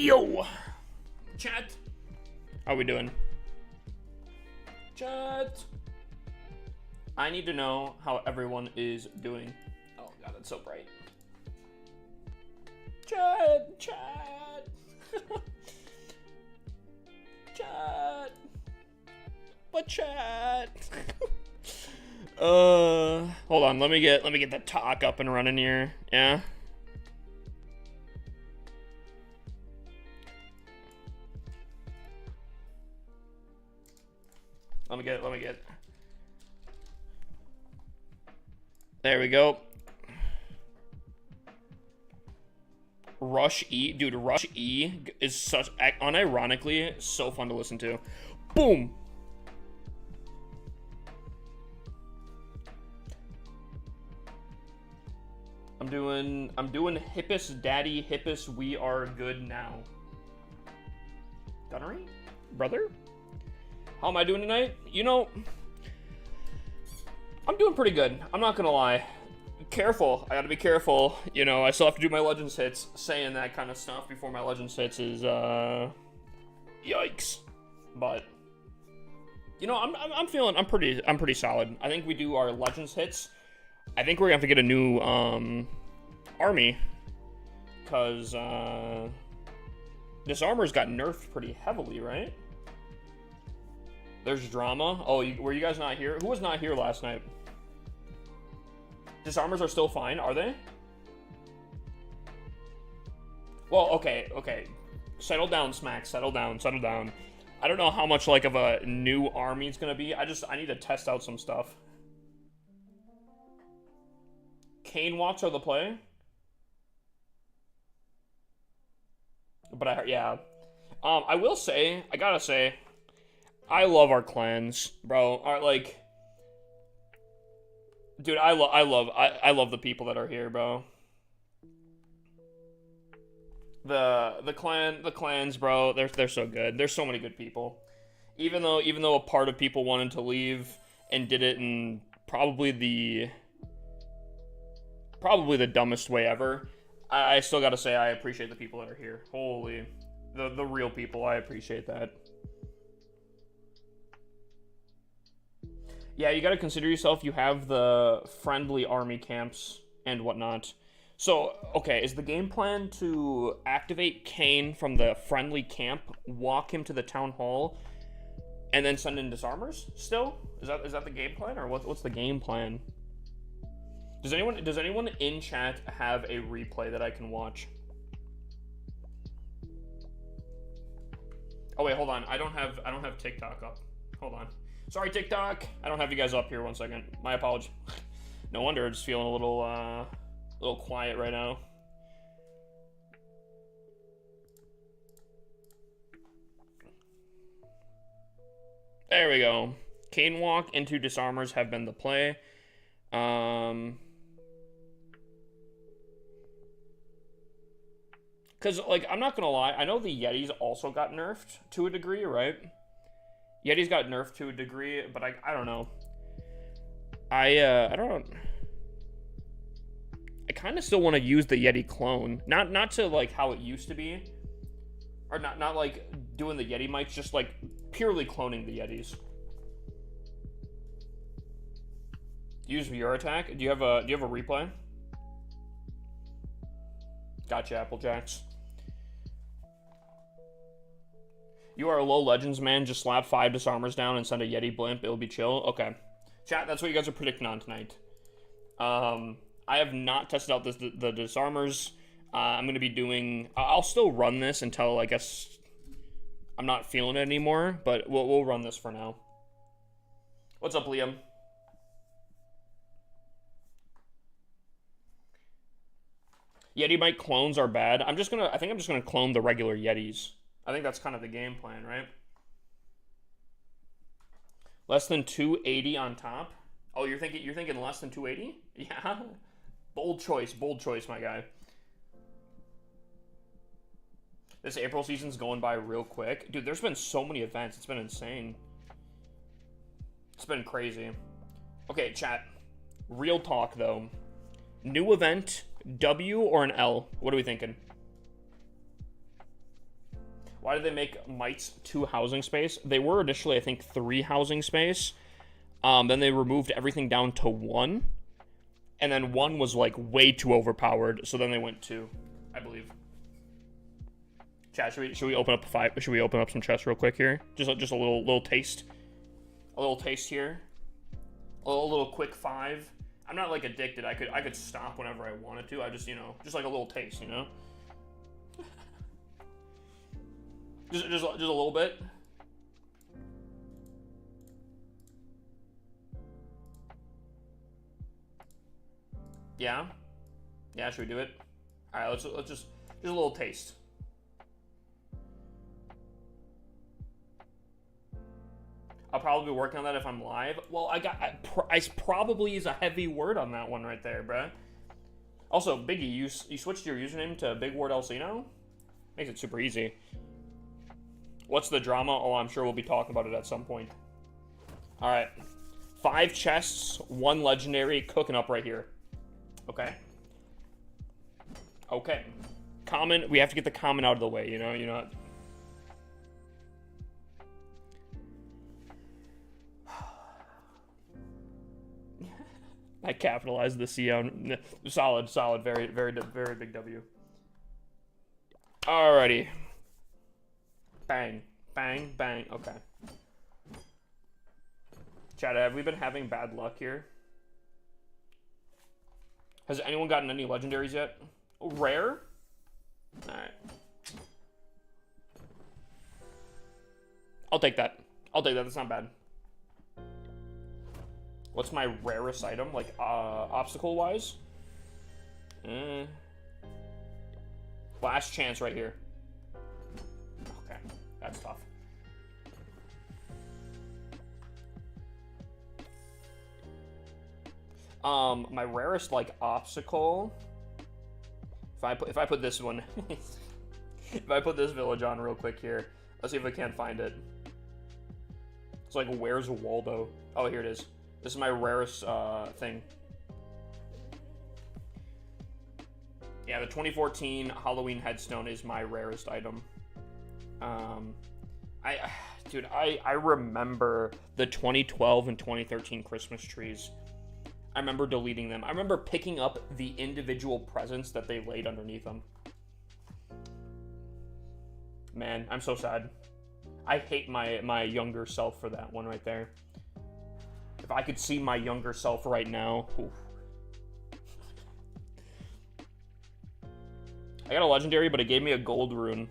Yo! Chat. How we doing? Chat. I need to know how everyone is doing. Oh god, it's so bright. Chat. Chat. Chat. What chat? Hold on. Let me get the talk up and running here. Yeah. Let me get. There we go. Rush E, dude. Rush E is such, unironically, so fun to listen to. Boom. I'm doing Hippus Daddy, Hippus We Are Good Now. Gunnery? Brother? How am I doing tonight? You know, I'm doing pretty good. I'm not gonna lie. Careful. I gotta be careful. You know, I still have to do my Legends hits. Saying that kind of stuff before my Legends hits is, yikes. But, you know, I'm pretty solid. I think we do our Legends hits. I think we're gonna have to get a new, army. Because, Disarmor's got nerfed pretty heavily, right? There's drama. Oh, were you guys not here? Who was not here last night? Disarmors are still fine, are they? Well, okay. Settle down, Smack. Settle down. I don't know how much, like, of a new army it's gonna be. I need to test out some stuff. Cane walks are the play? But yeah. I will say, I gotta say, I love our clans, bro. Like, dude, I love the people that are here, bro. The clans, bro. They're so good. There's so many good people. Even though a part of people wanted to leave and did it in probably the dumbest way ever, I still gotta say I appreciate the people that are here. Holy, the real people. I appreciate that. Yeah, you gotta consider yourself, you have the friendly army camps and whatnot. So, okay, is the game plan to activate Kane from the friendly camp, walk him to the town hall, and then send in Disarmors still? Is that the game plan, or what's the game plan? Does anyone in chat have a replay that I can watch? Oh wait, hold on. I don't have TikTok up. Hold on. Sorry, TikTok. I don't have you guys up here. 1 second. My apologies. No wonder I'm just feeling a little quiet right now. There we go. Cane walk into Disarmors have been the play. Because, like, I'm not gonna lie. I know the Yetis also got nerfed to a degree, right? Yeti's got nerfed to a degree, but I don't know. I kind of still want to use the Yeti clone. Not to, like, how it used to be. Or not like, doing the Yeti mics, just, like, purely cloning the Yetis. Use your attack. Do you have a replay? Gotcha, Applejacks. You are a low Legends man, just slap 5 Disarmors down and send a Yeti blimp, it'll be chill. Okay. Chat, that's what you guys are predicting on tonight. I have not tested out the Disarmors. I'm going to be doing... I'll still run this until, I guess, I'm not feeling it anymore, but we'll run this for now. What's up, Liam? Yeti mic clones are bad. I think I'm just gonna clone the regular Yetis. I think that's kind of the game plan, right? Less than 280 on top. Oh, you're thinking less than 280? Yeah. Bold choice, my guy. This April season's going by real quick. Dude, there's been so many events. It's been insane. It's been crazy. Okay, chat. Real talk, though. New event, W or an L? What are we thinking? Why did they make mites 2 housing space? They were initially, I think, 3 housing space. Then they removed everything down to 1. And then 1 was, like, way too overpowered. So then they went 2, I believe. Chat, should we open up 5? Should we open up some chests real quick here? Just a little taste. A little taste here. A little quick 5. I'm not, like, addicted. I could stop whenever I wanted to. I just, you know, just like a little taste, you know? just a little bit. Yeah? Yeah, should we do it? Alright, let's just a little taste. I'll probably be working on that if I'm live. Well, I probably is a heavy word on that one right there, bruh. Also, Biggie, you switched your username to Big Word Elsino? Makes it super easy. What's the drama? Oh, I'm sure we'll be talking about it at some point. Alright. 5 chests, 1 legendary, cooking up right here. Okay. Okay. Common, we have to get the common out of the way, you know? I capitalized the C on solid, very big W. Alrighty. Bang, bang, bang. Okay. Chad, have we been having bad luck here? Has anyone gotten any legendaries yet? Rare? Alright. I'll take that. That's not bad. What's my rarest item, like, obstacle-wise? Last chance right here. Okay, that's tough. My rarest, like, obstacle... If I put this one... if I put this village on real quick here, let's see if I can't find it. It's like, where's Waldo? Oh, here it is. This is my rarest thing. Yeah, the 2014 Halloween headstone is my rarest item. Dude, I remember the 2012 and 2013 Christmas trees. I remember deleting them. I remember picking up the individual presents that they laid underneath them. Man, I'm so sad. I hate my younger self for that one right there. If I could see my younger self right now. Oof. I got a legendary, but it gave me a gold rune.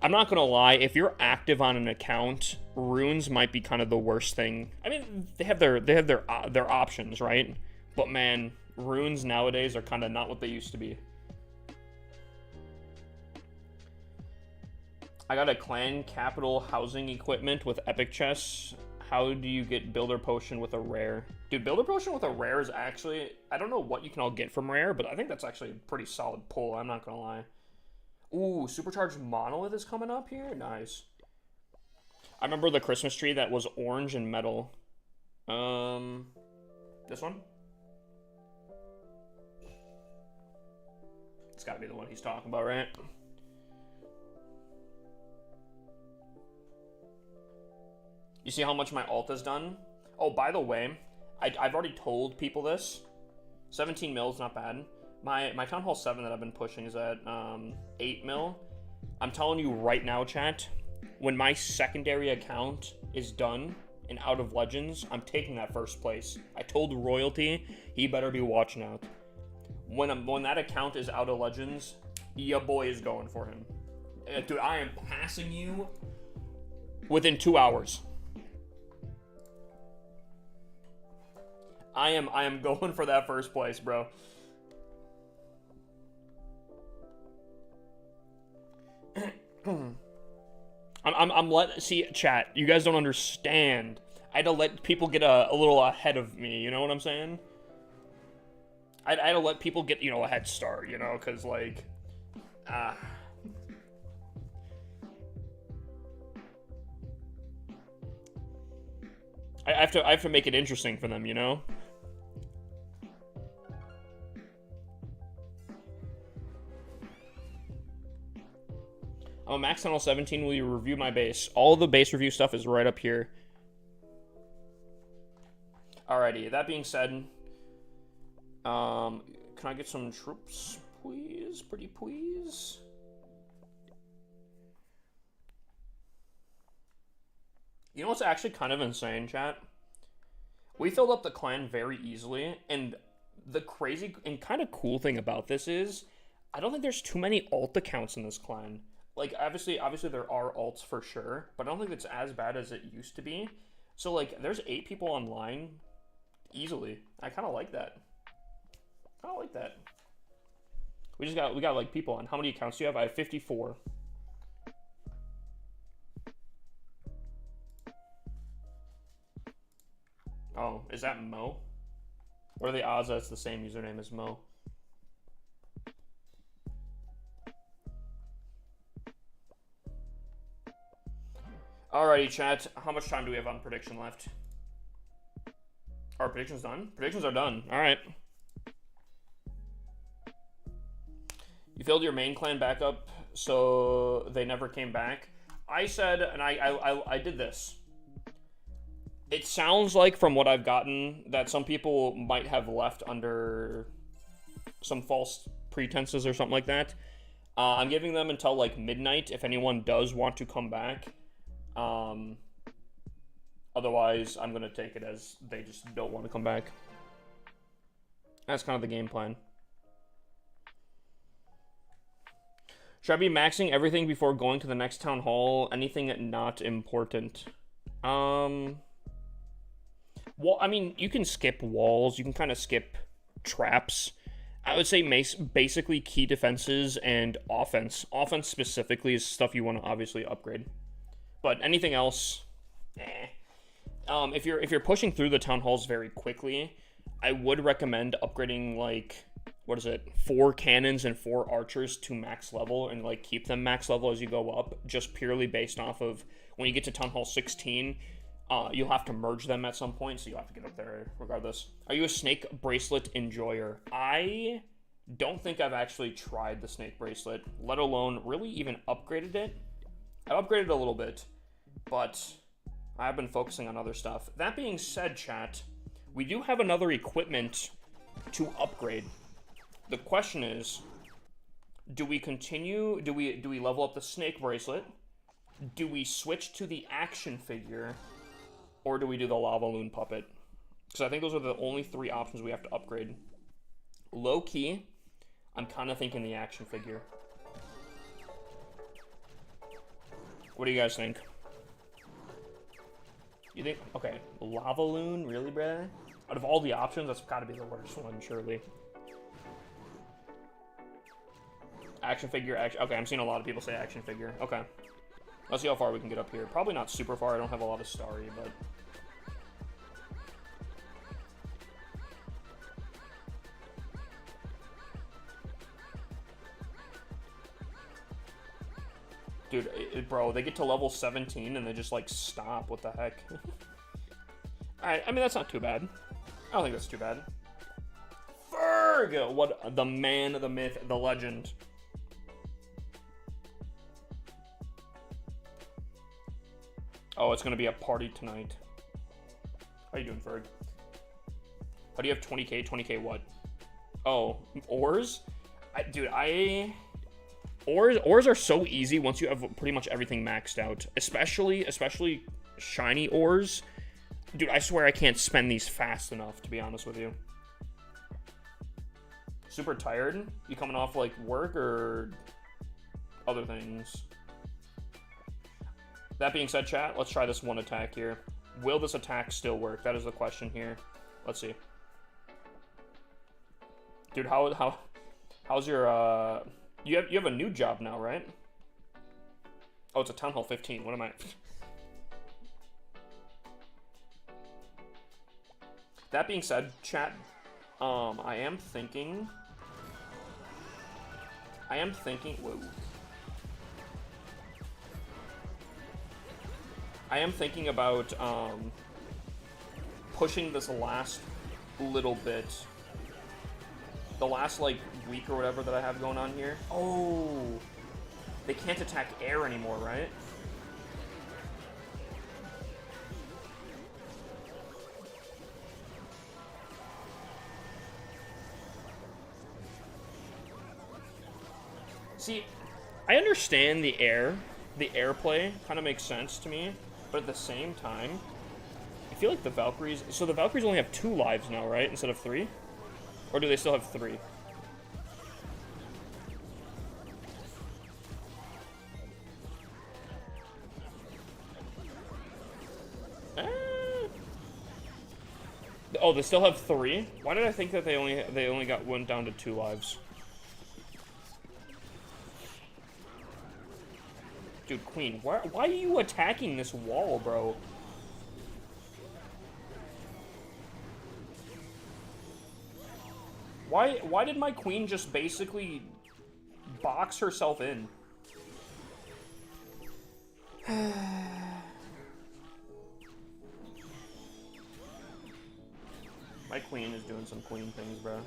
I'm not gonna lie, if you're active on an account, runes might be kind of the worst thing. I mean, they have their options, right? But man, runes nowadays are kind of not what they used to be. I got a clan capital housing equipment with epic chests. How do you get builder potion with a rare? Dude, builder potion with a rare is actually, I don't know what you can all get from rare, but I think that's actually a pretty solid pull, I'm not gonna lie. Ooh, supercharged monolith is coming up here? Nice. I remember the Christmas tree that was orange and metal. This one? It's gotta be the one he's talking about, right? You see how much my ult has done? Oh, by the way, I've already told people this. 17 mil is not bad. My Town Hall 7 that I've been pushing is at 8 mil. I'm telling you right now, chat, when my secondary account is done and out of Legends, I'm taking that first place. I told Royalty, he better be watching out. When that account is out of Legends, ya boy is going for him. Dude, I am passing you within 2 hours. I am going for that first place, bro. See, chat, you guys don't understand. I had to let people get a little ahead of me, you know what I'm saying? I had to let people get, a head start, because, like, I have to make it interesting for them, Oh, Max Tunnel 17, will you review my base? All the base review stuff is right up here. Alrighty, that being said, can I get some troops, please? Pretty please? You know what's actually kind of insane, chat? We filled up the clan very easily, and the crazy and kind of cool thing about this is, I don't think there's too many alt accounts in this clan. Like, obviously there are alts for sure, but I don't think it's as bad as it used to be. So, like, there's 8 people online easily. I kind of like that. We got like people on. How many accounts do you have? I have 54. Oh, is that Mo? What are the odds that it's the same username as Mo? Alrighty, chat. How much time do we have on prediction left? Are predictions done? Predictions are done. Alright. You filled your main clan back up, so they never came back. I said, and I did this. It sounds like, from what I've gotten, that some people might have left under some false pretenses or something like that. I'm giving them until, like, midnight if anyone does want to come back. Otherwise, I'm going to take it as they just don't want to come back. That's kind of the game plan. Should I be maxing everything before going to the next town hall? Anything not important? Well, I mean, you can skip walls. You can kind of skip traps. I would say basically key defenses and offense. Offense specifically is stuff you want to obviously upgrade. But anything else, eh. If you're pushing through the town halls very quickly, I would recommend upgrading, like, what is it, 4 cannons and 4 archers to max level, and, like, keep them max level as you go up, just purely based off of when you get to town hall 16. You'll have to merge them at some point, so you'll have to get up there regardless. Are you a snake bracelet enjoyer? I don't think I've actually tried the snake bracelet, let alone really even upgraded it. I've upgraded a little bit, but I've been focusing on other stuff. That being said, chat, we do have another equipment to upgrade. The question is, do we continue, do we level up the snake bracelet? Do we switch to the action figure? Or do we do the lava loon puppet? Because I think those are the only 3 options we have to upgrade. Low key, I'm kind of thinking the action figure. What do you guys think? You think, okay, lava loon, really, bruh? Out of all the options, that's gotta be the worst one, surely. Action figure, okay, I'm seeing a lot of people say action figure. Okay. Let's see how far we can get up here. Probably not super far, I don't have a lot of starry, but... Dude, bro, they get to level 17 and they just, like, stop. What the heck? Alright, I mean, that's not too bad. I don't think that's too bad. Ferg! What, the man, the myth, the legend. Oh, it's gonna be a party tonight. How you doing, Ferg? How do you have 20k? 20k what? Oh, ores? Ores are so easy once you have pretty much everything maxed out. Especially shiny ores. Dude, I swear I can't spend these fast enough, to be honest with you. Super tired? You coming off, like, work or other things? That being said, chat, let's try this one attack here. Will this attack still work? That is the question here. Let's see. Dude, how's your, You have a new job now, right? Oh, it's a Town Hall 15. What am I... That being said, chat, I am thinking... Whoa. I am thinking about, pushing this last little bit. The last, like, week or whatever that I have going on here. Oh! They can't attack air anymore, right? See, I understand the airplay kind of makes sense to me, but at the same time, I feel like the Valkyries, so the Valkyries only have 2 lives now, right, instead of 3? Or do they still have 3? Oh, they still have 3? Why did I think that they only went down to 2 lives? Dude, Queen, why are you attacking this wall, bro? Why did my Queen just basically box herself in? My Queen is doing some Queen things, bro.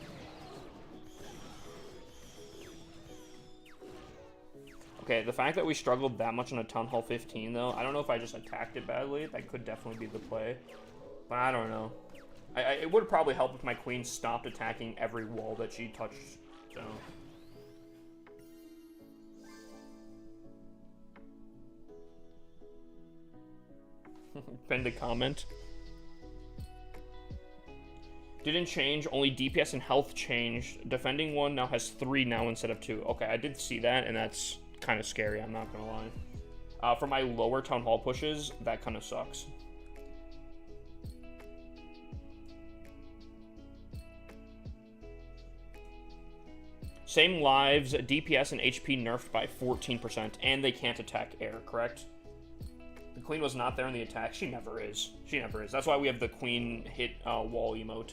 Okay, the fact that we struggled that much on a Town Hall 15, though, I don't know if I just attacked it badly. That could definitely be the play. But I don't know. It would probably help if my Queen stopped attacking every wall that she touched, so... Pinned a comment. Didn't change, only DPS and health changed. Defending one now has 3 now instead of 2. Okay, I did see that, and that's kind of scary, I'm not gonna lie. For my lower Town Hall pushes, that kind of sucks. Same lives, DPS and HP nerfed by 14%, and they can't attack air, correct? The Queen was not there in the attack. She never is. She never is. That's why we have the Queen hit wall emote.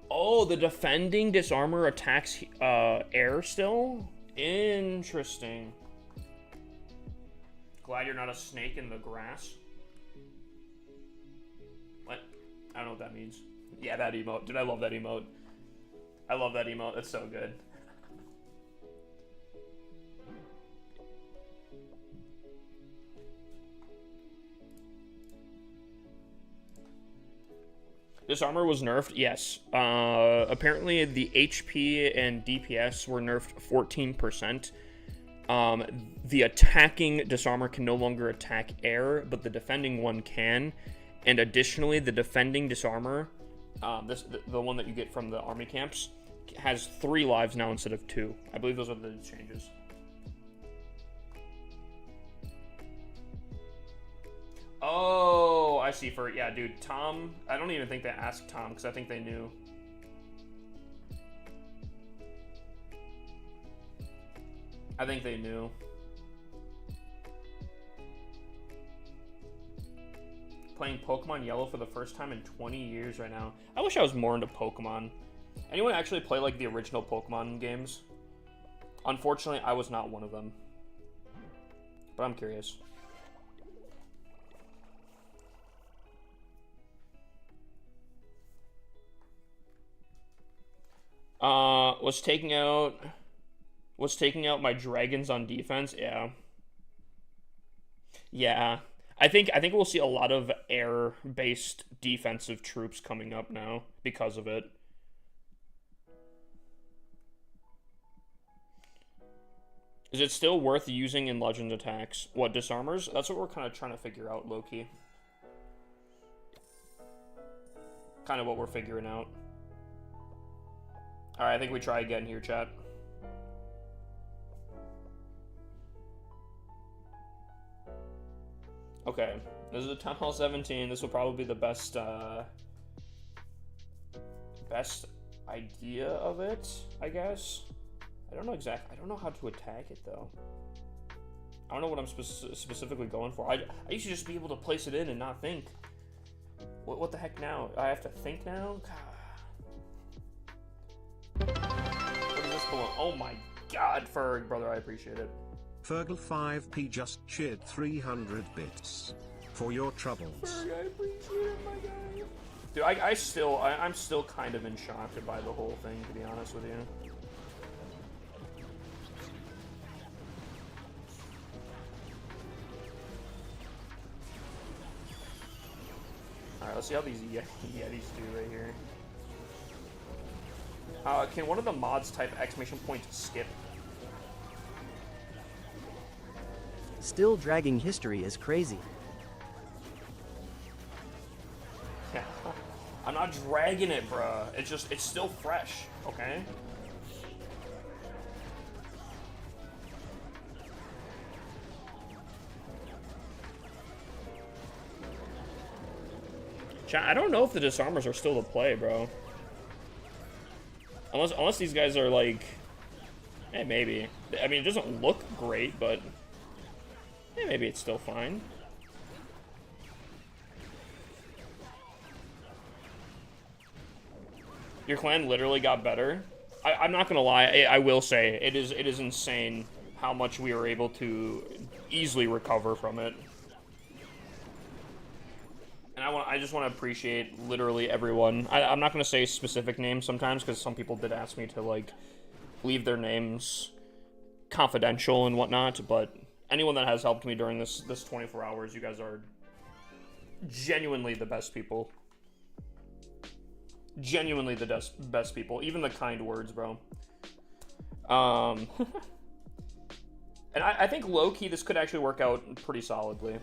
Oh, the defending disarmor attacks air still? Interesting. Glad you're not a snake in the grass. What? I don't know what that means. Yeah, that emote. Dude, I love that emote. I love that emote. That's so good. Disarmor was nerfed, yes. Apparently the HP and DPS were nerfed 14%. The attacking disarmor can no longer attack air, but the defending one can. And additionally, the defending disarmor, the one that you get from the army camps, has 3 lives now instead of 2. I believe those are the changes. Oh, I see. Yeah, dude, Tom, I don't even think they asked Tom, because I think they knew. I think they knew. Playing Pokemon Yellow for the first time in 20 years right now. I wish I was more into Pokemon. Anyone actually play, like, the original Pokemon games? Unfortunately, I was not one of them. But I'm curious. Was taking out my dragons on defense. Yeah. I think we'll see a lot of air-based defensive troops coming up now because of it. Is it still worth using in Legends attacks? What, disarmors? That's what we're kind of trying to figure out, low-key. Kind of what we're figuring out. Alright, I think we try again here, chat. Okay, this is a Town Hall 17. This will probably be the best idea of it, I guess. I don't know exactly. I don't know how to attack it, though. I don't know what I'm specifically going for. I used to just be able to place it in and not think. What the heck now? I have to think now? What is this below? Oh my god, Ferg, brother, I appreciate it. Fergal 5p just cheered 300 bits. For your troubles. Ferg, I appreciate it, my guy. Dude, I'm still kind of in shock by the whole thing, to be honest with you. Alright, let's see how these Yetis do right here. Can one of the mods type exclamation point skip? Still dragging history is crazy. Yeah. I'm not dragging it, bruh. It's still fresh, okay? Chat, I don't know if the disarmers are still the play, bro. Unless these guys are like, maybe. I mean, it doesn't look great, but maybe it's still fine. Your clan literally got better. I'm not gonna lie. I will say it is insane how much we were able to easily recover from it. And I just want to appreciate literally everyone. I'm not going to say specific names sometimes because some people did ask me to, like, leave their names confidential and whatnot, but anyone that has helped me during this 24 hours, you guys are genuinely the best people. Genuinely the best people. Even the kind words, bro. And I think low-key this could actually work out pretty solidly.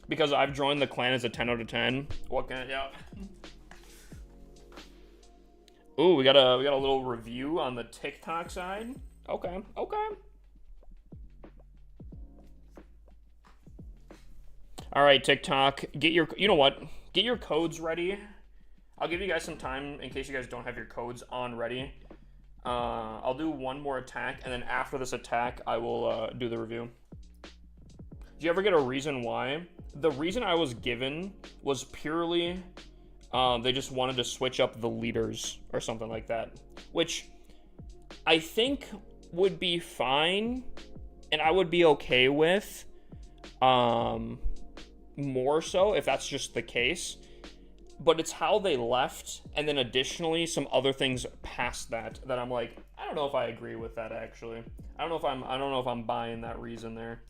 Because I've joined the clan as a 10 out of 10. What can yeah. Ooh, we got a little review on the TikTok side. Okay. All right, TikTok, you know what? Get your codes ready. I'll give you guys some time in case you guys don't have your codes on ready. I'll do one more attack, and then after this attack, I will do the review. Do you ever get a reason why? The reason I was given was purely they just wanted to switch up the leaders or something like that, which I think would be fine and I would be okay with more so if that's just the case. But it's how they left, and then additionally some other things past that I'm like, I don't know if I agree with that actually. I don't know if I'm buying that reason there.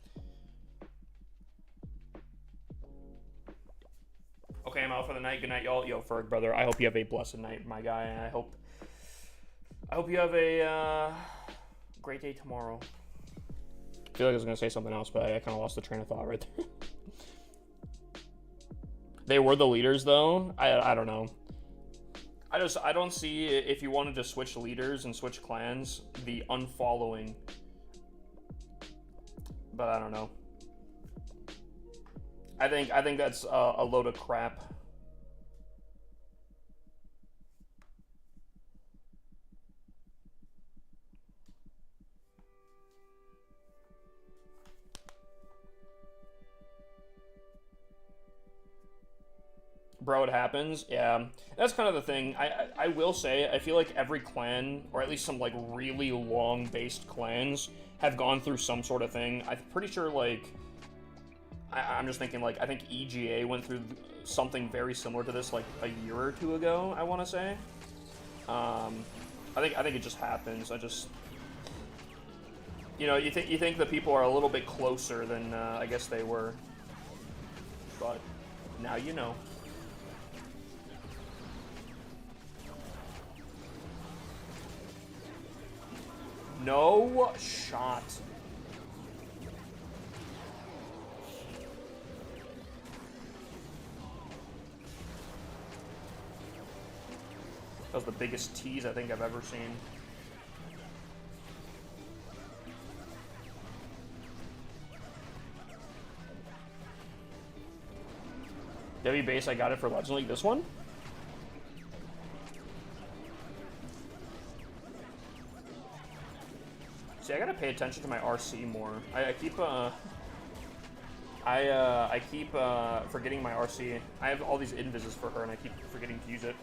Okay, I'm out for the night. Good night, y'all. Yo, Ferg, brother, I hope you have a blessed night, my guy. And I hope you have a great day tomorrow. I feel like I was gonna say something else, but I kind of lost the train of thought right there. They were the leaders, though. I don't know. I don't see, if you wanted to switch leaders and switch clans, the unfollowing. But I don't know. I think that's a load of crap. Bro, it happens. Yeah, that's kind of the thing. I will say, I feel like every clan, or at least some like really long-based clans, have gone through some sort of thing. I'm pretty sure, like, I'm just thinking, like, I think EGA went through something very similar to this, like, a year or two ago, I want to say. I think it just happens. You know, you think the people are a little bit closer than I guess they were. But now you know. No shot. That was the biggest tease I think I've ever seen. Debbie base, I got it for Legend League. This one? See, I gotta pay attention to my RC more. I keep forgetting my RC. I have all these invises for her, and I keep forgetting to use it.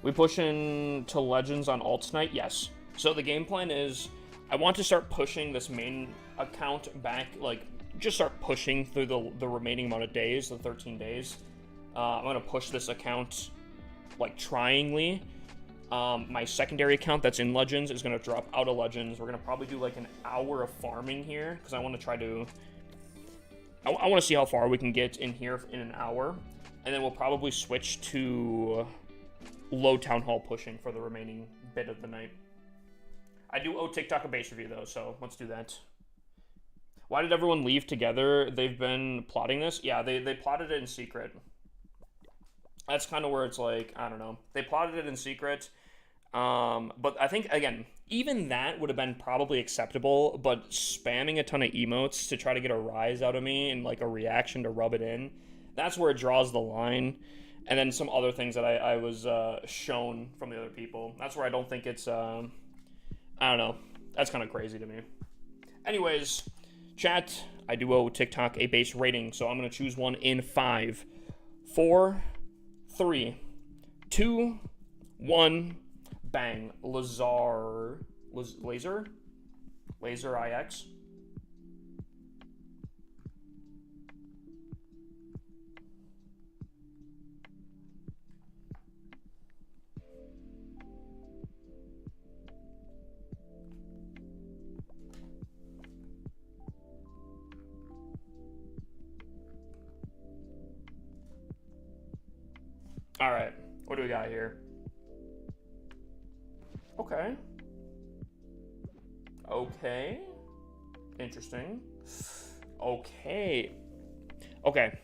We push into Legends on alt tonight? Yes. So the game plan is, I want to start pushing this main account back, like, just start pushing through the remaining amount of days, the 13 days. I'm going to push this account, like, tryingly. My secondary account that's in Legends is going to drop out of Legends. We're going to probably do, like, an hour of farming here, because I want to try to... I want to see how far we can get in here in an hour. And then we'll probably switch to low Town Hall pushing for the remaining bit of the night. I do owe TikTok a base review, though, so let's do that. Why did everyone leave together? They've been plotting this? Yeah, they plotted it in secret. That's kind of where it's like, I don't know. They plotted it in secret. But I think, again, even that would have been probably acceptable, but spamming a ton of emotes to try to get a rise out of me and, like, a reaction to rub it in, that's where it draws the line. And then some other things that I was shown from the other people. That's where I don't think it's, I don't know. That's kind of crazy to me. Anyways, chat, I do owe TikTok a base rating, so I'm going to choose one in 5, 4, 3, 2, 1, bang. Laser IX. All right, what do we got here? Okay. Okay. Interesting. Okay. Okay.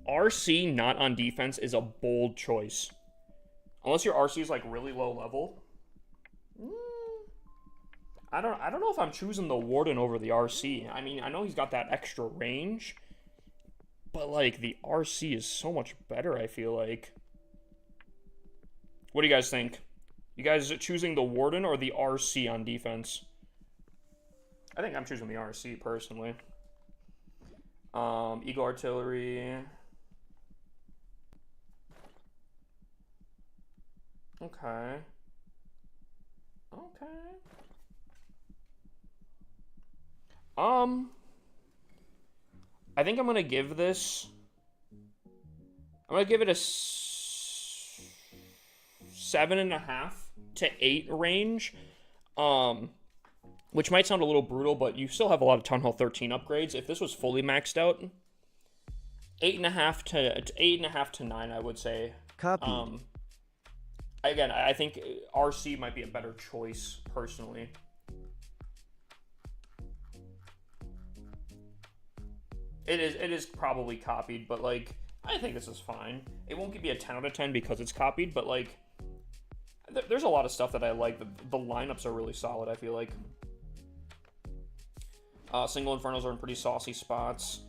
RC not on defense is a bold choice. Unless your RC is like really low level. I don't know if I'm choosing the Warden over the RC. I mean, I know he's got that extra range, but like the RC is so much better, I feel like. What do you guys think? You guys choosing the Warden or the RC on defense? I think I'm choosing the RC personally. Eagle Artillery. Okay. Okay. I think I'm gonna give this. I'm gonna give it a 7.5 to 8 range. Which might sound a little brutal, but you still have a lot of Town Hall 13 upgrades. If this was fully maxed out, 8.5 to 9, I would say. Copy. Again, I think RC might be a better choice personally. It is probably copied, but like I think this is fine. It won't give me a 10 out of 10 because it's copied, but like there's a lot of stuff that I like. The lineups are really solid, I feel like. Single Infernos are in pretty saucy spots.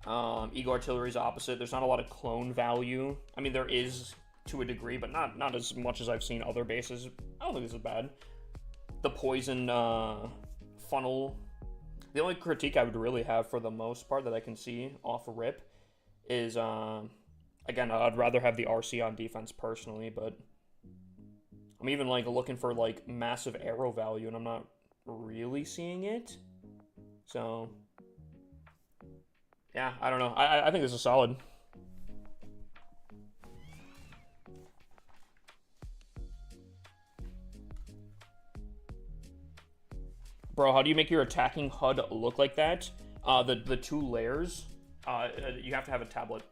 Eagle Artillery's opposite. There's not a lot of clone value. I mean, there is to a degree, but not as much as I've seen other bases. I don't think this is bad. The Poison funnel. The only critique I would really have for the most part that I can see off a rip is, again, I'd rather have the RC on defense personally, but I'm even like looking for like massive arrow value and I'm not really seeing it. So, yeah, I don't know. I think this is solid. Bro, how do you make your attacking HUD look like that? The 2 layers, you have to have a tablet.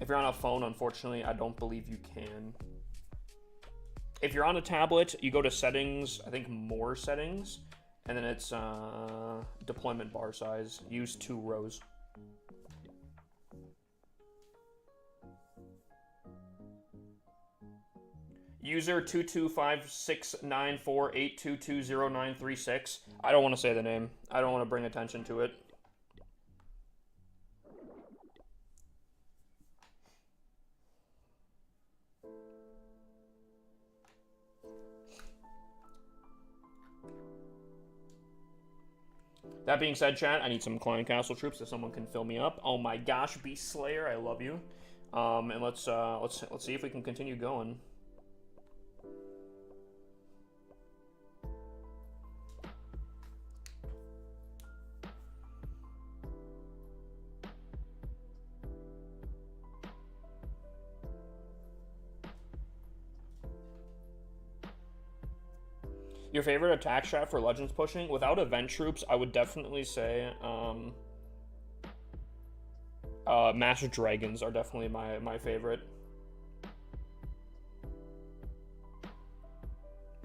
If you're on a phone, unfortunately, I don't believe you can. If you're on a tablet, you go to settings, I think more settings, and then it's deployment bar size. Use 2 rows. User 2256948220936. I don't want to say the name. I don't want to bring attention to it. That being said, chat, I need some Client Castle troops if someone can fill me up. Oh my gosh, Beast Slayer, I love you. And let's see if we can continue going. Your favorite attack strat for Legends pushing? Without event troops, I would definitely say Master Dragons are definitely my favorite.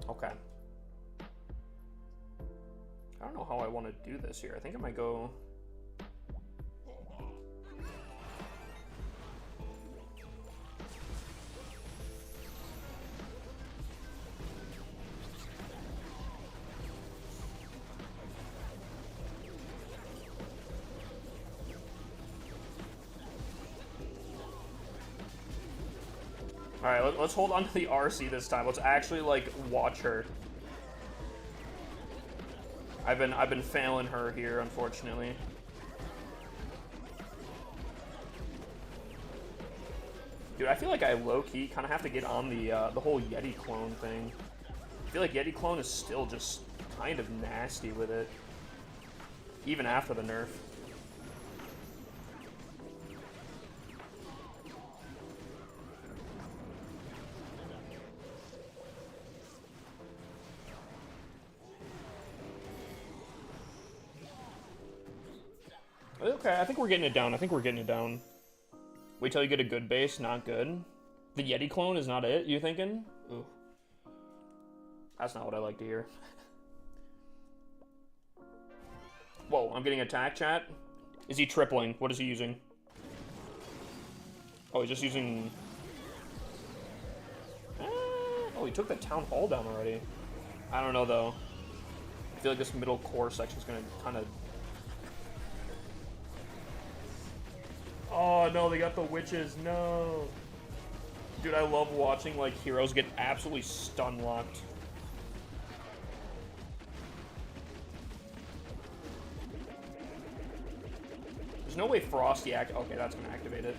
Okay. I don't know how I want to do this here. I think I might go... Alright, let's hold on to the RC this time. Let's actually, like, watch her. I've been failing her here, unfortunately. Dude, I feel like I low-key kind of have to get on the whole Yeti clone thing. I feel like Yeti clone is still just kind of nasty with it. Even after the nerf. Okay, I think we're getting it down. I think we're getting it down. Wait till you get a good base, not good. The Yeti clone is not it, you thinking? Ooh. That's not what I like to hear. Whoa, I'm getting attack chat. Is he tripling? What is he using? Oh, he's just using... Oh, he took the town hall down already. I don't know, though. I feel like this middle core section is going to kind of... Oh, no, they got the witches. No. Dude, I love watching, like, heroes get absolutely stun-locked. There's no way Frosty Okay, that's going to activate it.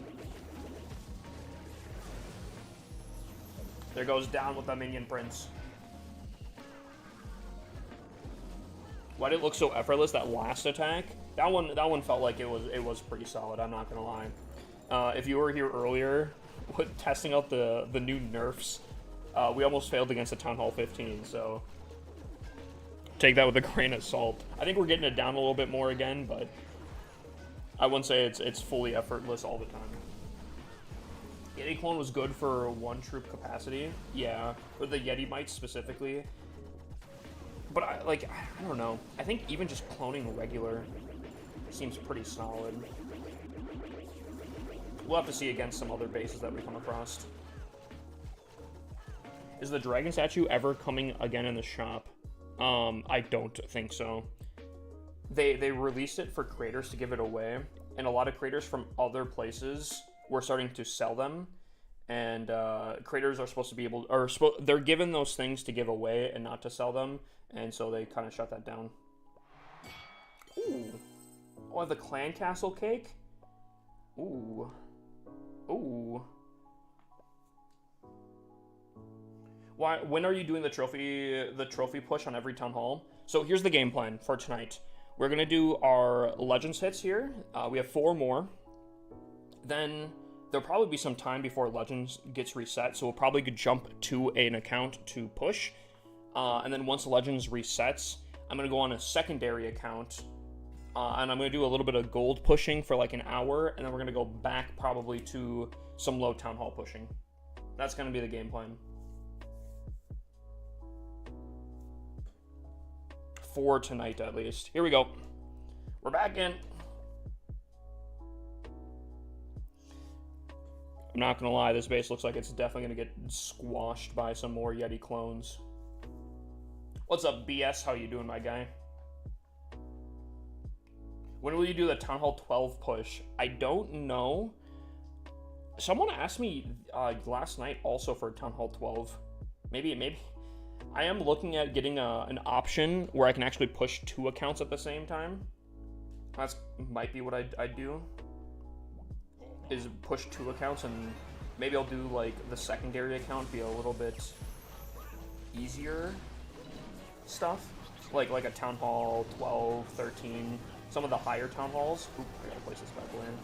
There goes down with the minion prince. Why did it look so effortless, that last attack? That one felt like it was pretty solid, I'm not gonna lie. If you were here earlier, testing out the new nerfs, we almost failed against the Town Hall 15, so take that with a grain of salt. I think we're getting it down a little bit more again, but I wouldn't say it's fully effortless all the time. Yeti clone was good for one troop capacity, yeah, or the Yeti mites specifically. But I don't know. I think even just cloning regular seems pretty solid. We'll have to see against some other bases that we come across. Is the dragon statue ever coming again in the shop? I don't think so. They released it for creators to give it away, and a lot of creators from other places were starting to sell them. And creators are supposed to be able, they're given those things to give away and not to sell them, and so they kind of shut that down. Ooh. Oh, the clan castle cake? Ooh. Ooh. When are you doing the trophy push on every town hall? So here's the game plan for tonight. We're gonna do our Legends hits here. We have 4 more. Then there'll probably be some time before Legends gets reset, so we'll probably jump to an account to push. And then once Legends resets, I'm gonna go on a secondary account, and I'm gonna do a little bit of gold pushing for like an hour, and then we're gonna go back probably to some low town hall pushing. That's gonna be the game plan. For tonight, at least. Here we go. We're back in. I'm not gonna lie, this base looks like it's definitely gonna get squashed by some more Yeti clones. What's up, BS? How you doing, my guy? When will you do the Town Hall 12 push? I don't know. Someone asked me last night also for Town Hall 12. Maybe. I am looking at getting an option where I can actually push 2 accounts at the same time. That might be what I do. is push 2 accounts, and maybe I'll do like the secondary account be a little bit easier stuff, like a Town Hall 12, 13, some of the higher Town Halls. Oop, I gotta place this bad boy in.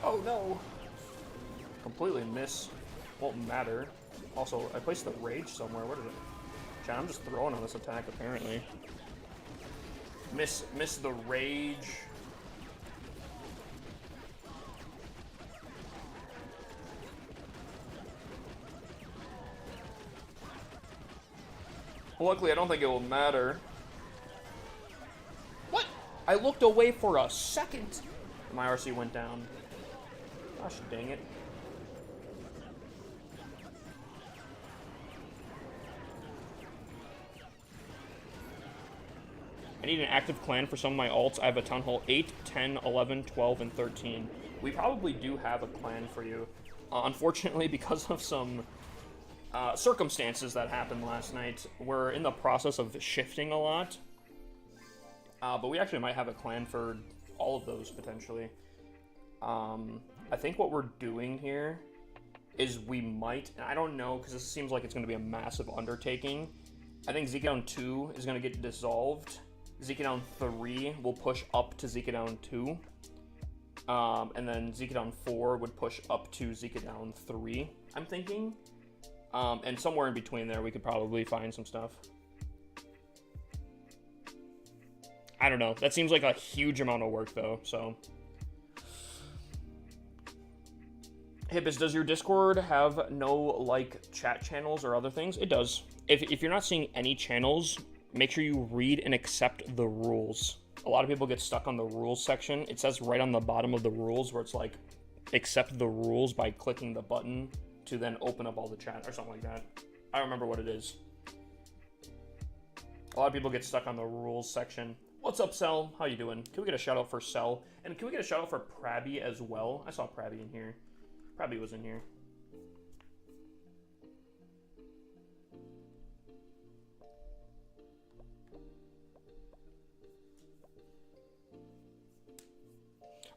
Oh no! Completely miss. Won't matter. Also, I placed the rage somewhere. Where did it? Chat, I'm just throwing on this attack apparently. Miss the rage. Luckily, I don't think it will matter. What? I looked away for a second. My RC went down. Gosh dang it. I need an active clan for some of my alts. I have a Town Hall 8, 10, 11, 12, and 13. We probably do have a clan for you. Unfortunately, because of some circumstances that happened last night, we're in the process of shifting a lot. But we actually might have a clan for all of those, potentially. I think what we're doing here is we might, and I don't know, because this seems like it's going to be a massive undertaking. I think Zeekadown 2 is going to get dissolved. Zeekadown 3 will push up to Zeekadown 2. And then Zeekadown 4 would push up to Zeekadown 3, I'm thinking. And somewhere in between there, we could probably find some stuff. I don't know. That seems like a huge amount of work, though, so. Hippus, does your Discord have no, like, chat channels or other things? It does. If you're not seeing any channels, make sure you read and accept the rules. A lot of people get stuck on the rules section. It says right on the bottom of the rules where it's like, accept the rules by clicking the button to then open up all the chat or something like that. I don't remember what it is. A lot of people get stuck on the rules section. What's up, Cell? How you doing? Can we get a shout out for Cell? And can we get a shout out for Prabby as well? I saw Prabby in here. Prabby was in here.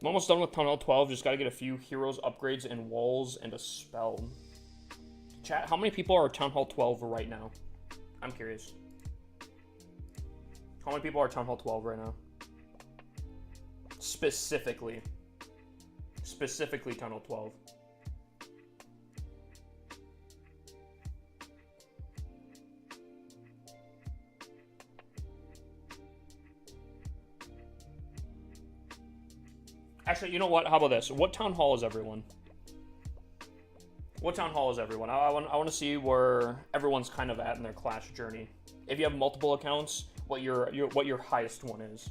I'm almost done with Town Hall 12. Just gotta get a few heroes, upgrades, and walls, and a spell. Chat, how many people are Town Hall 12 right now? I'm curious. How many people are Town Hall 12 right now? Specifically. Specifically Town Hall 12. Actually, you know what? How about this? What Town Hall is everyone? What Town Hall is everyone? I want to see where everyone's kind of at in their Clash journey. If you have multiple accounts, what your highest one is.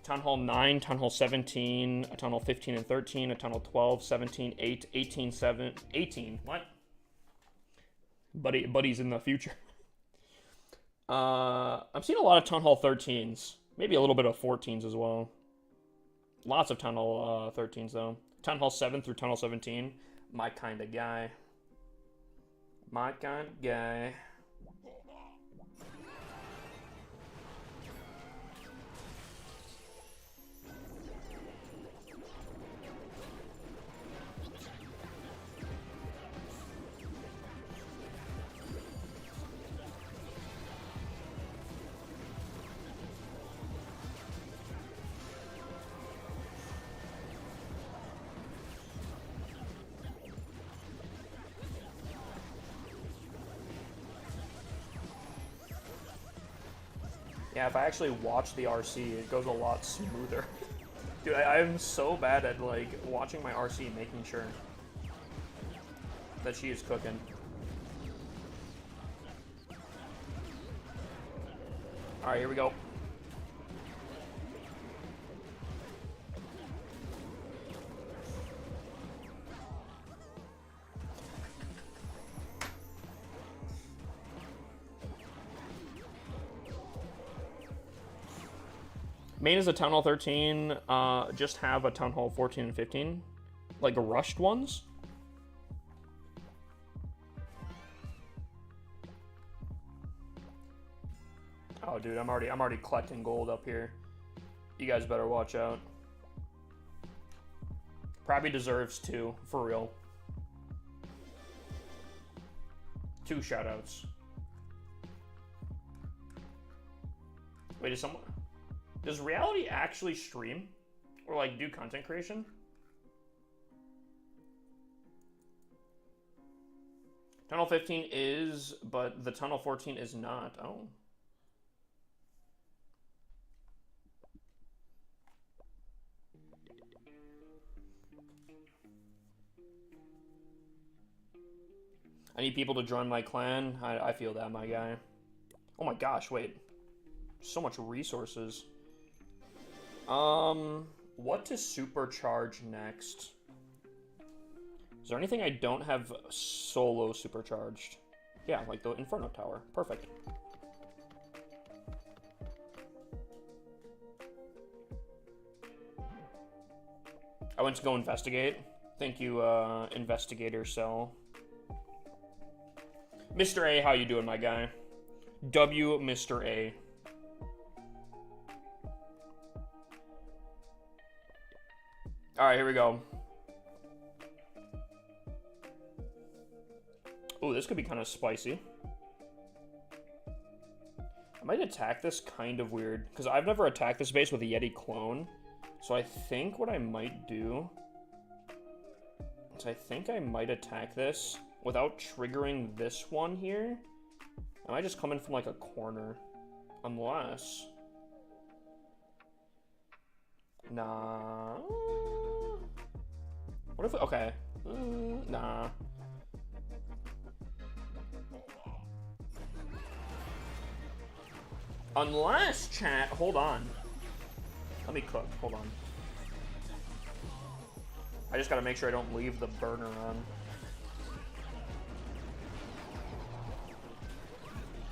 Town Hall 9, Town Hall 17, a Town Hall 15 and 13, a Town Hall 12, 17, 8, 18, 7, 18. What? Buddy's in the future. I'm seeing a lot of Town Hall 13s. Maybe a little bit of 14s as well. Lots of Town Hall 13s, though. Town Hall 7 through Town Hall 17. My kind of guy. My kind of guy. Yeah, if I actually watch the RC, it goes a lot smoother. Dude, I'm so bad at, like, watching my RC, making sure that she is cooking. Alright, here we go. Main is a Town Hall 13, just have a Town Hall 14 and 15, like rushed ones. Oh, dude, I'm already collecting gold up here. You guys better watch out. Probably deserves 2, for real. 2 shoutouts. Wait, does Reality actually stream? Or, like, do content creation? Tunnel 15 is, but the Tunnel 14 is not. Oh. I need people to join my clan. I feel that, my guy. Oh my gosh, wait. So much resources. What to supercharge next? Is there anything I don't have solo supercharged? Yeah, like the Inferno Tower. Perfect. I went to go investigate. Thank you, Investigator Cell. Mr. A, how you doing, my guy? W, Mr. A. Alright, here we go. Ooh, this could be kind of spicy. I might attack this kind of weird, because I've never attacked this base with a Yeti clone. So I think what I might do is I think I might attack this without triggering this one here. I might just come in from like a corner. Unless... Nah. What if... Okay. Nah. Unless, chat... Hold on. Let me cook. Hold on. I just gotta make sure I don't leave the burner on.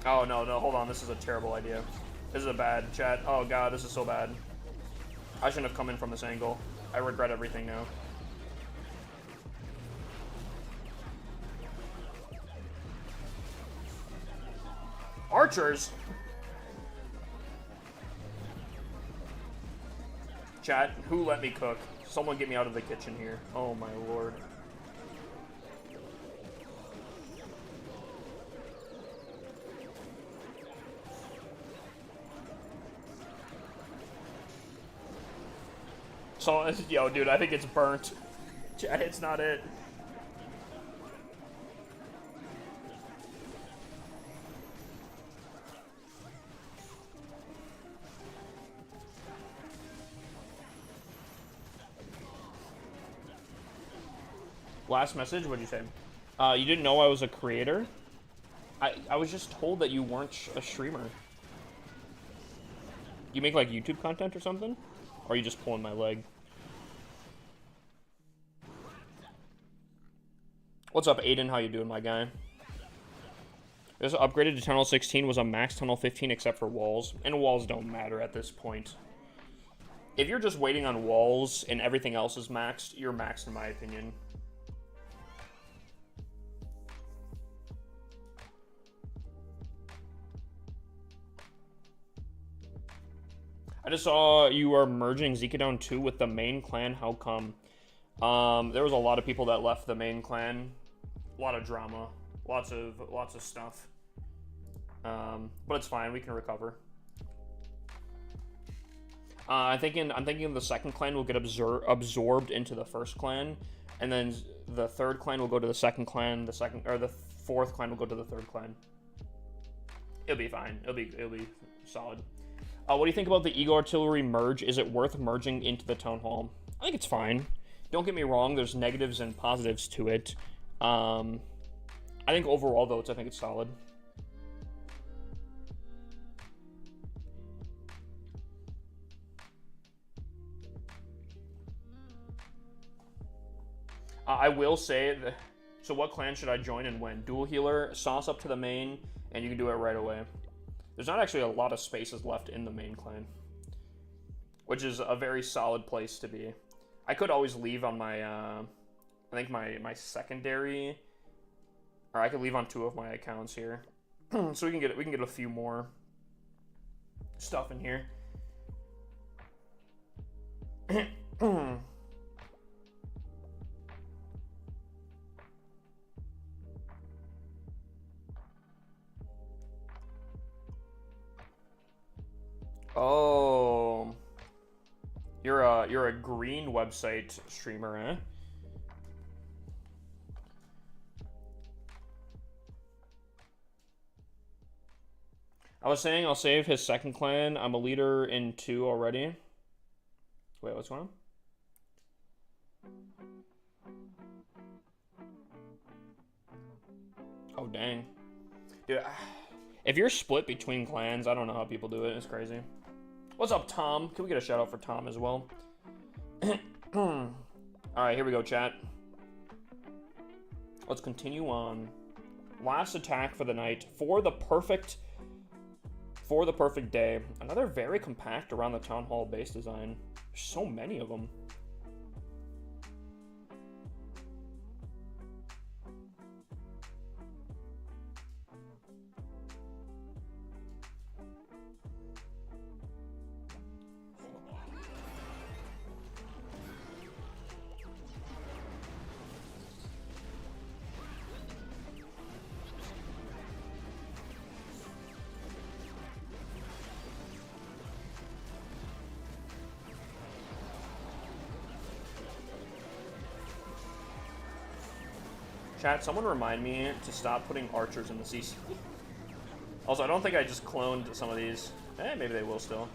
Oh, no, hold on. This is a terrible idea. This is a bad chat. Oh, God, this is so bad. I shouldn't have come in from this angle. I regret everything now. Archers? Chat, who let me cook? Someone get me out of the kitchen here. Oh, my lord. So, yo, dude, I think it's burnt. Chat, it's not it. Last message, what'd you say? You didn't know I was a creator? I was just told that you weren't a streamer. You make, like, YouTube content or something? Or are you just pulling my leg? What's up, Aiden? How you doing, my guy? This upgraded to Tunnel 16 was a max Tunnel 15 except for walls. And walls don't matter at this point. If you're just waiting on walls and everything else is maxed, you're maxed in my opinion. I just saw you are merging Zikadown 2 with the main clan. How come? There was a lot of people that left the main clan. A lot of drama. Lots of stuff. But it's fine. We can recover. I'm thinking the second clan will get absorbed into the first clan, and then the third clan will go to the second clan. The fourth clan will go to the third clan. It'll be fine. It'll be solid. What do you think about the Eagle Artillery merge? Is it worth merging into the Town Hall? I think it's fine. Don't get me wrong, there's negatives and positives to it. I think overall, though, I think it's solid. I will say, so what clan should I join and when? Dual Healer, sauce up to the main, and you can do it right away. There's not actually a lot of spaces left in the main clan, which is a very solid place to be. I could always leave on my, I think my secondary, or I could leave on 2 of my accounts here, so we can get a few more. stuff in here. Oh, you're a green website streamer, eh? I was saying I'll save his second clan. I'm a leader in 2 already. Wait, what's going on? Oh, dang. Dude, if you're split between clans, I don't know how people do it. It's crazy. What's up, Tom? Can we get a shout out for Tom as well? Alright, here we go, chat. Let's continue on. Last attack for the night. For the perfect day. Another very compact around the Town Hall base design. There's so many of them. Chat, someone remind me to stop putting archers in the CC. Also, I don't think I just cloned some of these. Eh, maybe they will still.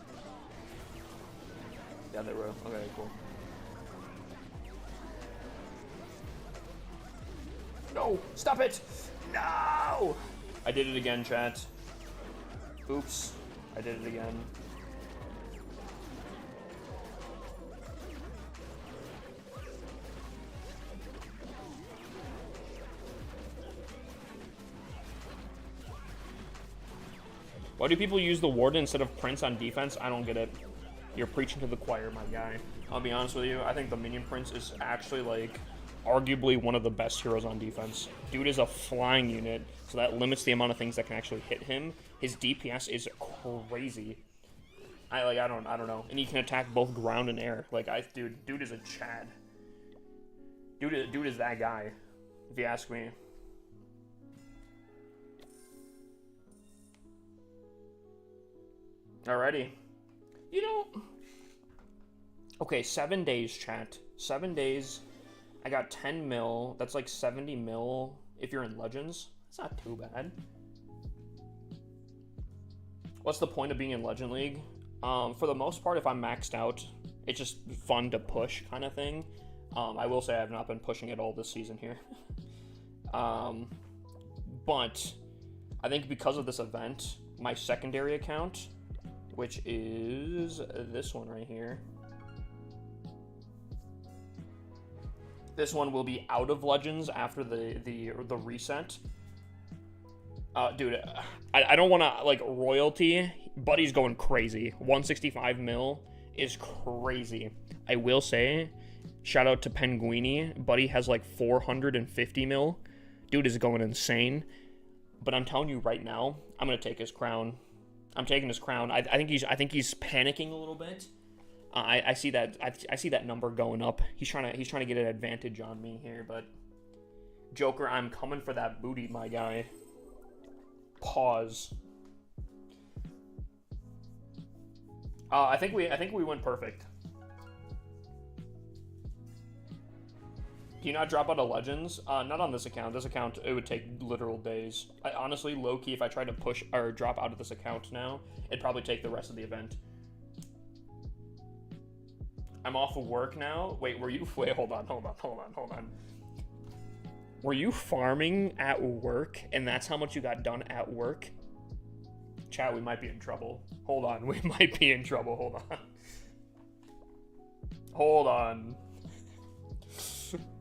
Yeah, they will. Okay, cool. No! Stop it! No! I did it again, chat. Oops. I did it again. Why do people use the Warden instead of Prince on defense? I don't get it. You're preaching to the choir, my guy. I'll be honest with you, I think the Minion Prince is actually, like, arguably one of the best heroes on defense. Dude is a flying unit, so that limits the amount of things that can actually hit him. His DPS is crazy. I don't know. And he can attack both ground and air. Like, dude is a Chad. Dude is that guy, if you ask me. Alrighty. You know... Okay, 7 days, chat. 7 days. I got 10 mil. That's like 70 mil if you're in Legends. That's not too bad. What's the point of being in Legend League? For the most part, if I'm maxed out, it's just fun to push kind of thing. I will say I've not been pushing it all this season here. But I think because of this event, my secondary account, which is this one right here. This one will be out of Legends after the reset. Dude, I don't want to, like, royalty. Buddy's going crazy. 165 mil is crazy. I will say, shout out to Penguini. Buddy has, like, 450 mil. Dude is going insane. But I'm telling you right now, I'm going to take his crown. I'm taking his crown. I think he's panicking a little bit. I see that I see that number going up. He's trying to get an advantage on me here, but Joker, I'm coming for that booty, my guy. Pause. I think we went perfect. Do you not drop out of Legends? Not on this account. This account, it would take literal days. Honestly, low-key, if I tried to push or drop out of this account now, it'd probably take the rest of the event. I'm off of work now. Wait, hold on. Were you farming at work, and that's how much you got done at work? Chat, we might be in trouble. Hold on, we might be in trouble. Hold on. Hold on.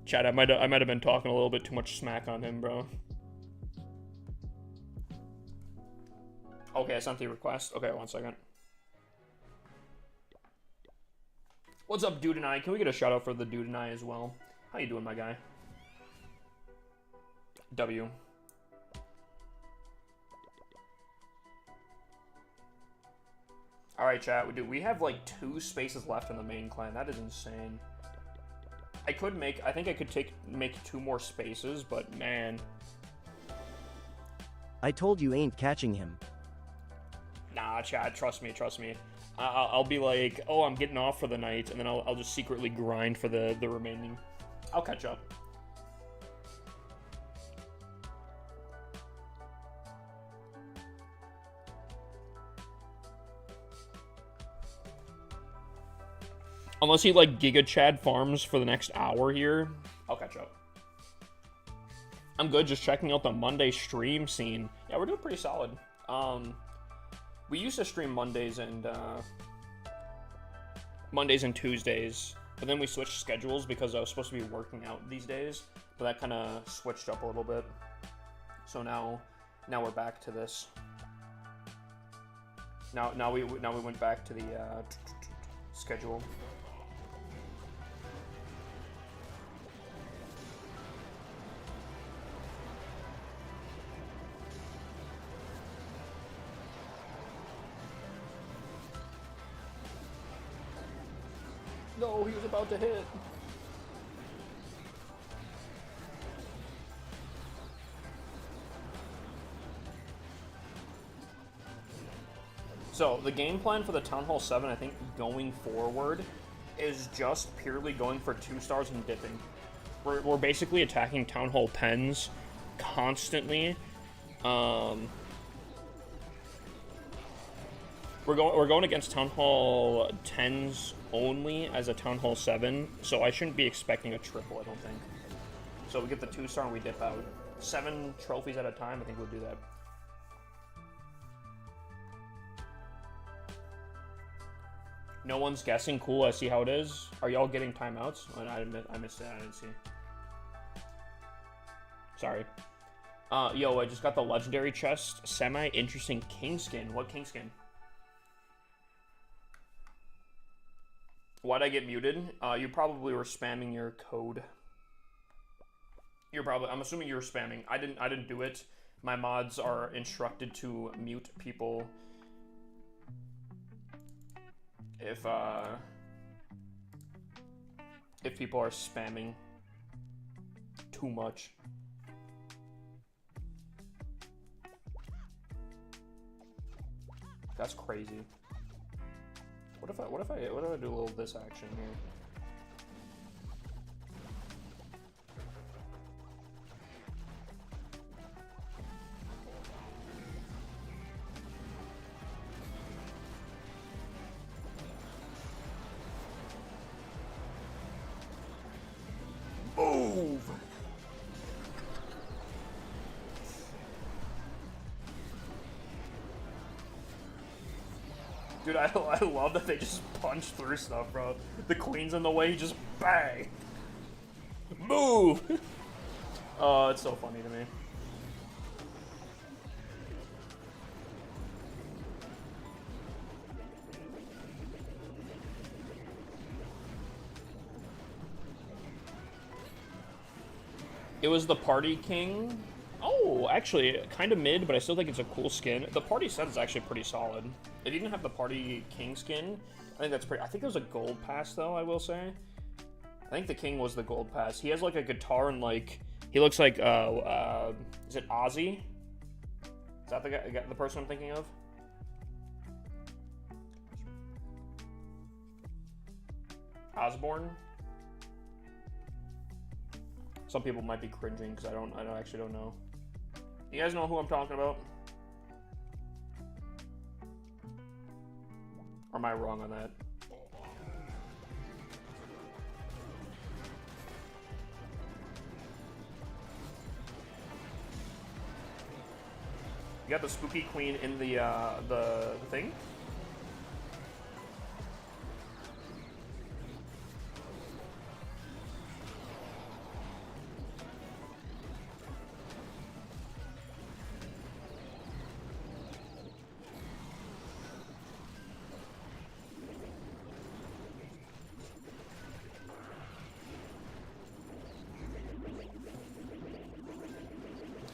Chat, I might have been talking a little bit too much smack on him, bro. Okay, I sent the request. Okay, 1 second. What's up, Dude and I? Can we get a shout out for the Dude and I as well? How you doing, my guy? W. All right, chat. We have like 2 spaces left in the main clan. That is insane. I think I could make 2 more spaces, but man. I told you ain't catching him. Nah, chat. Trust me. I'll be like, oh, I'm getting off for the night, and then I'll just secretly grind for the remaining. I'll catch up. Unless he, like, Giga Chad farms for the next hour here, I'll catch up. I'm good, just checking out the Monday stream scene. Yeah, we're doing pretty solid. We used to stream Mondays and Tuesdays, but then we switched schedules because I was supposed to be working out these days, but that kind of switched up a little bit. So now we're back to this. Now we went back to the schedule. No, he was about to hit. So, the game plan for the Town Hall 7, I think, going forward, is just purely going for 2 stars and dipping. We're basically attacking Town Hall pens constantly. We're going against Town Hall 10s only as a Town Hall 7, so I shouldn't be expecting a triple, I don't think. So we get the 2-star and we dip out. 7 trophies at a time, I think we'll do that. No one's guessing. Cool, I see how it is. Are y'all getting timeouts? I missed it, I didn't see. Sorry. Yo, I just got the legendary chest. Semi-interesting king skin. What king skin? Why'd I get muted? You probably were spamming your code. I'm assuming you were spamming. I didn't do it. My mods are instructed to mute people if people are spamming too much. That's crazy. What if I do a little this action here? Move! Dude, I love that they just punch through stuff, bro. The queen's in the way, just bang! Move! Oh, it's so funny to me. It was the Party King. Oh, actually, kind of mid, but I still think it's a cool skin. The Party set is actually pretty solid. If you didn't have the Party King skin, I think that's pretty... I think it was a gold pass, though, I will say. I think the King was the gold pass. He has, like, a guitar and, like... He looks like, is it Ozzy? Is that the person I'm thinking of? Osborne? Some people might be cringing because I actually don't know. You guys know who I'm talking about? Or am I wrong on that? You got the spooky queen in the thing?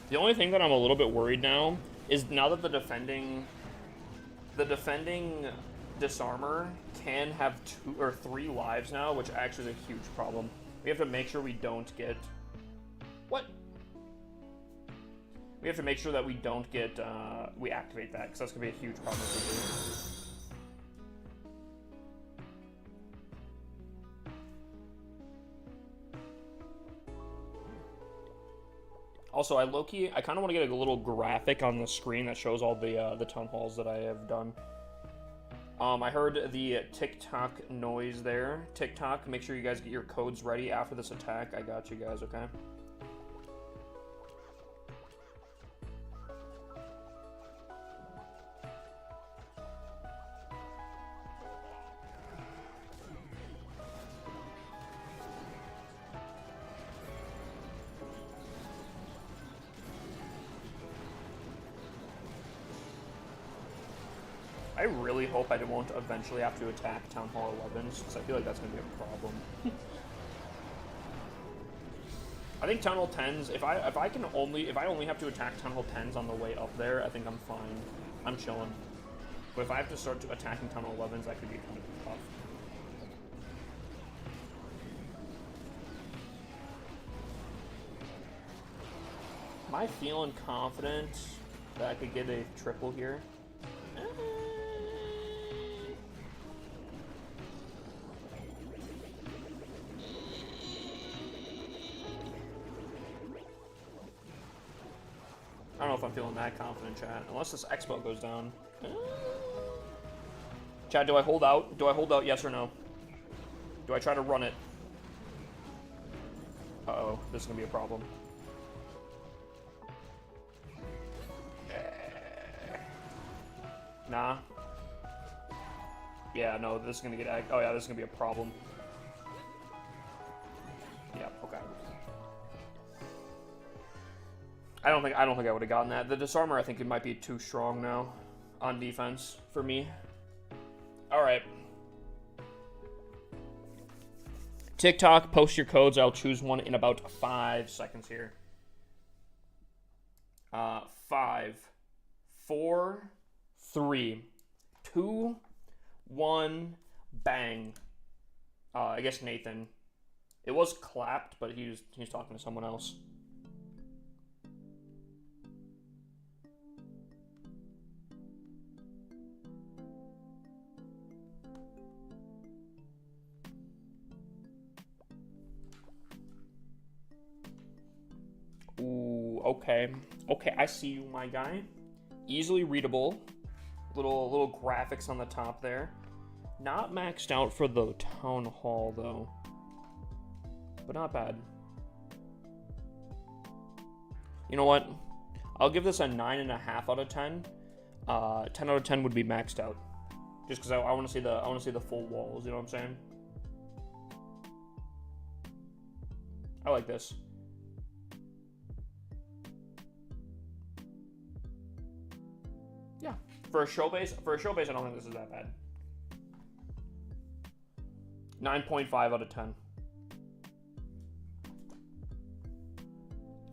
The only thing that I'm a little bit worried now is now that the defending Disarmor can have 2 or 3 lives now, which actually is a huge problem. We have to make sure we don't get... What? We have to make sure that we don't get, we activate that, because that's going to be a huge problem if we do. Also, I kind of want to get a little graphic on the screen that shows all the town halls that I have done. I heard the TikTok noise there. TikTok, make sure you guys get your codes ready after this attack. I got you guys, okay? I really hope I won't eventually have to attack Town Hall 11s, because I feel like that's going to be a problem. I think Town Hall 10s, if I only have to attack Town Hall 10s on the way up there, I think I'm fine. I'm chilling. But if I have to start attacking Town Hall 11s, that could be kind of tough. Am I feeling confident that I could get a triple here? I don't know if I'm feeling that confident, chat. Unless this expo goes down. Chat, do I hold out? Do I hold out, yes or no? Do I try to run it? Uh-oh, this is gonna be a problem. Nah. Yeah, no, this is gonna get... Oh yeah, this is gonna be a problem. Yep, okay. I don't think I would have gotten that. The Disarmor, I think it might be too strong now on defense for me. All right. TikTok, post your codes. I'll choose one in about 5 seconds here. 5, 4, 3, 2, 1, bang. I guess Nathan. It was clapped, but he was talking to someone else. Ooh, okay. Okay, I see you, my guy. Easily readable. Little graphics on the top there. Not maxed out for the town hall, though. But not bad. You know what? I'll give this a 9.5 out of 10. 10 out of 10 would be maxed out. Just because I want to see the full walls, you know what I'm saying? I like this. Yeah, for a show base, I don't think this is that bad. 9.5 out of 10.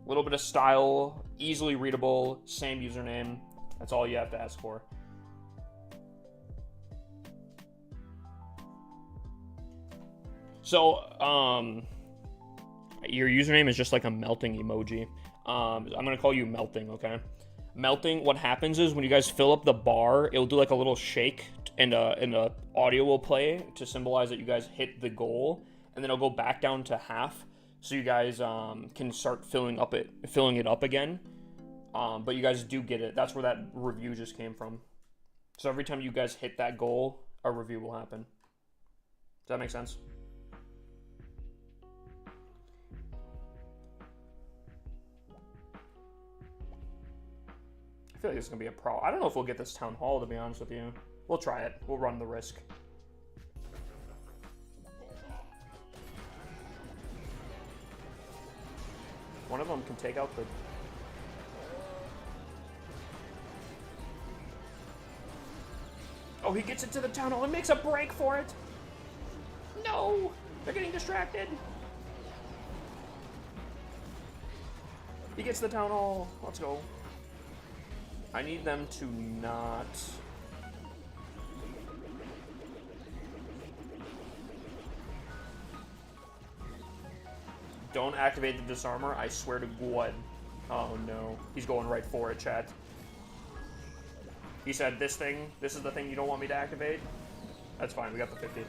A little bit of style, easily readable, same username. That's all you have to ask for. So, your username is just like a melting emoji. I'm gonna call you Melting, okay? Melting, what happens is when you guys fill up the bar, it'll do like a little shake, and a audio will play to symbolize that you guys hit the goal, and then it'll go back down to half, so you guys can start filling it up again. But you guys do get it. That's where that review just came from. So every time you guys hit that goal, a review will happen. Does that make sense? I feel like this is going to be a problem. I don't know if we'll get this town hall, to be honest with you. We'll try it. We'll run the risk. One of them can take out the... Oh, he gets into the town hall and makes a break for it. No! They're getting distracted. He gets the town hall. Let's go. I need them to not... Don't activate the disarmor. I swear to God. Oh no. He's going right for it, chat. He said, this is the thing you don't want me to activate? That's fine, we got the 50.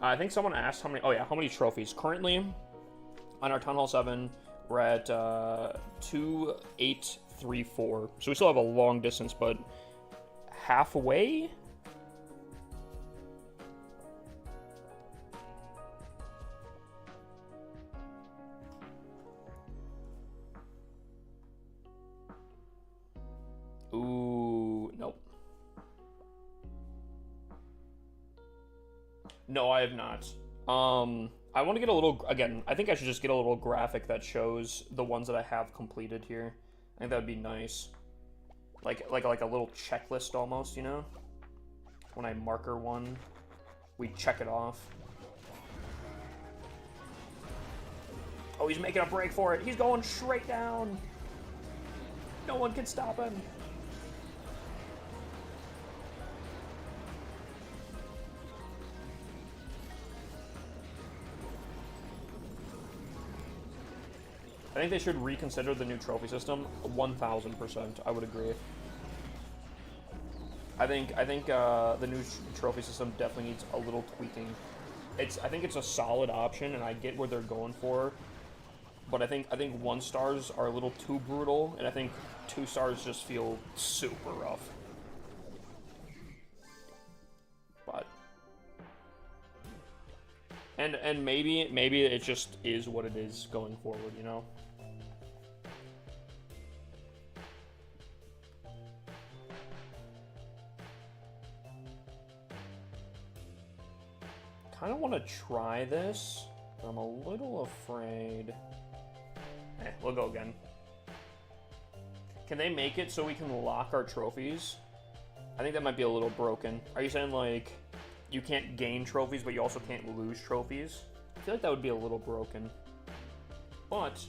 I think someone asked how many trophies. Currently, on our Town Hall 7, we're at 2834. So we still have a long distance, but halfway? Ooh, nope. No, I have not. I want to get a little, again, I think I should just get a little graphic that shows the ones that I have completed here. I think that would be nice. Like a little checklist almost, you know? When I marker one, we check it off. Oh, he's making a break for it. He's going straight down. No one can stop him. I think they should reconsider the new trophy system. 1000%. I would agree. I think the new trophy system definitely needs a little tweaking. I think it's a solid option, and I get where they're going for. But I think 1 stars are a little too brutal, and I think 2 stars just feel super rough. But and maybe it just is what it is going forward, you know. Kind of want to try this, but I'm a little afraid. We'll go again. Can they make it so we can lock our trophies? I think that might be a little broken. Are you saying, like, you can't gain trophies, but you also can't lose trophies? I feel like that would be a little broken. But,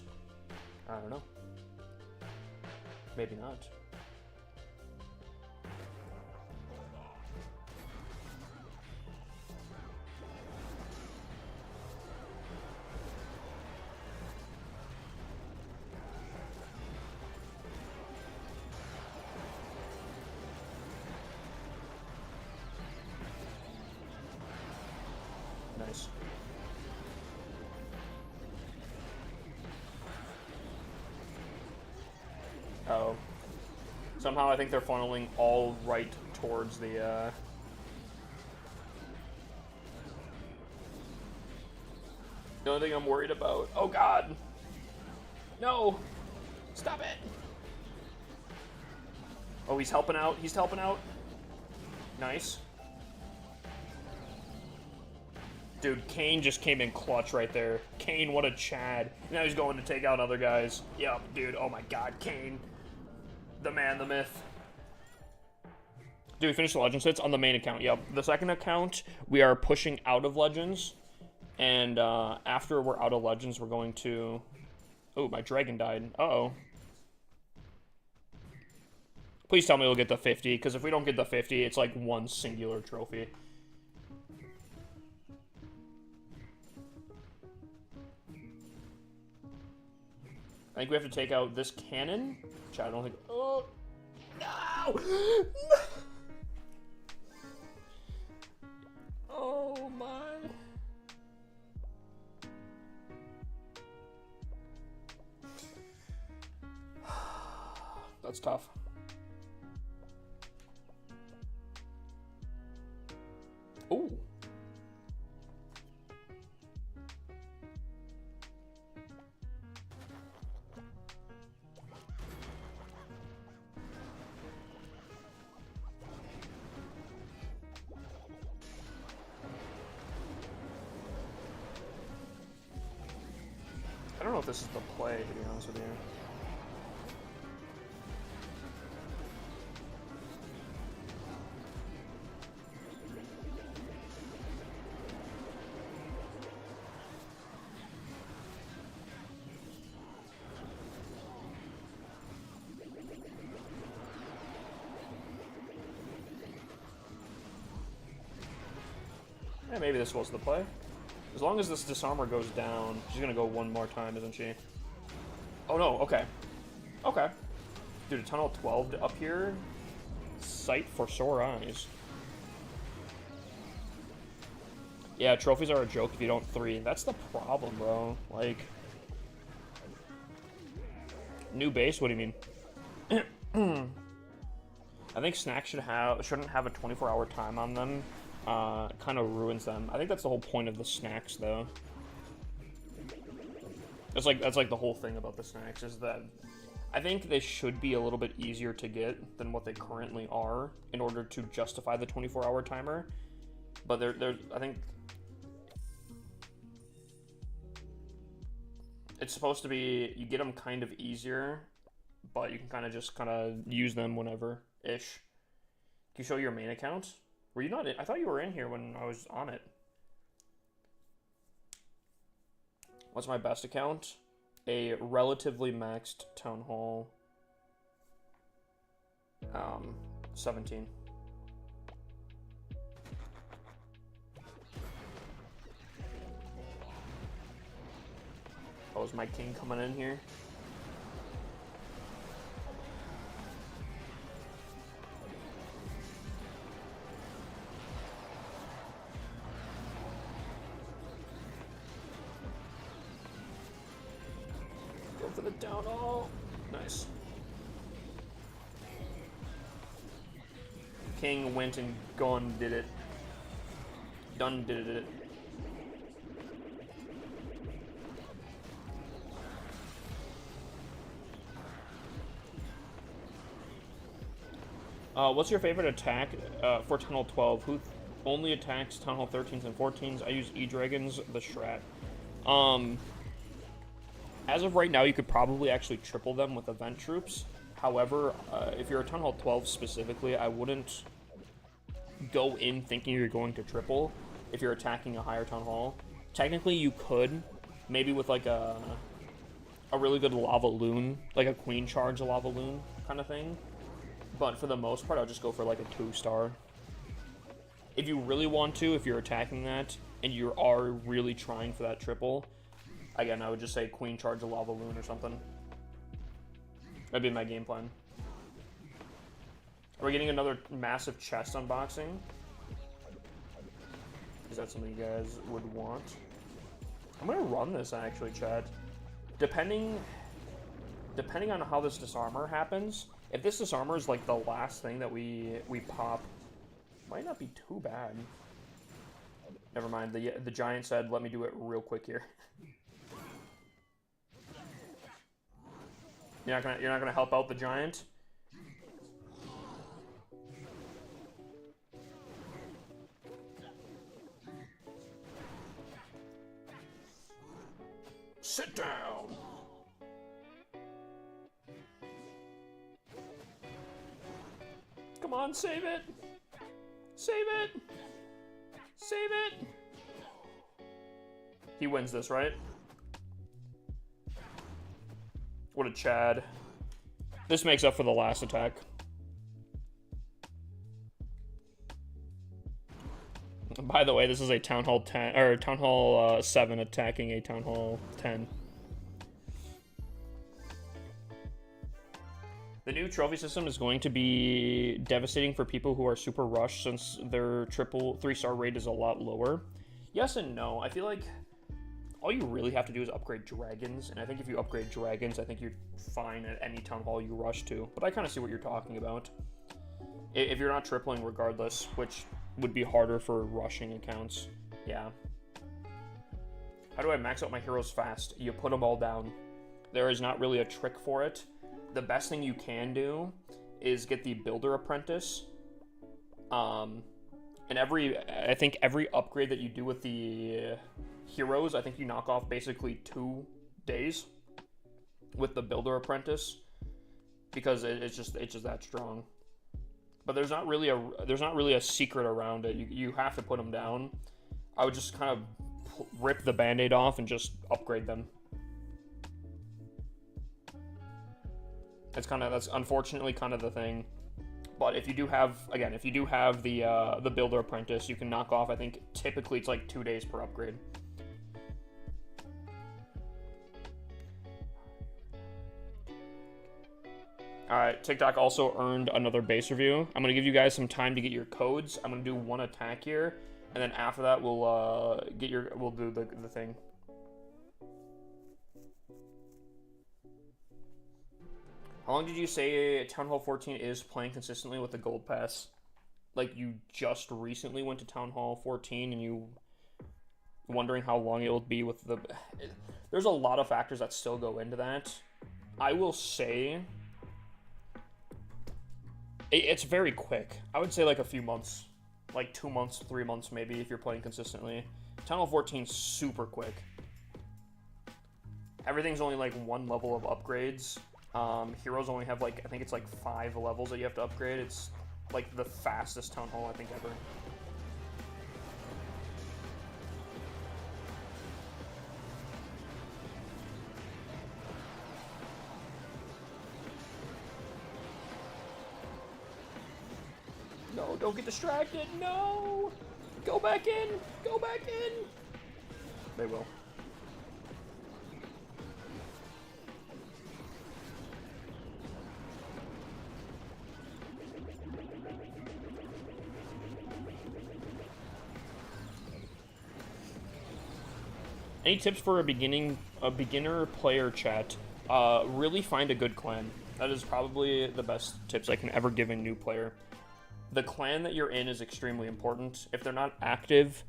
I don't know. Maybe not. Nice. Oh. Somehow I think they're funneling all right towards the, The only thing I'm worried about... Oh, God! No! Stop it! Oh, he's helping out. He's helping out. Nice. Dude, Kane just came in clutch right there. Kane, what a Chad. Now he's going to take out other guys. Yep, dude. Oh, my God. Kane. The man, the myth. Did we finish the Legends hits? On the main account, yep. The second account, we are pushing out of Legends. And after we're out of Legends, we're going to... Oh, my dragon died. Uh-oh. Please tell me we'll get the 50, because if we don't get the 50, it's like one singular trophy. I think we have to take out this cannon, which I don't think... Oh, no! Oh, my... That's tough. Ooh. I don't know if this is the play, to be honest with you. Yeah, maybe this was the play. As long as this disarmor goes down, she's gonna go one more time, isn't she? Oh no, okay. Okay. Dude, a tunnel 12 up here. Sight for sore eyes. Yeah, trophies are a joke if you don't 3. That's the problem, bro. Like... New base? What do you mean? I think snacks shouldn't have a 24-hour time on them. Kind of ruins them. I think that's the whole point of the snacks, though. That's like the whole thing about the snacks is that I think they should be a little bit easier to get than what they currently are in order to justify the 24-hour timer. But they're I think it's supposed to be you get them kind of easier, but you can kind of use them whenever-ish. Can you show your main account? Were you not in? I thought you were in here when I was on it. What's my best account? A relatively maxed Town Hall. 17. Oh, is my king coming in here? Go for the down all. Nice. King went and gone did it. Done did it. What's your favorite attack for Town Hall 12? Who only attacks Town Hall 13s and 14s? I use E-Dragons, the Strat. As of right now, you could probably actually triple them with event troops. However, if you're a Town Hall 12 specifically, I wouldn't go in thinking you're going to triple if you're attacking a higher Town Hall. Technically, you could, maybe with like a really good Lava Loon, like a Queen Charge Lava Loon kind of thing. But for the most part, I'll just go for like a 2-star. If you really want to, if you're attacking that, and you are really trying for that triple, again, I would just say Queen Charge a Lava Loon or something. That'd be my game plan. Are we getting another massive chest unboxing? Is that something you guys would want? I'm gonna run this actually, Chad. Depending on how this disarmor happens, if this disarmor is like the last thing that we pop, might not be too bad. Never mind. The giant said, "Let me do it real quick here." You're not gonna help out the giant? Sit down. Come on, save it. Save it. Save it. He wins this, right? What a Chad. This makes up for the last attack. By the way, this is a Town Hall 10 or Town Hall 7 attacking a Town Hall 10. The new trophy system is going to be devastating for people who are super rushed since their triple 3-star rate is a lot lower. Yes and no. I feel like all you really have to do is upgrade dragons, and I think if you upgrade dragons, I think you're fine at any Town Hall you rush to. But I kind of see what you're talking about. If you're not tripling regardless, which would be harder for rushing accounts, yeah. How do I max out my heroes fast? You put them all down. There is not really a trick for it. The best thing you can do is get the Builder Apprentice. And I think every upgrade that you do with the heroes, I think you knock off basically 2 days with the Builder Apprentice, because it's just that strong. But there's not really a secret around it. You have to put them down. I would just kind of rip the band-aid off and just upgrade them. That's unfortunately kind of the thing. But if you do have, again, if you do have the Builder Apprentice, you can knock off, I think, typically it's like 2 days per upgrade. Alright, TikTok also earned another base review. I'm going to give you guys some time to get your codes. I'm going to do one attack here, and then after that we'll do the thing. How long did you say Town Hall 14 is playing consistently with the Gold Pass? Like, you just recently went to Town Hall 14 and you wondering how long it will be with the... There's a lot of factors that still go into that. I will say... It's very quick. I would say like a few months. Like 2 months, 3 months maybe if you're playing consistently. Town Hall 14 is super quick. Everything's only like 1 level of upgrades. Heroes only have like, I think it's like 5 levels that you have to upgrade. It's like the fastest Town Hall I think ever. No, don't get distracted. No! Go back in! Go back in! They will. Any tips for a beginner player chat? Really find a good clan. That is probably the best tips I can ever give a new player. The clan that you're in is extremely important. If they're not active,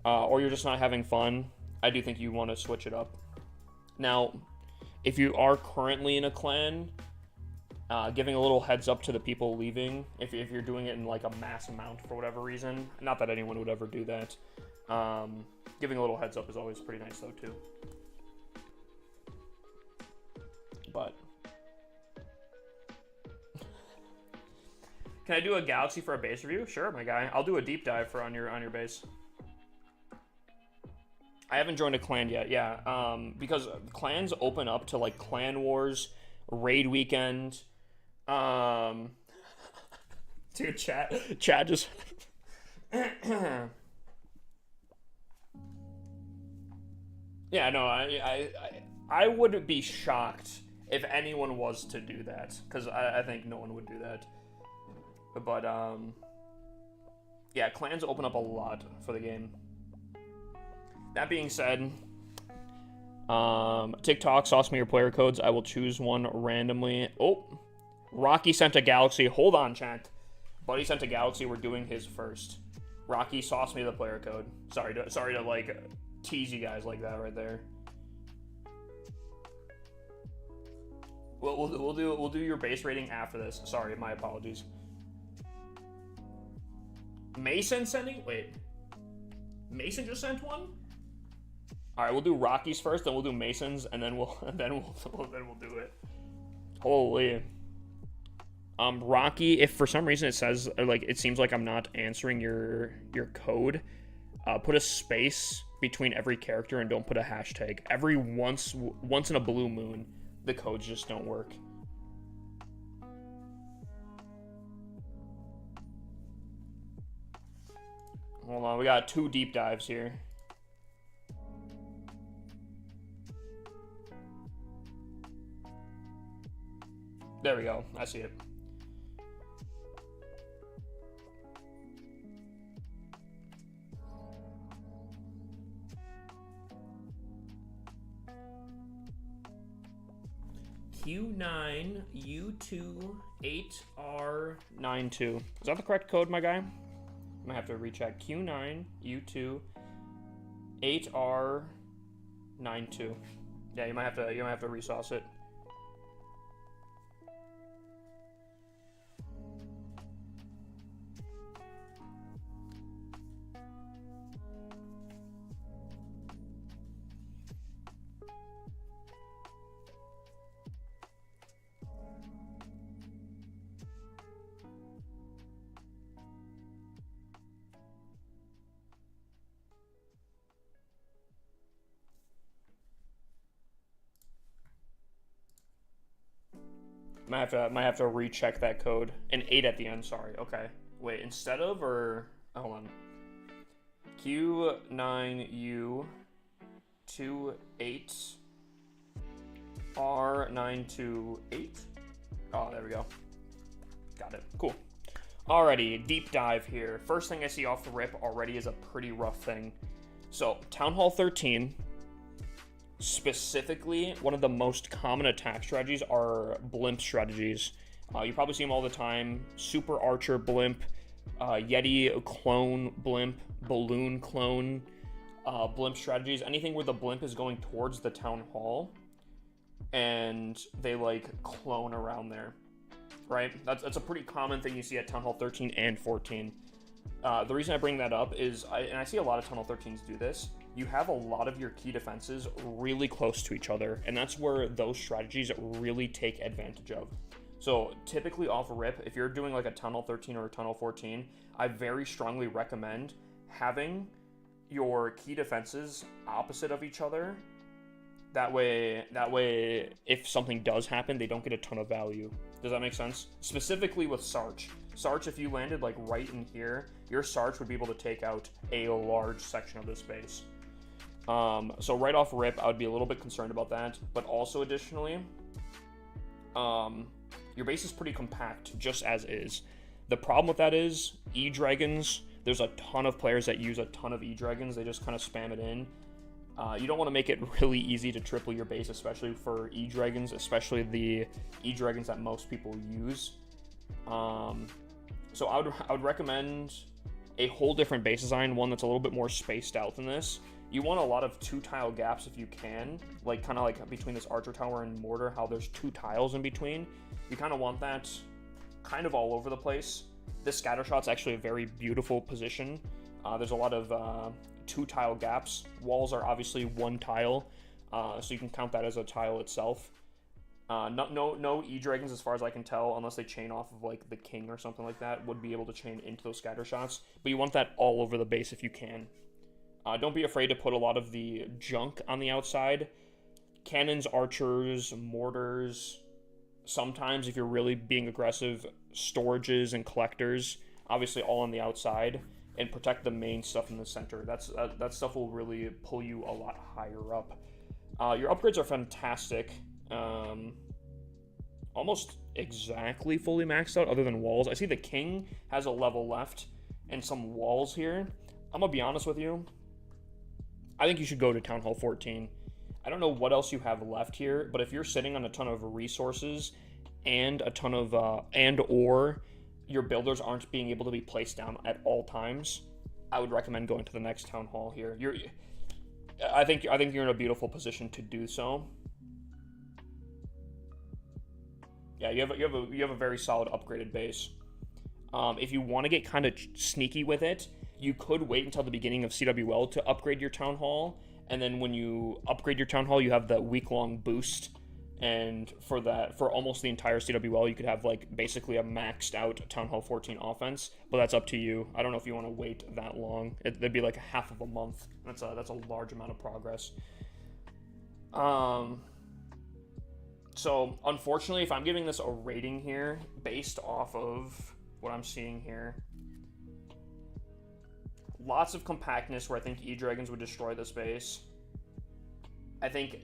or you're just not having fun, I do think you want to switch it up. Now, if you are currently in a clan, giving a little heads up to the people leaving, if you're doing it in like a mass amount for whatever reason, not that anyone would ever do that, giving a little heads up is always pretty nice though too. But can I do a Galaxy for a base review? Sure, my guy. I'll do a deep dive on your base. I haven't joined a clan yet, yeah. Because clans open up to like clan wars, raid weekend. Dude, chat just. Yeah, no, I would be shocked if anyone was to do that, because I think no one would do that. But, yeah, clans open up a lot for the game. That being said, TikTok, sauce me your player codes. I will choose one randomly. Oh, Rocky sent a Galaxy. Hold on, chat. Buddy sent a Galaxy. We're doing his first. Rocky, sauce me the player code. Sorry to like tease you guys like that right there. We'll do your base rating after this. Sorry, my apologies. Mason sending? Wait. Mason just sent one? Alright, we'll do Rocky's first, then we'll do Mason's, and then we'll do it. Holy. Rocky, if for some reason it says, like, it seems like I'm not answering your code, put a space between every character and don't put a hashtag. Every once in a blue moon, the codes just don't work. Hold on, we got 2 deep dives here. There we go, I see it. Q9U28R92. Is that the correct code, my guy? I'm gonna have to recheck. Q9U28R92. Yeah, you might have to resource it. Might have to recheck that code. An 8 at the end, sorry. Okay. Wait, instead of or hold on. Q9U28 R928. Oh, there we go. Got it. Cool. Alrighty, deep dive here. First thing I see off the rip already is a pretty rough thing. So, Town Hall 13, specifically, one of the most common attack strategies are blimp strategies. You probably see them all the time. Super Archer blimp, Yeti clone blimp, balloon clone blimp strategies. Anything where the blimp is going towards the Town Hall and they like clone around there. Right? That's a pretty common thing you see at Town Hall 13 and 14. The reason I bring that up is, I see a lot of Town Hall 13s do this, you have a lot of your key defenses really close to each other, and that's where those strategies really take advantage of. So typically off a rip, if you're doing like a Town Hall 13 or a Town Hall 14, I very strongly recommend having your key defenses opposite of each other. That way, if something does happen, they don't get a ton of value. Does that make sense? Specifically with Sarch. Sarch, if you landed like right in here, your Sarch would be able to take out a large section of this base. So right off rip, I would be a little bit concerned about that. But also additionally, your base is pretty compact, just as is. The problem with that is, E-Dragons, there's a ton of players that use a ton of E-Dragons. They just kind of spam it in. You don't want to make it really easy to triple your base, especially for E-Dragons, especially the E-Dragons that most people use. So I would recommend a whole different base design, one that's a little bit more spaced out than this. You want a lot of 2-tile gaps if you can, like kind of like between this Archer Tower and Mortar, how there's 2 tiles in between. You kind of want that kind of all over the place. This scatter shot's actually a very beautiful position. There's a lot of 2-tile gaps. Walls are obviously 1 tile, so you can count that as a tile itself. No E-Dragons, as far as I can tell, unless they chain off of like the King or something like that, would be able to chain into those scatter shots. But you want that all over the base if you can. Don't be afraid to put a lot of the junk on the outside. Cannons, archers, mortars. Sometimes, if you're really being aggressive, storages and collectors. Obviously, all on the outside. And protect the main stuff in the center. That stuff will really pull you a lot higher up. Your upgrades are fantastic. Almost exactly fully maxed out, other than walls. I see the King has a level left and some walls here. I'm gonna be honest with you. I think you should go to Town Hall 14. I don't know what else you have left here, but if you're sitting on a ton of resources and a ton of or your builders aren't being able to be placed down at all times, I would recommend going to the next Town Hall here. I think you're in a beautiful position to do so. Yeah, you have a very solid upgraded base. If you want to get kind of sneaky with it, you could wait until the beginning of CWL to upgrade your Town Hall, and then when you upgrade your Town Hall, you have the week-long boost. And for almost the entire CWL, you could have like basically a maxed out Town Hall 14 offense, but that's up to you. I don't know if you want to wait that long. That'd be like half of a month. That's a large amount of progress. So unfortunately, if I'm giving this a rating here based off of what I'm seeing here, lots of compactness where I think E-Dragons would destroy this base. I think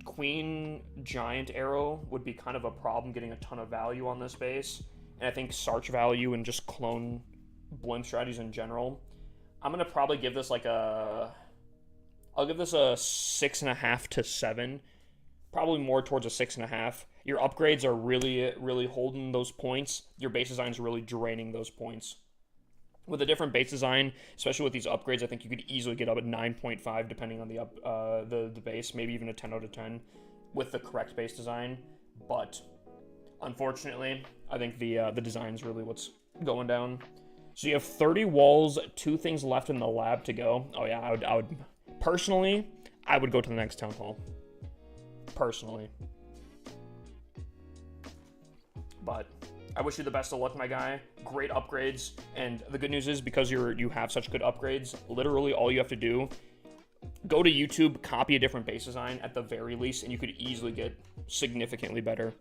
Queen Giant Arrow would be kind of a problem getting a ton of value on this base. And I think Sarch value and just clone blimp strategies in general. I'm going to probably give this like I'll give this a 6.5 to 7. Probably more towards a 6.5. Your upgrades are really, really holding those points. Your base design is really draining those points. With a different base design, especially with these upgrades, I think you could easily get up at 9.5 depending on the base, maybe even a 10 out of 10 with the correct base design. But unfortunately, I think the design is really what's going down. So you have 30 walls, 2 things left in the lab to go. Oh yeah, I would personally, I would go to the next Town Hall. Personally. But I wish you the best of luck, my guy. Great upgrades, and the good news is because you have such good upgrades, literally all you have to do, go to YouTube, copy a different base design at the very least, and you could easily get significantly better.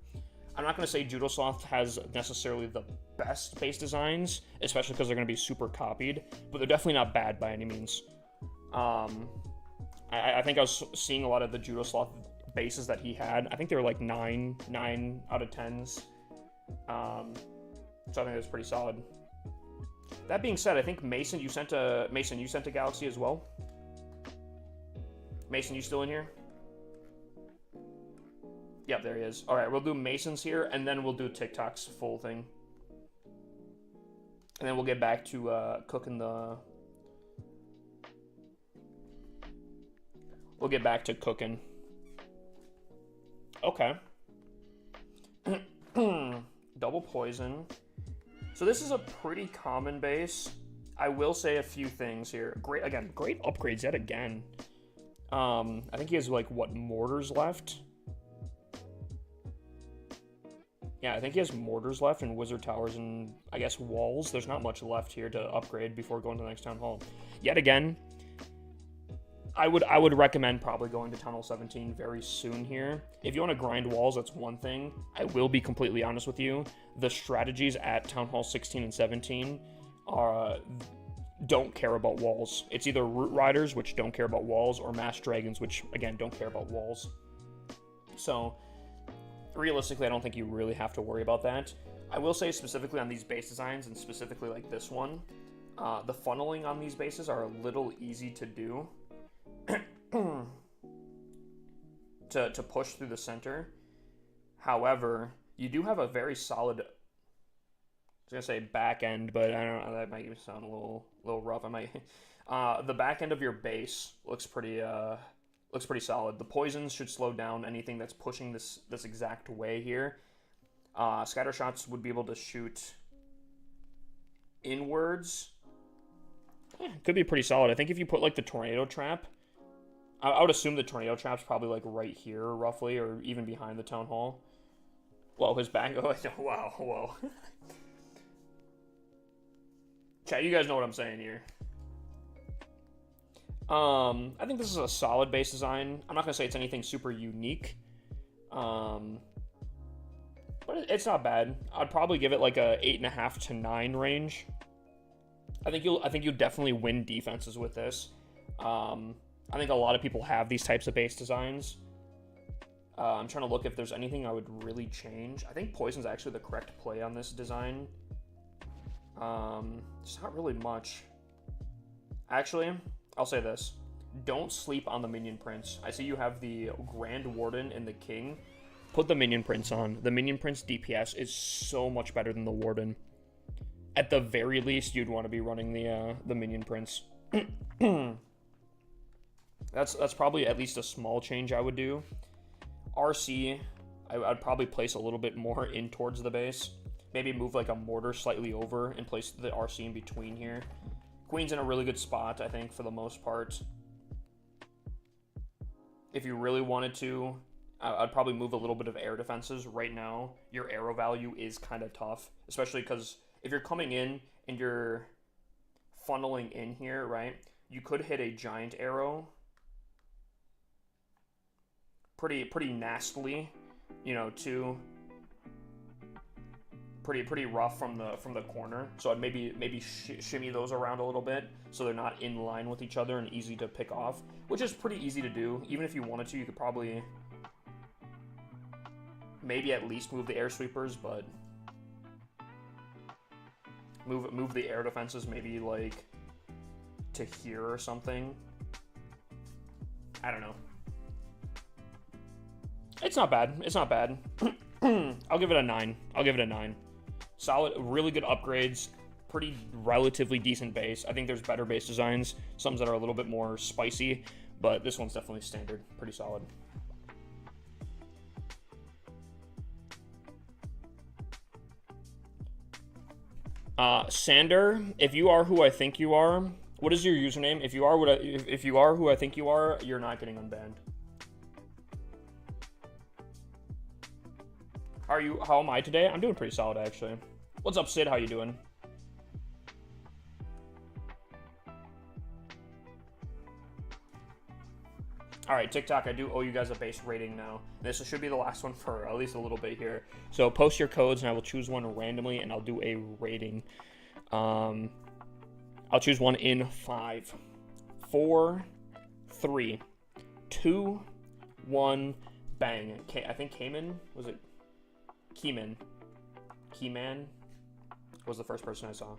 I'm not going to say Judo Sloth has necessarily the best base designs, especially because they're going to be super copied, but they're definitely not bad by any means. I think I was seeing a lot of the Judo Sloth bases that he had. I think they were like 9 out of 10s. So I think that's pretty solid. That being said, I think Mason, you sent a Galaxy as well. Mason, you still in here? Yep, there he is. All right, we'll do Mason's here, and then we'll do TikTok's full thing, and then we'll get back to cooking the. We'll get back to cooking. Okay. Double poison. So this is a pretty common base. I will say a few things here. Great upgrades yet again. I think he has like what, mortars left? Yeah, I think he has mortars left and wizard towers and I guess walls. There's not much left here to upgrade before going to the next town hall. Yet again, I would recommend probably going to Town Hall 17 very soon here. If you want to grind walls, that's one thing. I will be completely honest with you. The strategies at Town Hall 16 and 17 are don't care about walls. It's either Root Riders, which don't care about walls, or Masked Dragons, which, again, don't care about walls. So, realistically, I don't think you really have to worry about that. I will say specifically on these base designs, and specifically like this one, the funneling on these bases are a little easy to do. to push through the center. However, you do have a very solid, I was gonna say back end, but I don't know, that might even sound a little rough. I might the back end of your base looks pretty solid. The poisons should slow down anything that's pushing this exact way here. Scatter shots would be able to shoot inwards. Could be pretty solid. I think if you put like the tornado trap, I would assume the tornado trap's probably like right here, roughly, or even behind the town hall. Whoa, his back. Oh, wow, whoa. Chat, you guys know what I'm saying here. I think this is a solid base design. I'm not gonna say it's anything super unique, but it's not bad. I'd probably give it like a 8.5 to 9 range. I think you'll definitely win defenses with this. I think a lot of people have these types of base designs. I'm trying to look if there's anything I would really change. I think poison's actually the correct play on this design. It's not really much. Actually, I'll say this. Don't sleep on the minion prince. I see you have the Grand Warden and the King. Put the minion prince on. The minion prince DPS is so much better than the Warden. At the very least, you'd want to be running the minion prince. That's probably at least a small change I would do. RC, I'd probably place a little bit more in towards the base. Maybe move like a mortar slightly over and place the RC in between here. Queen's in a really good spot, I think, for the most part. If you really wanted to, I'd probably move a little bit of air defenses. Right now, your arrow value is kind of tough, especially because if you're coming in and you're funneling in here, right, you could hit a giant arrow pretty nastily, you know, too. Pretty rough from the corner. So I'd maybe shimmy those around a little bit so they're not in line with each other and easy to pick off, which is pretty easy to do. Even if you wanted to, you could probably maybe at least move the air sweepers, but move the air defenses maybe like to here or something. I don't know. It's not bad. It's not bad. I'll give it a 9. I'll give it a 9. Solid, really good upgrades. Pretty relatively decent base. I think there's better base designs. Some that are a little bit more spicy, but this one's definitely standard. Pretty solid. Sander, if you are who I think you are, what is your username? If you are if you are who I think you are, you're not getting unbanned. How am I today? I'm doing pretty solid, actually. What's up, Sid? How you doing? All right, TikTok, I do owe you guys a base rating now. This should be the last one for at least a little bit here. So post your codes, and I will choose one randomly, and I'll do a rating. I'll choose one in 5, 4, 3, 2, 1, bang. I think Cayman, was it? Keyman was the first person I saw.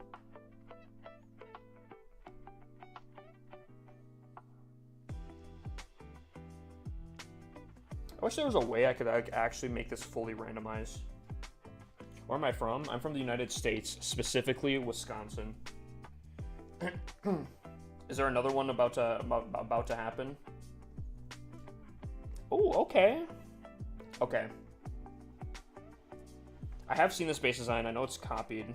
I wish there was a way I could actually make this fully randomized. Where am I from? I'm from the United States, specifically Wisconsin. Is there another one about to happen? Oh, okay. Okay. I have seen this base design. I know it's copied.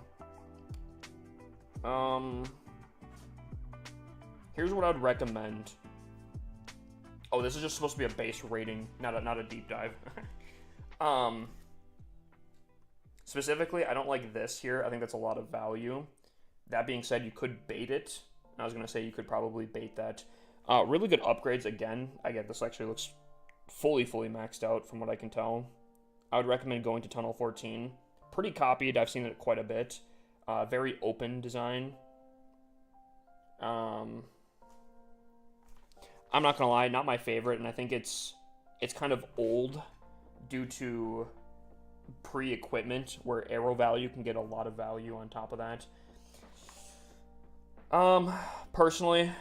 Here's what I'd recommend. Oh, this is just supposed to be a base rating, not a deep dive. Specifically, I don't like this here. I think that's a lot of value. That being said, you could bait it. I was gonna say you could probably bait that. Really good upgrades again. Again, this actually looks fully maxed out from what I can tell. I would recommend going to Tunnel 14. Pretty copied. I've seen it quite a bit. Very open design. I'm not gonna lie, not my favorite, and I think it's kind of old due to pre-equipment where arrow value can get a lot of value on top of that. Personally,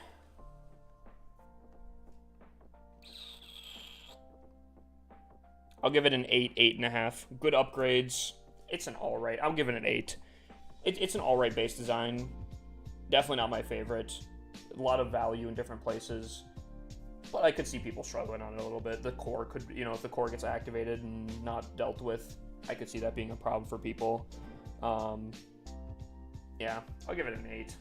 I'll give it an 8, 8.5. Good upgrades. It's an alright. I'll give it an 8. It's an alright base design. Definitely not my favorite. A lot of value in different places. But I could see people struggling on it a little bit. The core could, you know, if the core gets activated and not dealt with, I could see that being a problem for people. Yeah, I'll give it an 8.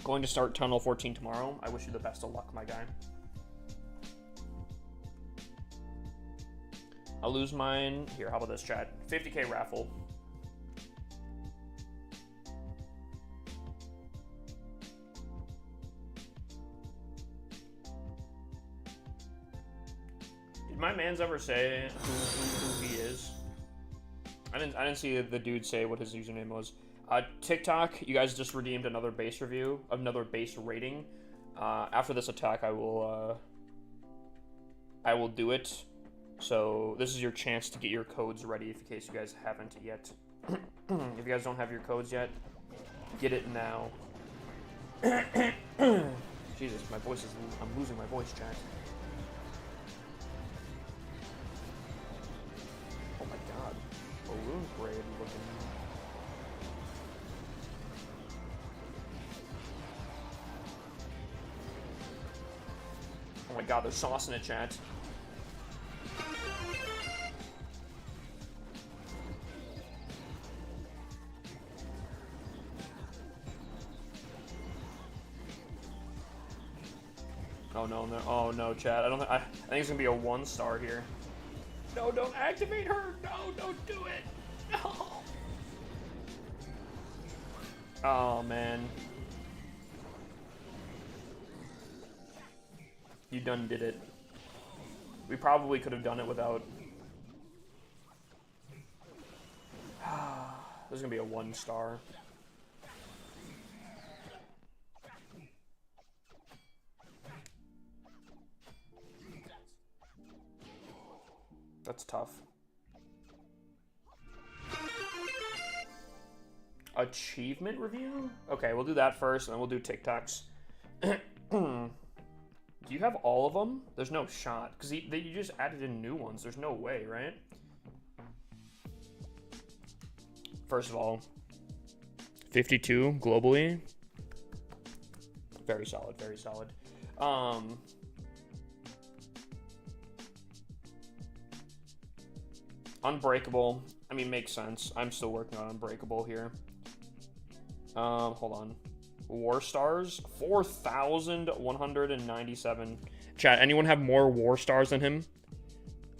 Going to start Tunnel 14 tomorrow. I wish you the best of luck, my guy. I'll lose mine. Here, how about this, chat? 50K raffle. Did my mans ever say who he is? I didn't see the dude say what his username was. TikTok, you guys just redeemed another base review, another base rating. After this attack, I will do it. So this is your chance to get your codes ready, in case you guys haven't yet. If you guys don't have your codes yet, get it now. Jesus, my voice is... I'm losing my voice, chat. Oh my god. Balloon parade looking... Oh my god, there's sauce in it, chat. Oh no, no, oh no, chat. I think it's gonna be a 1-star here. No, don't activate her. No, don't do it. No. Oh man. You done did it. We probably could have done it without. This is gonna be a 1-star. That's tough. Achievement review? Okay, we'll do that first, and then we'll do TikToks. Do you have all of them? There's no shot, because you just added in new ones. There's no way, right? First of all, 52 globally. Very solid, very solid. Unbreakable. I mean, makes sense. I'm still working on Unbreakable here. Hold on. War Stars, 4,197. Chat, anyone have more War Stars than him?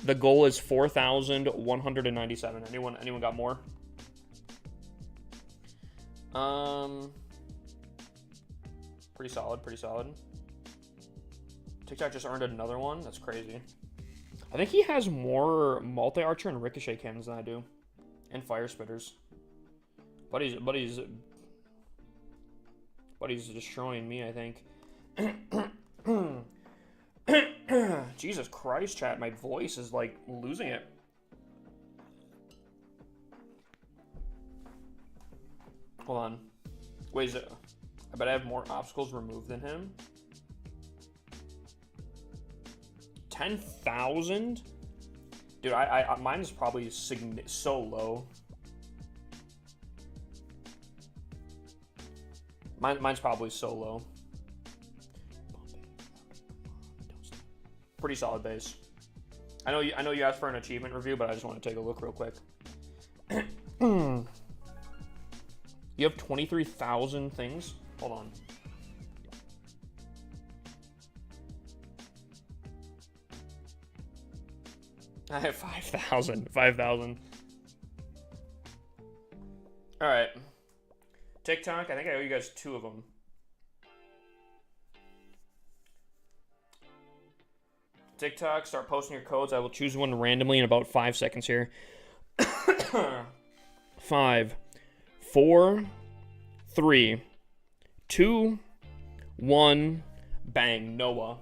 The goal is 4,197. Anyone got more? Pretty solid, pretty solid. TikTok just earned another one. That's crazy. I think he has more multi-archer and ricochet cannons than I do. And fire spitters. Buddy's destroying me, I think. Jesus Christ, chat. My voice is, like, losing it. Hold on. Wait, is it... I bet I have more obstacles removed than him. 10,000? Dude, mine is probably so low. Mine's probably so low. Pretty solid base. I know you asked for an achievement review, but I just want to take a look real quick. You have 23,000 things? Hold on. I have 5,000. 5,000. Alright. TikTok, I think I owe you guys 2 of them. TikTok, start posting your codes. I will choose one randomly in about 5 seconds here. 5, 4, 3, 2, 1, bang, Noah.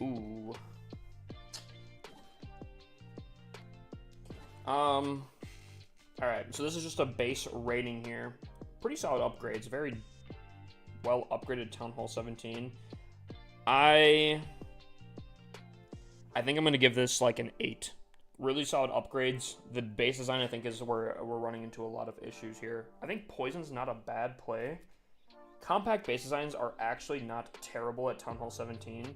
Ooh. Alright, so this is just a base rating here. Pretty solid upgrades. Very well upgraded Town Hall 17. I think I'm going to give this like an 8. Really solid upgrades. The base design, I think, is where we're running into a lot of issues here. I think Poison's not a bad play. Compact base designs are actually not terrible at Town Hall 17.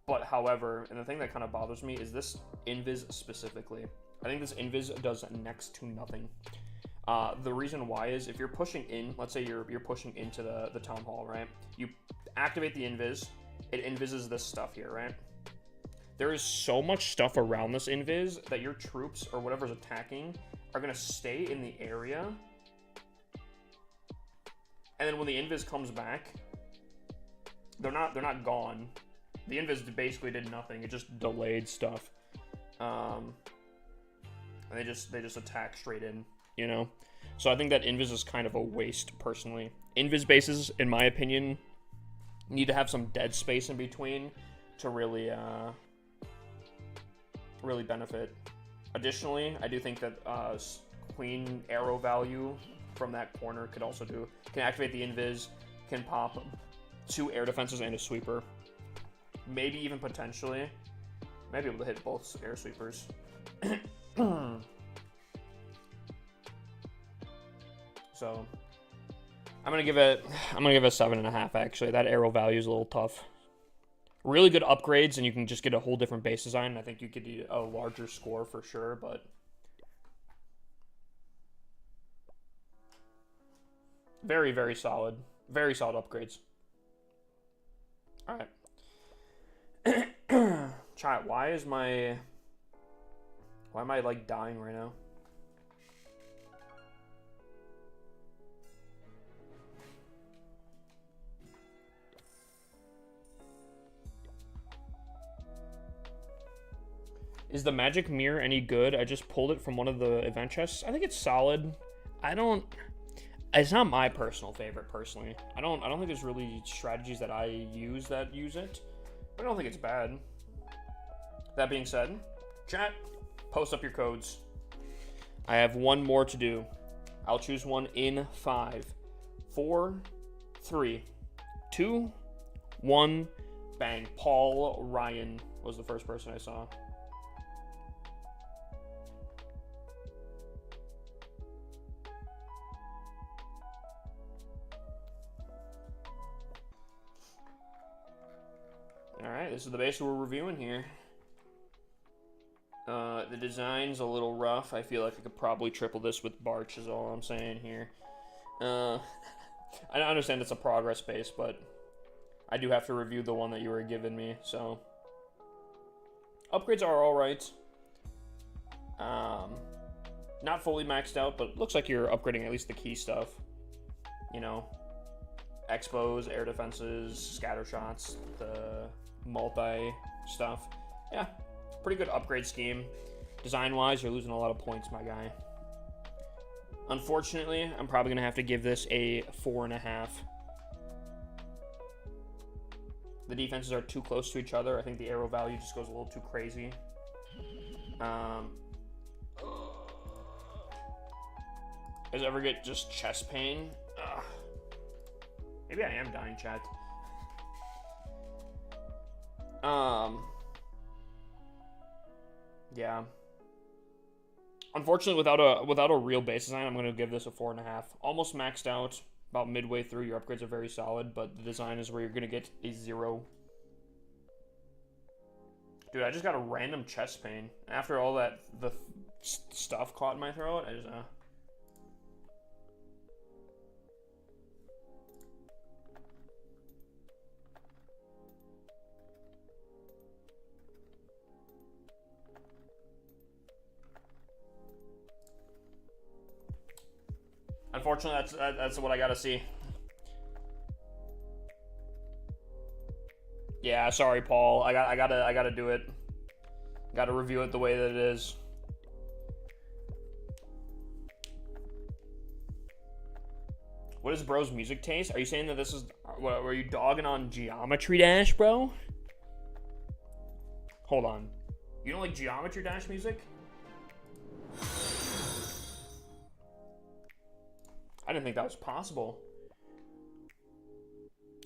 But, however, and the thing that kind of bothers me is this invis specifically. I think this invis does next to nothing. The reason why is if you're pushing in, let's say you're pushing into the town hall, right? You activate the invis, it invises this stuff here, right? There is so much stuff around this invis that your troops or whatever's attacking are gonna stay in the area. And then when the invis comes back, they're not gone. The invis basically did nothing. It just delayed stuff. And they just attack straight in, you know? So I think that invis is kind of a waste, personally. Invis bases, in my opinion, need to have some dead space in between to really benefit. Additionally, I do think that queen arrow value from that corner can activate the invis, can pop 2 air defenses and a sweeper. Maybe even potentially, might be able to hit both air sweepers. So I'm gonna give it a 7.5. Actually, that arrow value is a little tough. Really good upgrades, and you can just get a whole different base design. I think you could get a larger score for sure, but very, very solid. Very solid upgrades. All right. Chat, why am I like dying right now? Is the magic mirror any good? I just pulled it from one of the event chests. I think it's solid. It's not my personal favorite, personally. I don't think there's really strategies that I use that use it. But I don't think it's bad. That being said, chat, post up your codes. I have one more to do. I'll choose one in 5, 4, 3, 2, 1, bang. Paul Ryan was the first person I saw. Alright, this is the base we're reviewing here. The design's a little rough. I feel like I could probably triple this with Barch is all I'm saying here. I understand it's a progress base, but I do have to review the one that you were giving me, so. upgrades are all right. Not fully maxed out, but it looks like you're upgrading at least the key stuff. You know, expos, air defenses, scatter shots, the multi stuff. Yeah, pretty good upgrade scheme. Design-wise, you're losing a lot of points, my guy. Unfortunately, I'm probably going to have to give this a 4.5. The defenses are too close to each other. I think the arrow value just goes a little too crazy. Does it ever get just chest pain? Ugh. Maybe I am dying, chat. Yeah. Unfortunately, without a real base design, I'm going to give this a 4.5. Almost maxed out. About midway through, your upgrades are very solid, but the design is where you're going to get a 0. Dude, I just got a random chest pain. After all that, the stuff caught in my throat, I just, Unfortunately, that's what I gotta see. Yeah, sorry, Paul. I gotta do it. Gotta review it the way that it is. What is bro's music taste? Are you saying that this is... What, were you dogging on Geometry Dash, bro? Hold on. You don't like Geometry Dash music? I didn't think that was possible.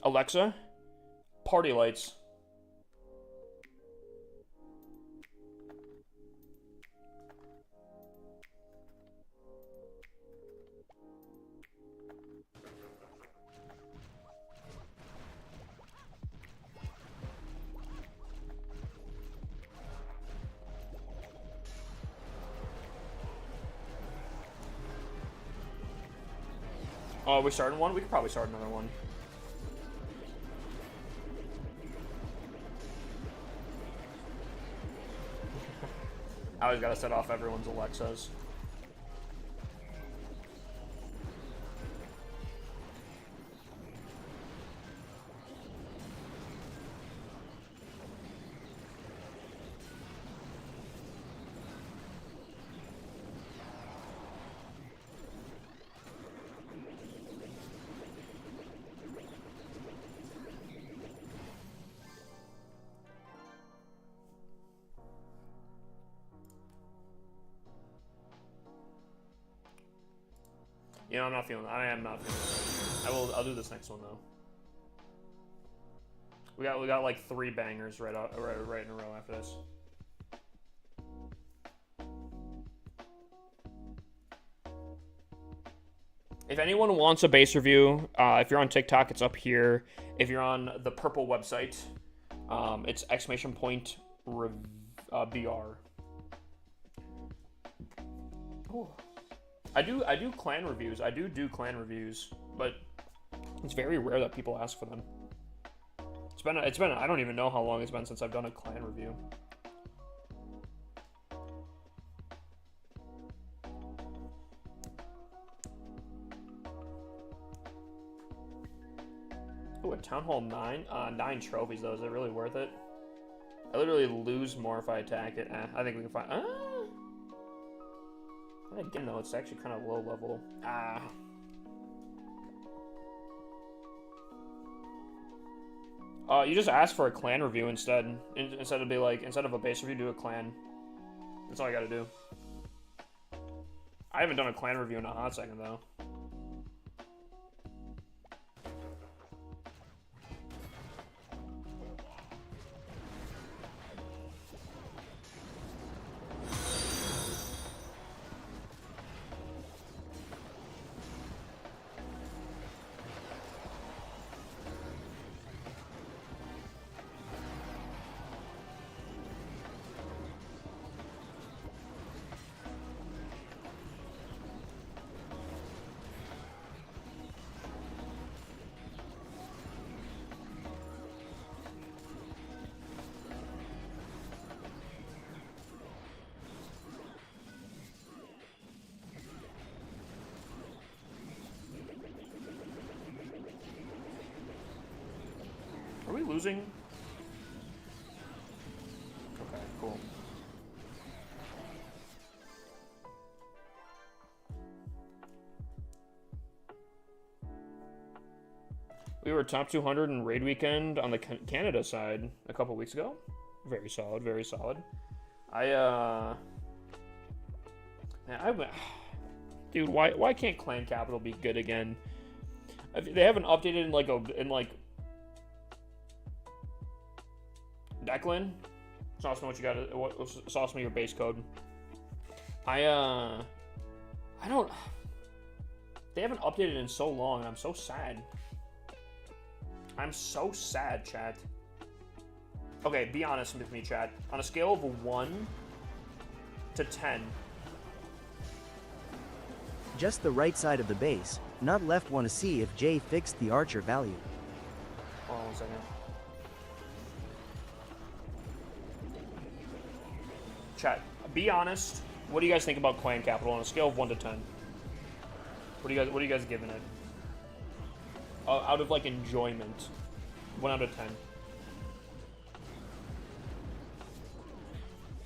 Alexa, party lights. Oh, we starting one? We could probably start another one. I always gotta set off everyone's Alexas. You know, I'm not feeling that. I am not feeling that. I'll do this next one though. We got like 3 bangers right in a row after this. If anyone wants a base review, if you're on TikTok, it's up here. If you're on the purple website, it's !BR. Oh. I do clan reviews. I do clan reviews, but it's very rare that people ask for them. It's been I don't even know how long it's been since I've done a clan review. Oh, a Town Hall 9? 9 trophies though. Is it really worth it? I literally lose more if I attack it. I think we can find... Again, though, it's actually kind of low level. You just ask for a clan review instead. Instead of a base review, do a clan. That's all I gotta do. I haven't done a clan review in a hot second, though. we losing? Okay, cool. We were top 200 in raid weekend on the Canada side a couple weeks ago. Very solid, very solid. Dude, why can't Clan Capital be good again? They haven't updated in like Declan. Sauce me what you got. Sauce me your base code. I don't. They haven't updated in so long, and I'm so sad. I'm so sad, chat. Okay, be honest with me, chat. On a scale of 1 to 10. Just the right side of the base, not left. Want to see if Jay fixed the archer value. Hold on 1 second. Chat, be honest. What do you guys think about Clan Capital on a scale of 1 to 10? What are you guys giving it? Out of like enjoyment, 1 out of 10.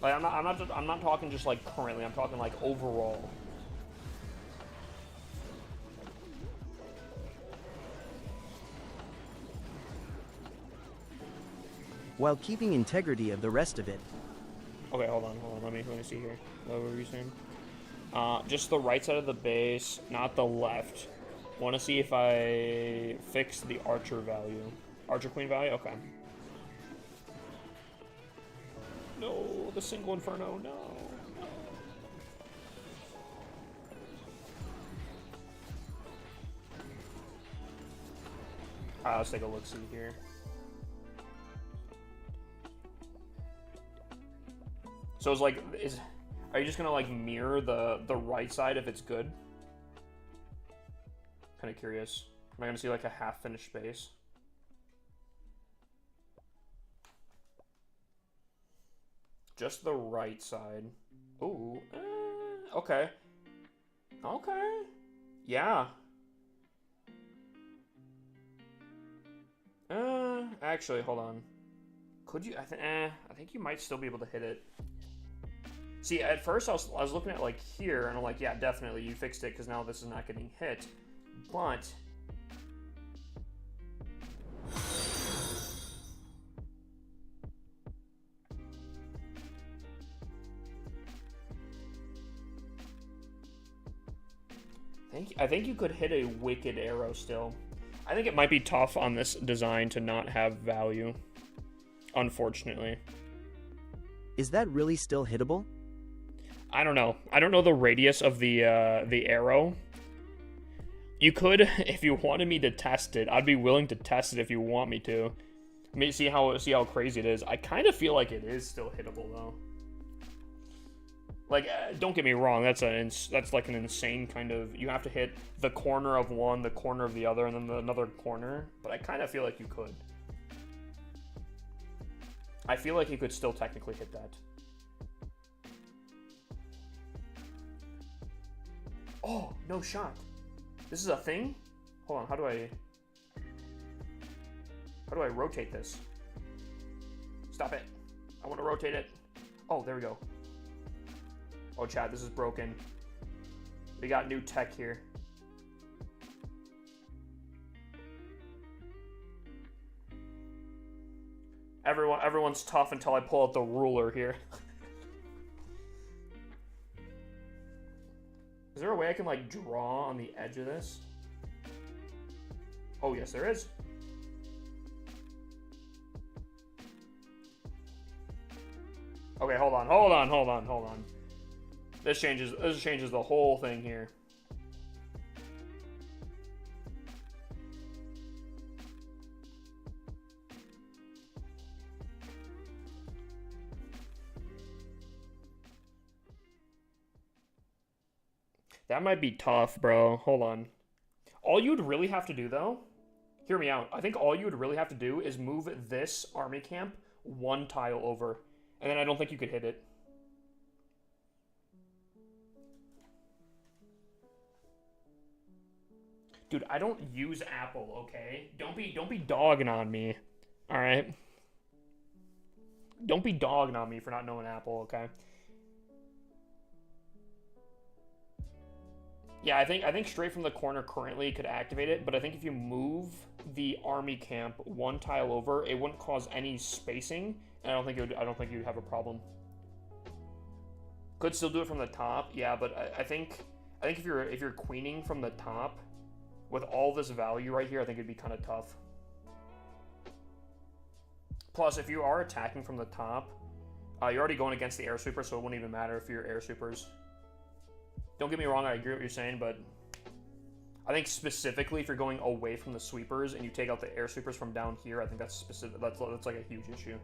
Like I'm not talking just like currently. I'm talking like overall. While keeping integrity of the rest of it. Okay, hold on. Let me see here. What were you saying? Just the right side of the base, not the left. Want to see if I fix the archer value. Archer queen value? Okay. No, the single inferno, no. Alright, let's take a look-see here. So it's like, are you just gonna like mirror the right side if it's good? Kind of curious. Am I gonna see like a half-finished base? Just the right side. Ooh, okay. Okay. Yeah. Actually, hold on. Could you? I think you might still be able to hit it. See, at first I was looking at like here, and I'm like, yeah, definitely you fixed it because now this is not getting hit. But I think you could hit a wicked arrow still. I think it might be tough on this design to not have value, unfortunately. Is that really still hittable? I don't know. I don't know the radius of the arrow. You could, if you wanted me to test it, I'd be willing to test it if you want me to. See how crazy it is. I kind of feel like it is still hittable though. Like, don't get me wrong. That's like an insane kind of. You have to hit the corner of one, the corner of the other, and then another corner. But I kind of feel like you could. I feel like you could still technically hit that. Oh, no shot. This is a thing? Hold on, how do I rotate this? Stop it. I want to rotate it. Oh, there we go. Oh, chat, this is broken. We got new tech here. Everyone's tough until I pull out the ruler here. Is there a way I can, like, draw on the edge of this? Oh, yes, there is. Okay, hold on. This changes the whole thing here. That might be tough, bro. Hold on. All you'd really have to do, though, hear me out. I think all you would really have to do is move this army camp one tile over, and then I don't think you could hit it. Dude, I don't use Apple, okay? Don't be dogging on me. All right. Don't be dogging on me for not knowing Apple, okay? Yeah, I think straight from the corner currently could activate it, but I think if you move the army camp one tile over, it wouldn't cause any spacing, and I don't think you'd have a problem. Could still do it from the top, yeah, but I think if you're queening from the top with all this value right here, I think it'd be kind of tough. Plus, if you are attacking from the top, you're already going against the air sweeper, so it wouldn't even matter if you're air sweepers. Don't get me wrong, I agree with what you're saying, but I think specifically if you're going away from the sweepers and you take out the air sweepers from down here, I think that's specific. That's like a huge issue.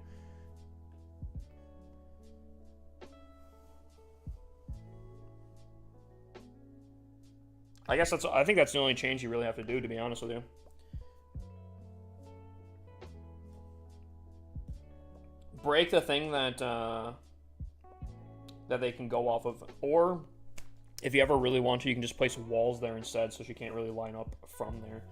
I think that's the only change you really have to do, to be honest with you. Break the thing that that they can go off of, or if you ever really want to, you can just place walls there instead, so she can't really line up from there.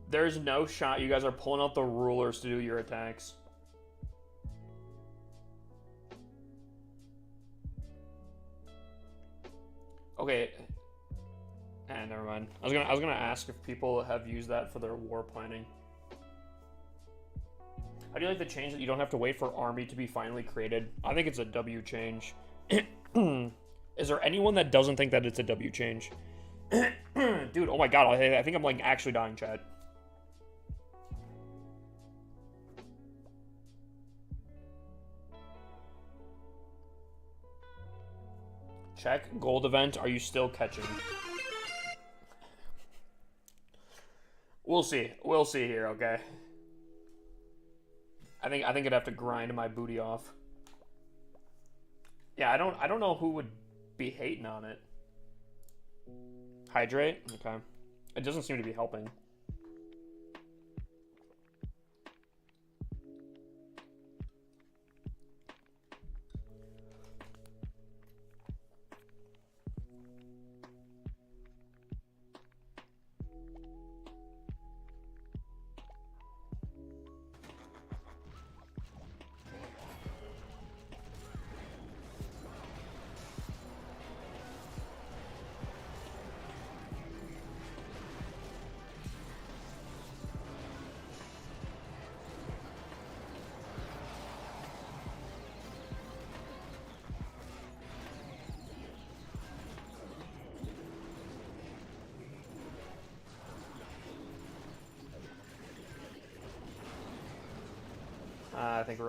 There's no shot you guys are pulling out the rulers to do your attacks. Okay. Never mind. I was gonna ask if people have used that for their war planning. How do you like the change that you don't have to wait for army to be finally created? I think it's a W change. Is there anyone that doesn't think that it's a W change? Dude, oh my god, I think I'm like actually dying, chat. Check gold event. Are you still catching? We'll see. We'll see here, okay? I think I'd have to grind my booty off. Yeah, I don't know who would be hating on it. Hydrate? Okay. It doesn't seem to be helping.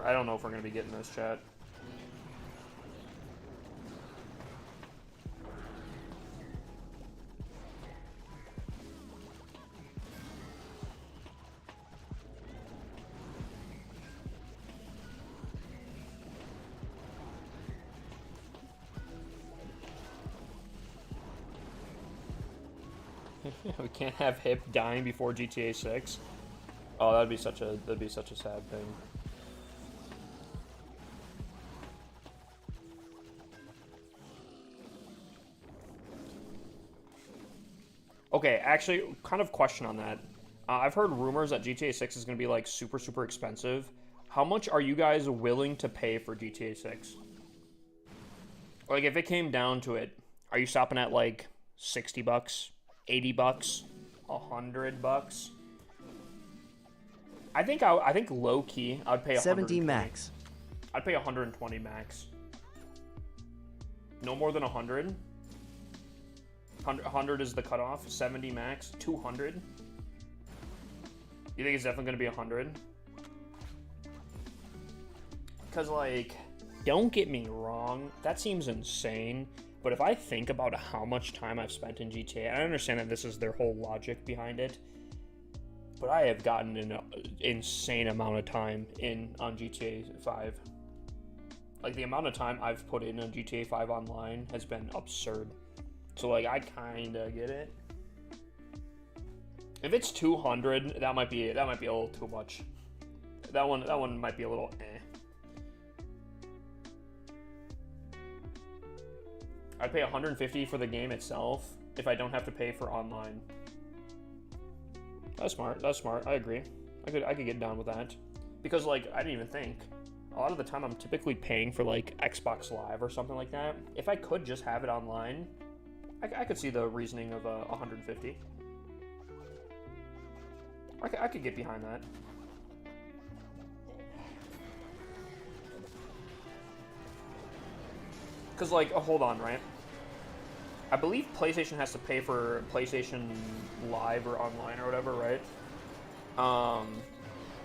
I don't know if we're gonna be getting this, chat. We can't have Hip dying before GTA 6. Oh, that'd be such a sad thing. Okay, actually, kind of question on that. I've heard rumors that GTA 6 is going to be like super expensive. How much are you guys willing to pay for GTA 6? Like, if it came down to it, are you stopping at like 60 bucks, 80 bucks, 100 bucks? I think low key, I'd pay 70 max. I'd pay 120 max. No more than 100. 100 is the cutoff. 70 max. 200. You think it's definitely going to be 100? Because, like, don't get me wrong, that seems insane. But if I think about how much time I've spent in GTA, I understand that this is their whole logic behind it. But I have gotten an insane amount of time on GTA 5. Like, the amount of time I've put in on GTA 5 online has been absurd. So, like, I kind of get it. If it's 200, that might be a little too much. That one might be a little eh. I'd pay $150 for the game itself if I don't have to pay for online. That's smart. That's smart. I agree. I could get down with that. Because, like, I didn't even think. A lot of the time I'm typically paying for, like, Xbox Live or something like that. If I could just have it online, I could see the reasoning of $150. I could get behind that. Because, like, hold on, right? I believe PlayStation has to pay for PlayStation Live or online or whatever, right?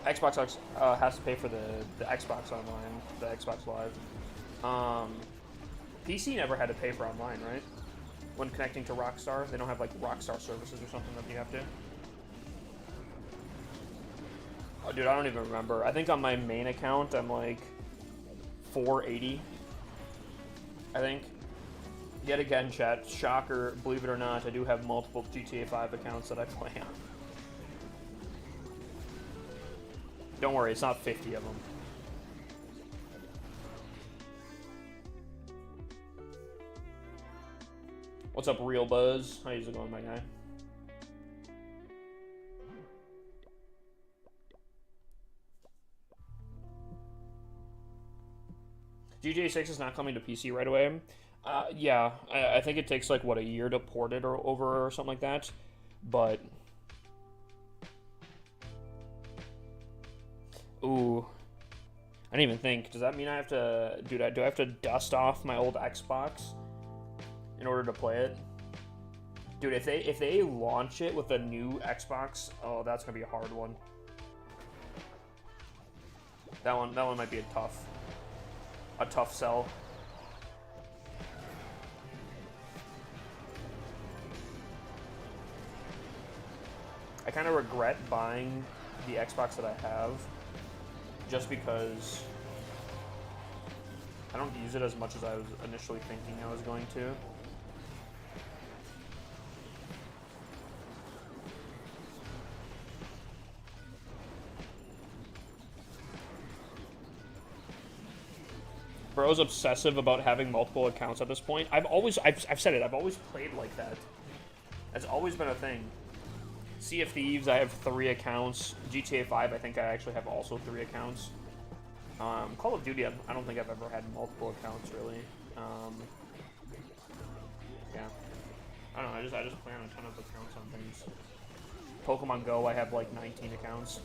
Xbox has to pay for the Xbox Online, the Xbox Live. PC never had to pay for online, right? When connecting to Rockstar, they don't have like Rockstar services or something that you have to. Oh, dude, I don't even remember. I think on my main account, I'm like 480. I think. Yet again, chat, shocker, believe it or not, I do have multiple GTA 5 accounts that I play on. Don't worry, it's not 50 of them. What's up, Real Buzz? How's it going, my guy? GTA 6 is not coming to PC right away. Yeah, I think it takes like, what, a year to port it over or something like that. But... Ooh. I didn't even think. Does that mean I have to... do I have to dust off my old Xbox in order to play it? Dude, if they launch it with a new Xbox, oh, that's gonna be a hard one. That one might be a tough sell. I kind of regret buying the Xbox that I have just because I don't use it as much as I was initially thinking I was going to. Bro's obsessive about having multiple accounts at this point. I've said it, I've always played like that. That's always been a thing. Sea of Thieves, I have 3 accounts. GTA 5, I think I actually have also 3 accounts. Call of Duty, I don't think I've ever had multiple accounts, really. Yeah. I don't know, I just play on a ton of accounts on things. Pokemon Go, I have like 19 accounts.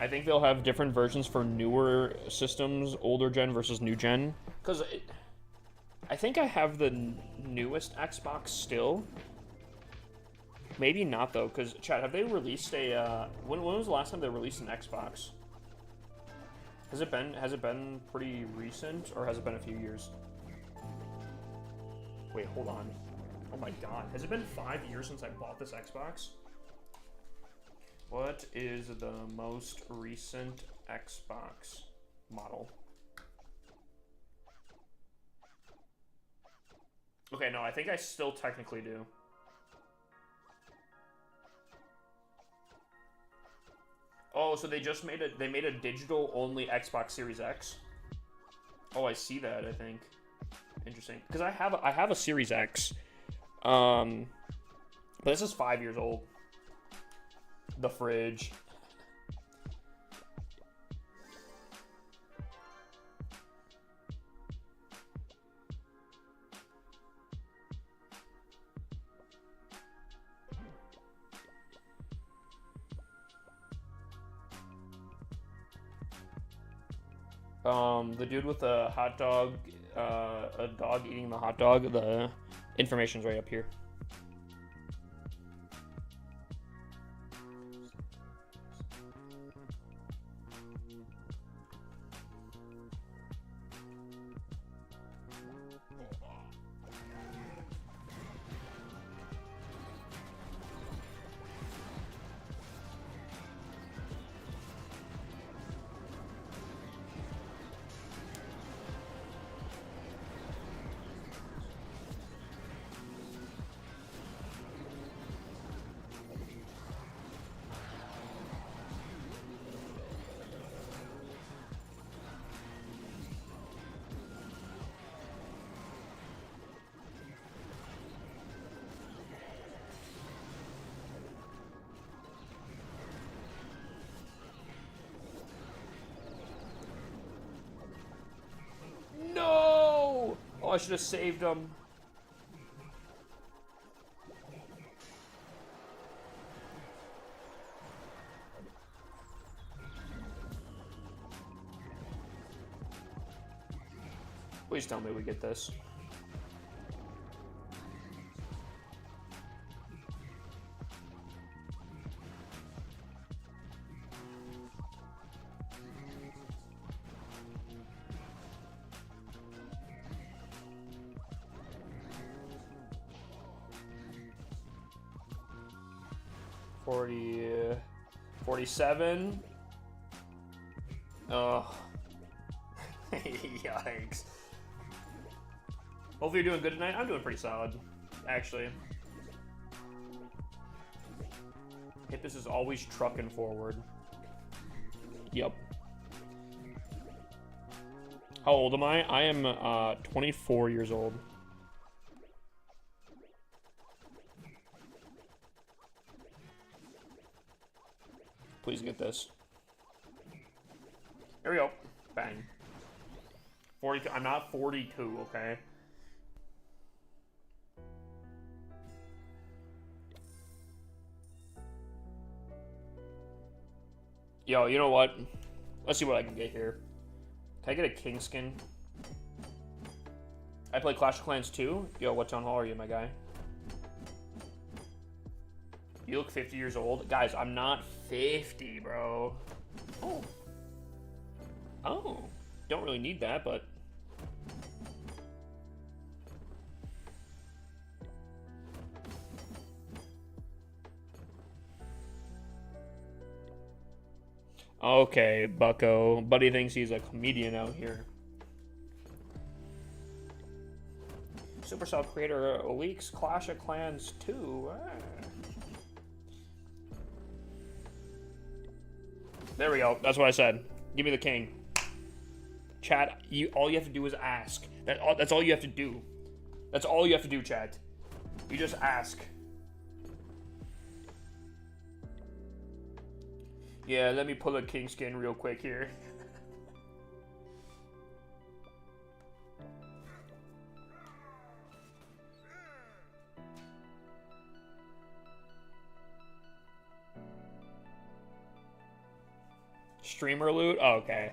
I think they'll have different versions for newer systems, older gen versus new gen. Because I think I have the newest Xbox still. Maybe not, though, because, Chad, have they released a... when was the last time they released an Xbox? Has it been pretty recent, or has it been a few years? Wait, hold on. Oh my god. Has it been 5 years since I bought this Xbox? What is the most recent Xbox model? Okay, no, I think I still technically do. Oh, so they just made a digital only Xbox Series X? Oh, I see that, I think. Interesting. Because I have a Series X. But this is 5 years old. The fridge. The dude with the hot dog, a dog eating the hot dog, the information's right up here. Oh, I should have saved him. Please tell me we get this. $40, 47. Oh. Yikes. Hopefully you're doing good tonight. I'm doing pretty solid, actually. Hippus is always trucking forward. Yep. How old am I? I am 24 years old. Please get this. There we go. Bang. 42. I'm not 42, okay? Yo, you know what? Let's see what I can get here. Can I get a king skin? I play Clash of Clans too. Yo, what town hall are you, my guy? You look 50 years old. Guys, I'm not 50, bro. Oh. Oh. Don't really need that, but... Okay, bucko. Buddy thinks he's a comedian out here. Supercell creator leaks Clash of Clans 2. There we go. That's what I said. Give me the king. Chat, all you have to do is ask. That's all you have to do. That's all you have to do, chat. You just ask. Yeah, let me pull a king skin real quick here. Streamer loot? Oh, okay.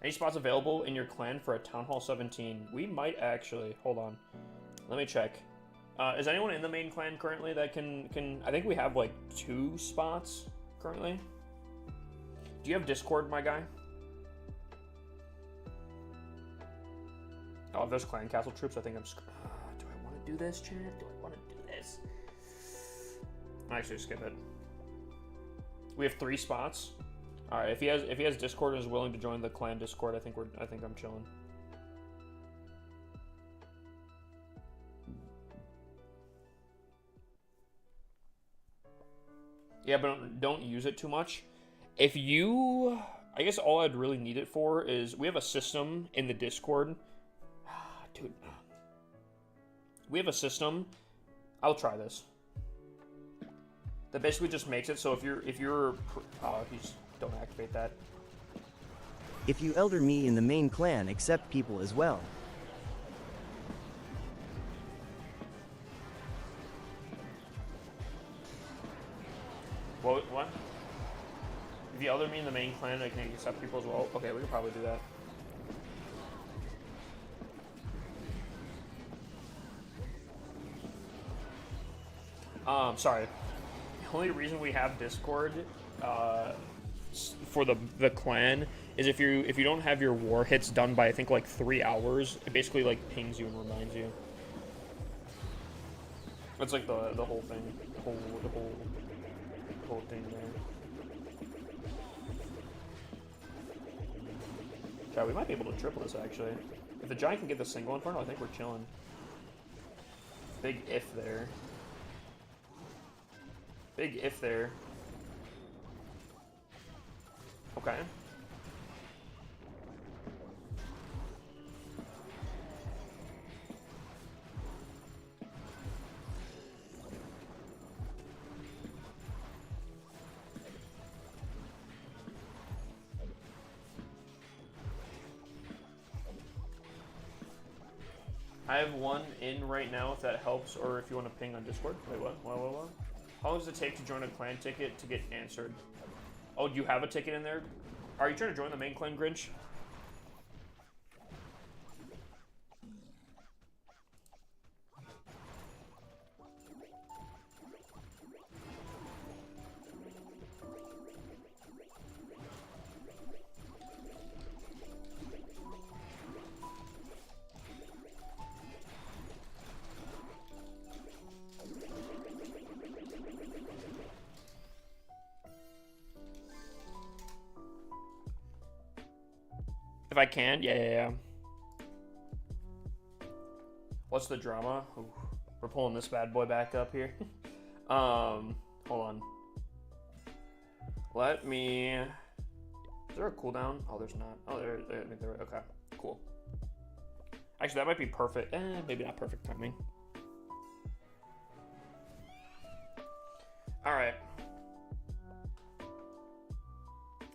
Any spots available in your clan for a Town Hall 17? We might actually. Hold on. Let me check. Is anyone in the main clan currently that can... I think we have like 2 spots currently. Do you have Discord, my guy? Oh, if there's clan castle troops, I think I'm... do I want to do this, chat? Do I want to do this? Actually, skip it. We have 3 spots. All right, if he has Discord and is willing to join the clan Discord, I think I'm chilling. Yeah, but don't use it too much. If you, I guess all I'd really need it for is we have a system in the Discord. Dude, we have a system. I'll try this. That basically just makes it so if you're don't activate that. If you elder me in the main clan, accept people as well. What? If you elder me in the main clan, I can accept people as well. Okay, we can probably do that. Sorry. The only reason we have Discord for the clan is if you don't have your war hits done by I think like 3 hours, it basically like pings you and reminds you. That's like the whole thing, the whole thing there. Chat, we might be able to triple this actually. If the giant can get the single inferno, I think we're chilling. Big if there. Big if there. Okay. I have one in right now if that helps, or if you want to ping on Discord. Wait, what? What? How long does it take to join a clan ticket to get answered? Oh, do you have a ticket in there? Are you trying to join the main clan, Grinch? If I can, yeah. What's the drama? Ooh, we're pulling this bad boy back up here. Hold on. Let me. Is there a cooldown? Oh, there's not. Oh, there. Okay, cool. Actually, that might be perfect. Maybe not perfect timing. All right.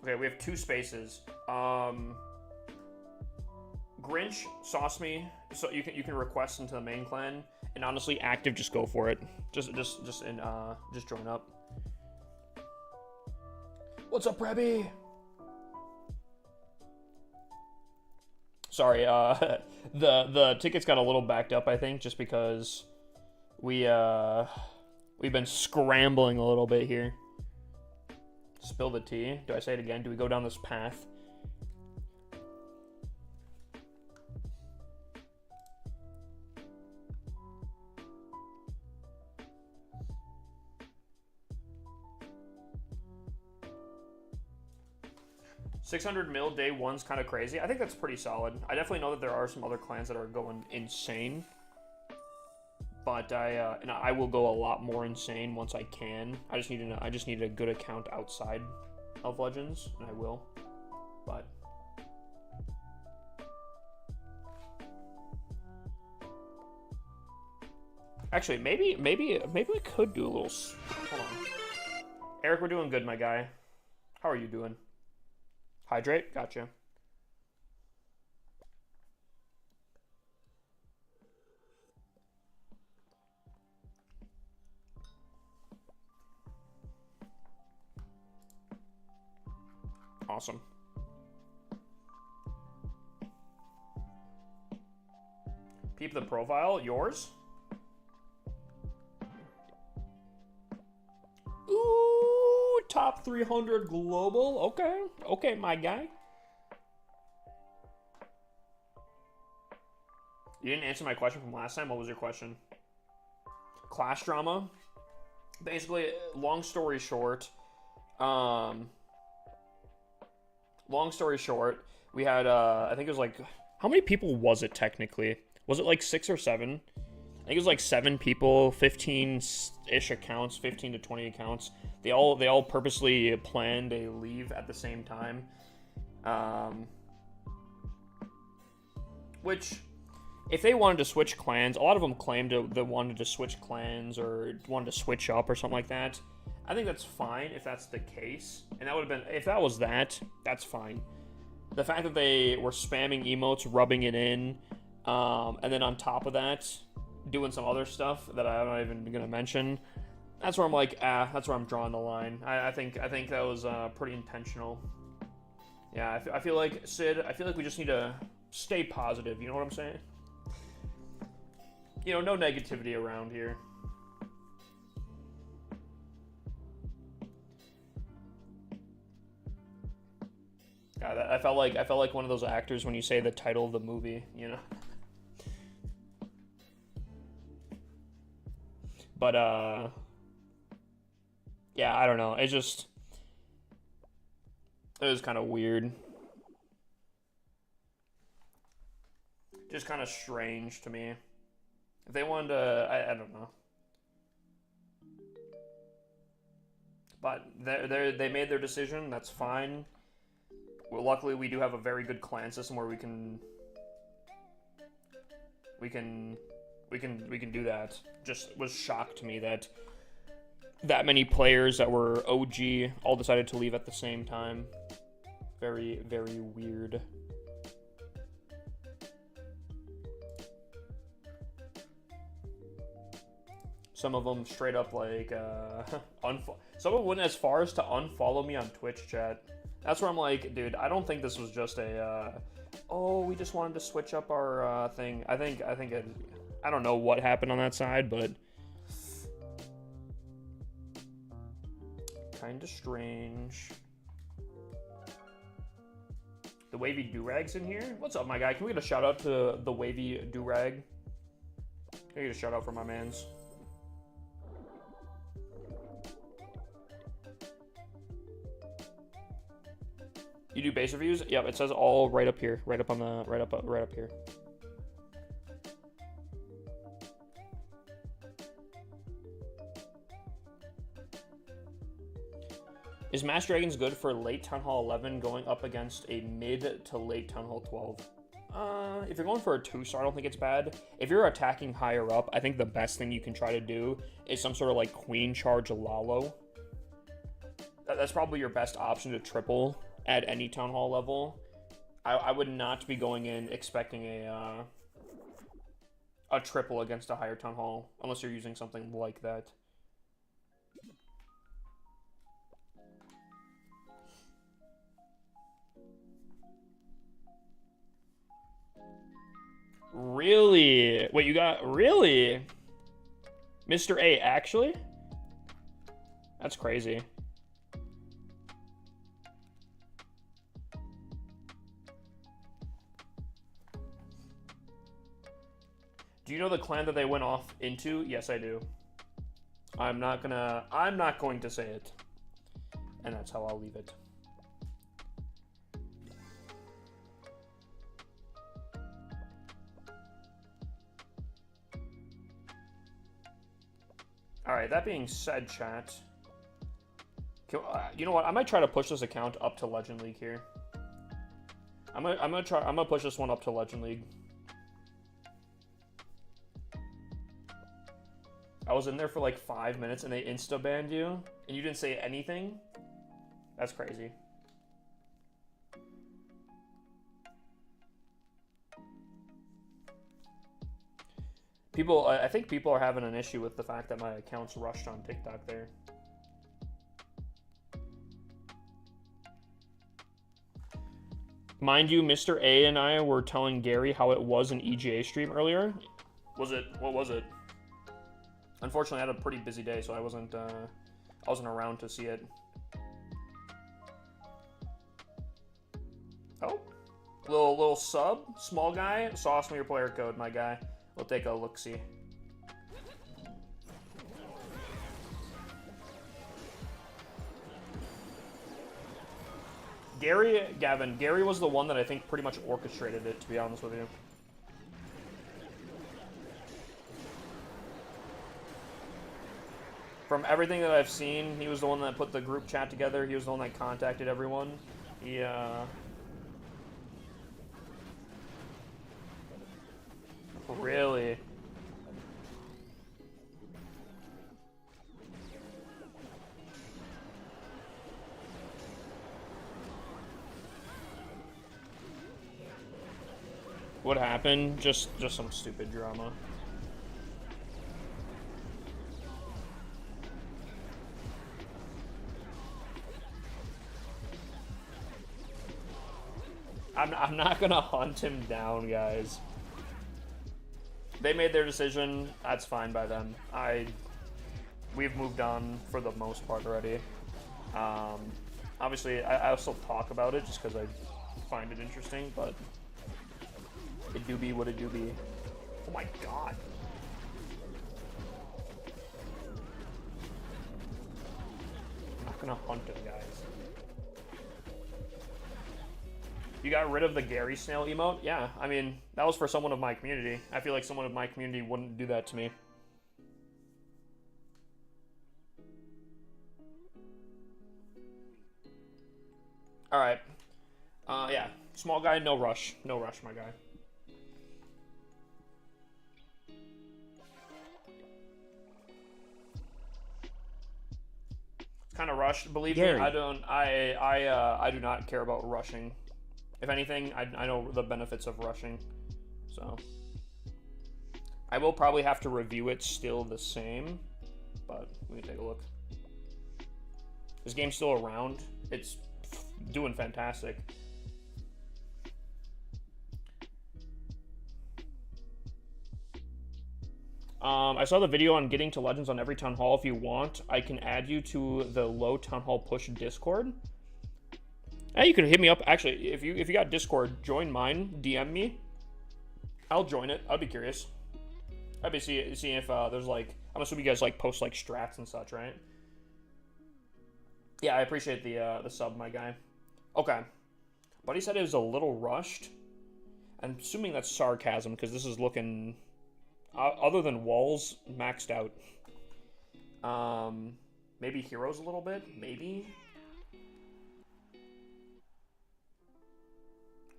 Okay, we have 2 spaces. Grinch, sauce me, so you can request into the main clan, and honestly, active, just go for it. Just join up. What's up, Rebby? Sorry, the tickets got a little backed up, I think, just because we've been scrambling a little bit here. Spill the tea. Do I say it again? Do we go down this path? $600 mil day one's kind of crazy. I think that's pretty solid. I definitely know that there are some other clans that are going insane, but I will go a lot more insane once I can. I just need a good account outside of Legends, and I will. But actually, maybe we could do a little. Hold on, Eric. We're doing good, my guy. How are you doing? Hydrate? Gotcha. Awesome. Peep the profile. Yours? Ooh, top 300 global. Okay. Okay, my guy. You didn't answer my question from last time. What was your question? Clash drama. Basically, long story short, we had, I think it was like, how many people was it technically? Was it like 6 or 7? I think it was like 7 people, 15-ish accounts, 15 to 20 accounts. They all purposely planned a leave at the same time. Which, if they wanted to switch clans, a lot of them claimed they wanted to switch clans or wanted to switch up or something like that. I think that's fine if that's the case. And that would have been, if that was that, that's fine. The fact that they were spamming emotes, rubbing it in, and then on top of that, doing some other stuff that I'm not even going to mention, that's where I'm like, that's where I'm drawing the line. I think that was pretty intentional. Yeah, I feel like, Sid, I feel like we just need to stay positive, you know what I'm saying? You know, no negativity around here. God, I felt like one of those actors when you say the title of the movie, you know. But yeah, I don't know. It was kind of weird. Just kind of strange to me. If they wanted to, I don't know. But they made their decision. That's fine. Well, luckily, we do have a very good clan system where we can do that. Just was shocked to me that many players that were OG all decided to leave at the same time. Very, very weird. Some of them straight up like someone went as far as to unfollow me on Twitch chat. That's where I'm like, dude, I don't think this was just a oh, we just wanted to switch up our thing. I think I don't know what happened on that side, but kind of strange. The wavy do-rag's in here. What's up, my guy? Can we get a shout out to the wavy do-rag? Can we get a shout out for my mans? You do base reviews? Yep, it says all right up here, right up on the right up here. Is Mass Dragons good for late Town Hall 11 going up against a mid to late Town Hall 12? If you're going for a 2-star, I don't think it's bad. If you're attacking higher up, I think the best thing you can try to do is some sort of like Queen Charge Lalo. That's probably your best option to triple at any Town Hall level. I would not be going in expecting a triple against a higher Town Hall, unless you're using something like that. Really? Wait, you got... Really? Mr. A, actually? That's crazy. Do you know the clan that they went off into? Yes, I do. I'm not going to say it. And that's how I'll leave it. Alright, that being said, chat. You know what? I might try to push this account up to Legend League here. I'm gonna push this one up to Legend League. I was in there for like 5 minutes and they insta-banned you, and you didn't say anything? That's crazy. I think people are having an issue with the fact that my account's rushed on TikTok there. Mind you, Mr. A and I were telling Gary how it was an EGA stream earlier. What was it? Unfortunately, I had a pretty busy day, so I wasn't around to see it. Oh, little sub, small guy. Sauce me your player code, my guy. We'll take a look-see. Gary was the one that I think pretty much orchestrated it, to be honest with you. From everything that I've seen, he was the one that put the group chat together. He was the one that contacted everyone. Really? What happened? Just some stupid drama. I'm not gonna hunt him down, guys. They made their decision. That's fine by them. We've moved on for the most part already. Obviously, I'll still talk about it just because I find it interesting, but it do be what it do be. Oh my god. I'm not gonna hunt him, guys. You got rid of the Gary Snail emote? Yeah, I mean, that was for someone of my community. I feel like someone of my community wouldn't do that to me. Alright. Yeah. Small guy, no rush. No rush, my guy. It's kind of rushed. Believe me, I do not care about rushing. If anything, I know the benefits of rushing, so I will probably have to review it still the same, but we can take a look. This game's still around. It's doing fantastic. I saw the video on getting to Legends on every Town Hall. If you want, I can add you to the low Town Hall push Discord. Hey, you can hit me up. Actually, if you got Discord, join mine. DM me. I'll join it. I'd be curious. I'd be seeing if there's like, I'm assuming you guys like post like strats and such, right? Yeah, I appreciate the sub, my guy. Okay. Buddy said it was a little rushed. I'm assuming that's sarcasm because this is looking, other than walls, maxed out. Maybe heroes a little bit, maybe.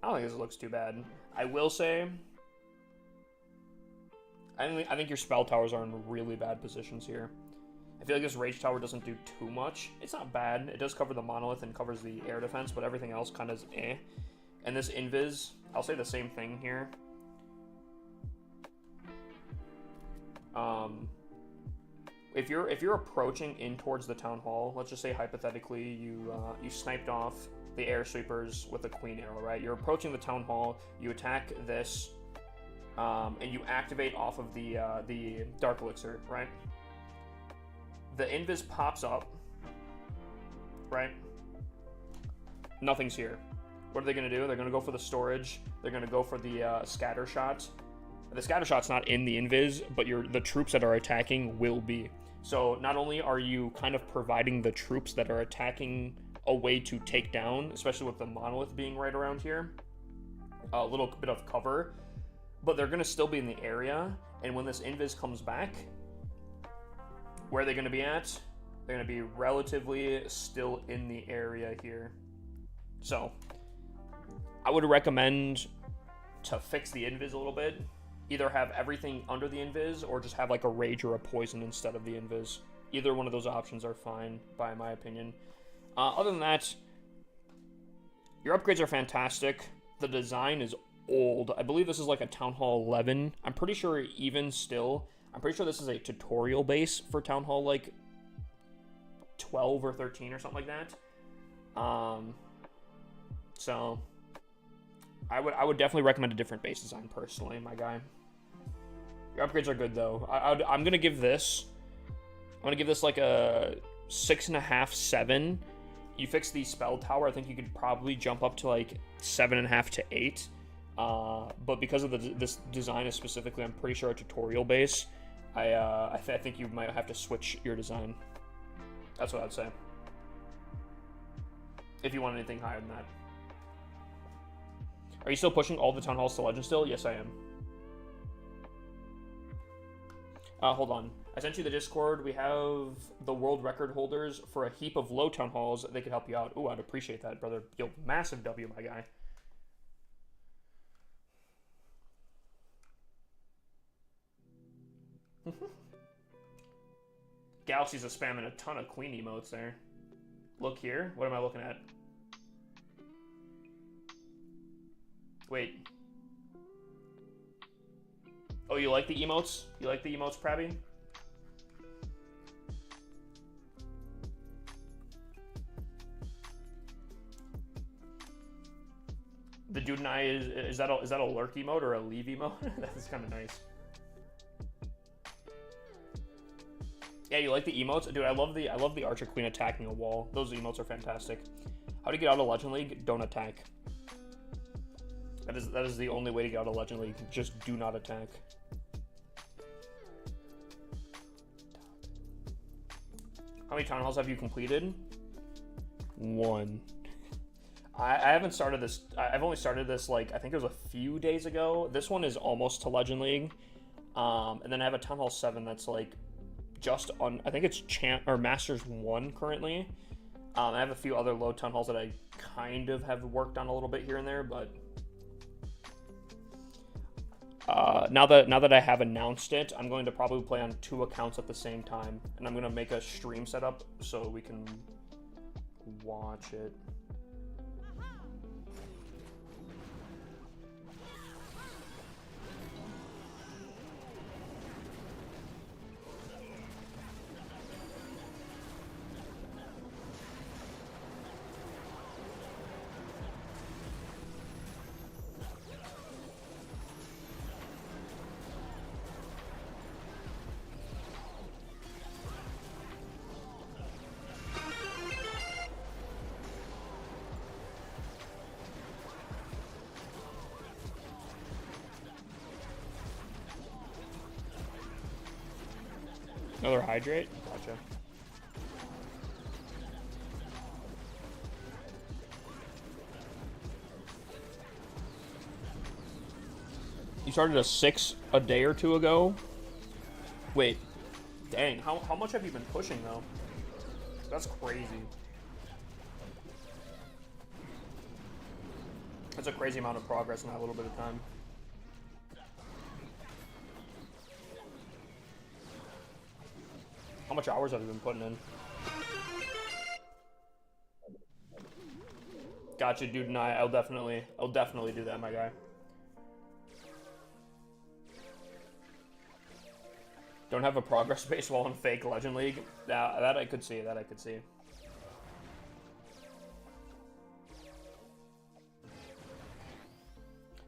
I don't think this looks too bad. I will say, I think your spell towers are in really bad positions here. I feel like this rage tower doesn't do too much. It's not bad. It does cover the monolith and covers the air defense, but everything else kind of is eh. And this invis, I'll say the same thing here. If you're approaching in towards the town hall, let's just say hypothetically you sniped off the air sweepers with a queen arrow, right? You're approaching the town hall, you attack this, and you activate off of the dark elixir, right? The invis pops up, right? Nothing's here. What are they going to do? They're going to go for the storage. They're going to go for the scatter shot. The scatter shot's not in the invis, but the troops that are attacking will be. So not only are you kind of providing the troops that are attacking a way to take down, especially with the monolith being right around here, a little bit of cover, but they're going to still be in the area. And when this invis comes back, where are they going to be at? They're going to be relatively still in the area here. So I would recommend to fix the invis a little bit. Either have everything under the invis or just have like a rage or a poison instead of the invis. Either one of those options are fine, by my opinion. Other than that, your upgrades are fantastic. The design is old. I believe this is like a Town Hall 11. I'm pretty sure even still, I'm pretty sure this is a tutorial base for Town Hall like 12 or 13 or something like that. So I would definitely recommend a different base design personally, my guy. Your upgrades are good though. I'm gonna give this like a 6.5, 7. You fix the spell tower, I think you could probably jump up to like 7.5 to 8. But because of this design is specifically, I'm pretty sure a tutorial base, I think you might have to switch your design. That's what I'd say. If you want anything higher than that. Are you still pushing all the town halls to legend still? Yes, I am. Hold on. I sent you the Discord. We have the world record holders for a heap of low town halls. They could help you out. Ooh, I'd appreciate that, brother. Yo, massive W, my guy. Galaxy's are spamming a ton of queen emotes there. Look here. What am I looking at? Wait. Oh, you like the emotes? You like the emotes, Prabby? The dude and I is that a lurk emote or a leave emote? That's kind of nice. Yeah, you like the emotes? Dude, I love the Archer Queen attacking a wall. Those emotes are fantastic. How to get out of Legend League? Don't attack. That is the only way to get out of Legend League. Just do not attack. How many town halls have you completed? 1. I haven't started this. I've only started this like I think it was a few days ago. This one is almost to Legend League, and then I have a Town Hall 7 that's like just on. I think it's Masters 1 currently. I have a few other low Town Halls that I kind of have worked on a little bit here and there, but now that I have announced it, I'm going to probably play on 2 accounts at the same time, and I'm going to make a stream setup so we can watch it. Another hydrate? Gotcha. You started a 6 a day or two ago? Wait. Dang, how much have you been pushing, though? That's crazy. That's a crazy amount of progress in that little bit of time. How much hours have you been putting in? Gotcha, dude, and I'll definitely do that, my guy. Don't have a progress base while in fake Legend League? That I could see, that I could see.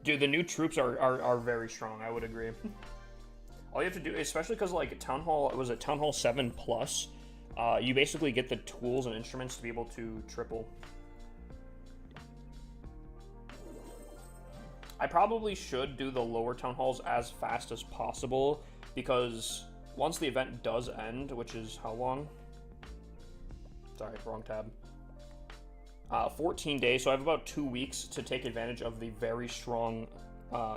Dude, the new troops are very strong, I would agree. All you have to do, especially because, like, Town Hall 7 Plus, you basically get the tools and instruments to be able to triple. I probably should do the lower Town Halls as fast as possible, because once the event does end, which is how long? Sorry, wrong tab. 14 days, so I have about 2 weeks to take advantage of the very strong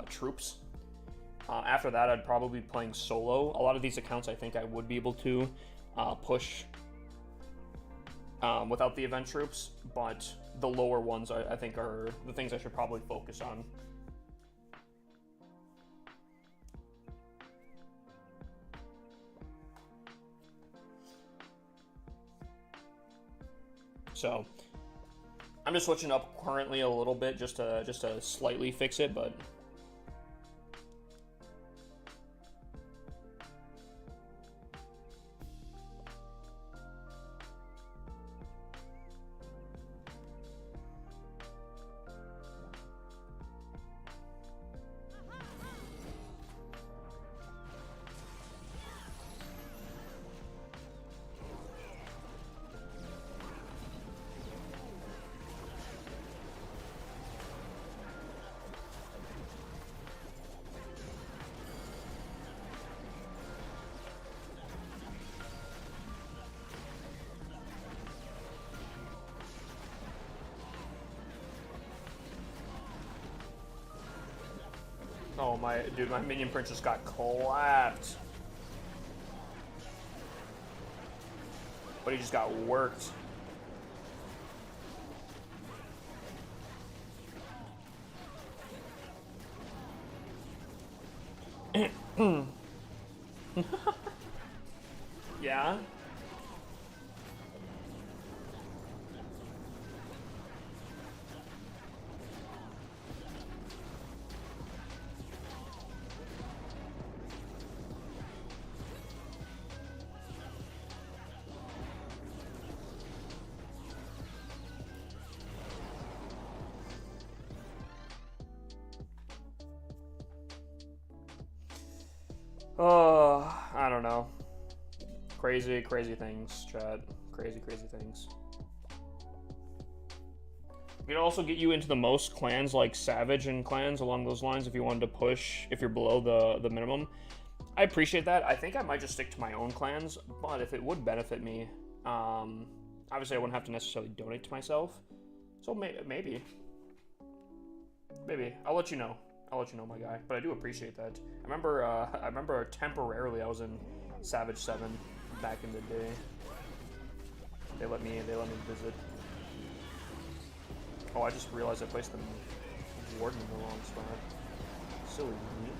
troops. After that, I'd probably be playing solo. A lot of these accounts I think I would be able to push without the event troops, but the lower ones I think are the things I should probably focus on. So I'm just switching up currently a little bit just to slightly fix it, but oh my dude, my minion print just got clapped. But he just got worked. Yeah. Oh, I don't know. Crazy, crazy things, chat. Crazy, crazy things. It could also get you into the most clans, like Savage and clans along those lines, if you wanted to push, if you're below the minimum. I appreciate that. I think I might just stick to my own clans, but if it would benefit me, obviously I wouldn't have to necessarily donate to myself. So maybe. Maybe. I'll let you know. I'll let you know, my guy. But I do appreciate that. I remember temporarily I was in Savage 7 back in the day. They let me visit. Oh, I just realized I placed the warden in the wrong spot. Silly me.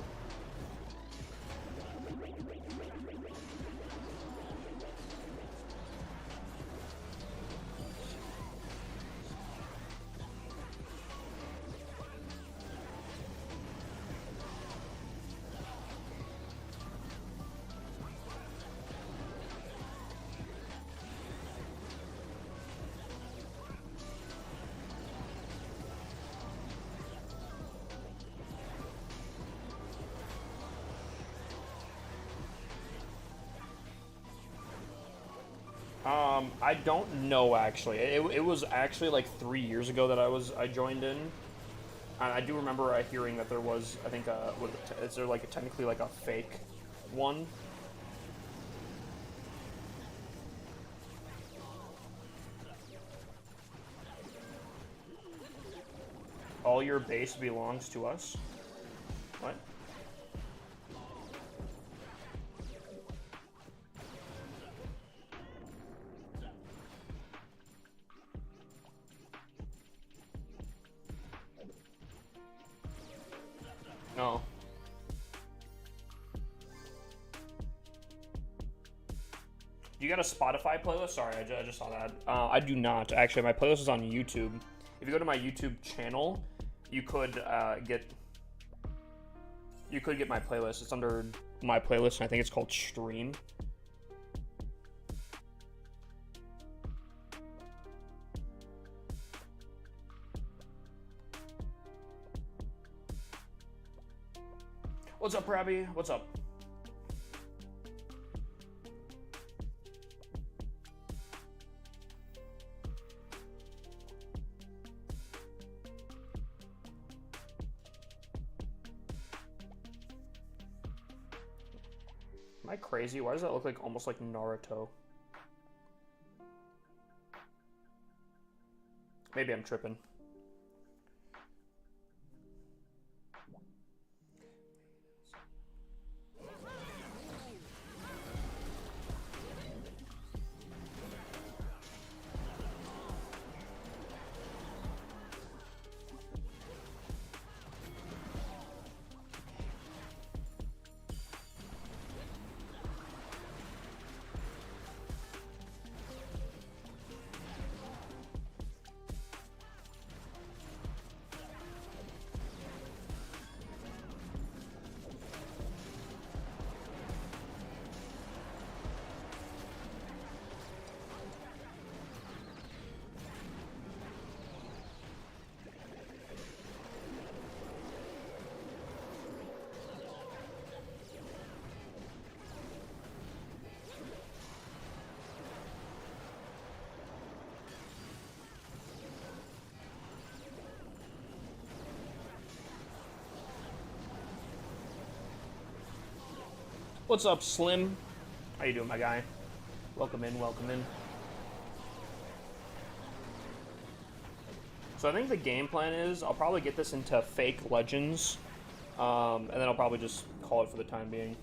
I don't know actually. It was actually like 3 years ago that I joined in. And I do remember hearing that there was, I think, is there like technically like a fake one? All your base belongs to us. What? No. You got a Spotify playlist? Sorry, I just saw that. I do not. Actually, my playlist is on YouTube. If you go to my YouTube channel, you could get my playlist. It's under my playlist, and I think it's called Stream. What's up, Rabbi? What's up? Am I crazy? Why does that look like almost like Naruto? Maybe I'm tripping. What's up, Slim? How you doing, my guy? Welcome in, welcome in. So I think the game plan is I'll probably get this into fake legends, and then I'll probably just call it for the time being.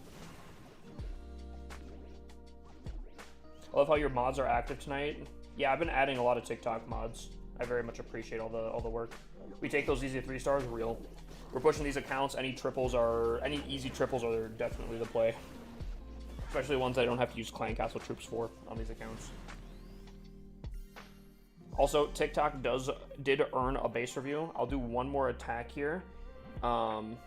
I love how your mods are active tonight. Yeah, I've been adding a lot of TikTok mods. I very much appreciate all the work. We take those easy 3 stars real. We're pushing these accounts. Any easy triples are definitely the play. Especially ones I don't have to use clan castle troops for on these accounts. Also, TikTok did earn a base review. I'll do one more attack here. And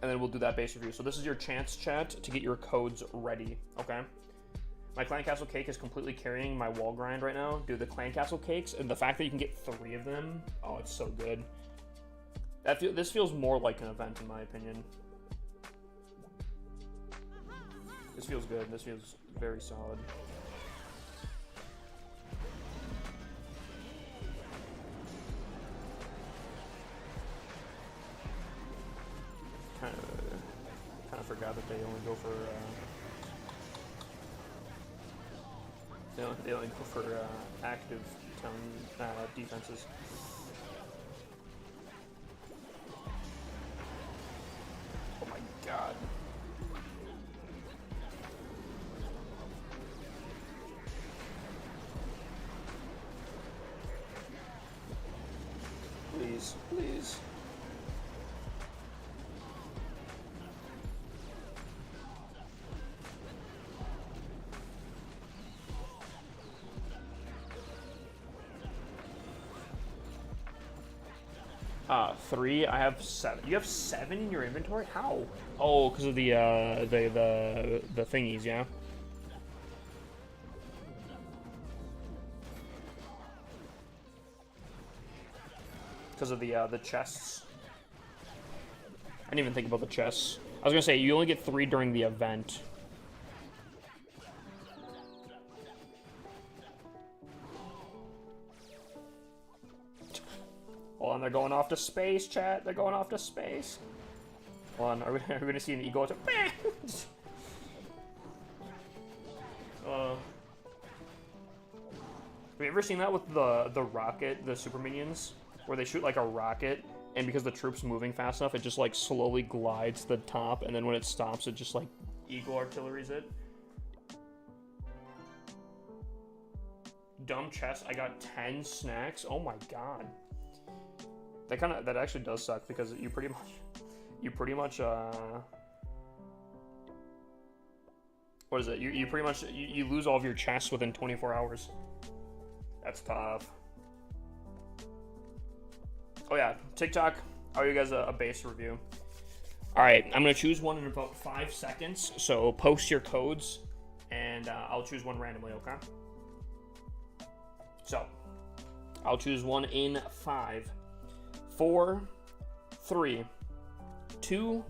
then we'll do that base review. So this is your chance, chat, to get your codes ready, okay? My clan castle cake is completely carrying my wall grind right now. Dude, the clan castle cakes, and the fact that you can get 3 of them, oh, it's so good. This feels more like an event, in my opinion. This feels good. This feels very solid. Kind of forgot that they only go for they only go for active town defenses. Oh my god. Please, please. Three. I have 7. You have 7 in your inventory? How? Oh, because of the thingies, yeah. Because of the chests. I didn't even think about the chests. I was gonna say you only get 3 during the event. Hold on, they're going off to space, chat. They're going off to space. Hold on, are we gonna see an eagle? Have you ever seen that with the rocket, the super minions? where they shoot like a rocket, and because the troop's moving fast enough, it just like slowly glides to the top, and then when it stops, it just like eagle artilleries it. Dumb chest, I got 10 snacks. Oh my god. That actually does suck, because you pretty much what is it? You pretty much you lose all of your chests within 24 hours. That's tough. Oh yeah, TikTok. I'll give you guys a base review. All right, I'm gonna choose one in about 5 seconds. So post your codes, and I'll choose one randomly. Okay. So I'll choose one in 5, 4, 3, 2,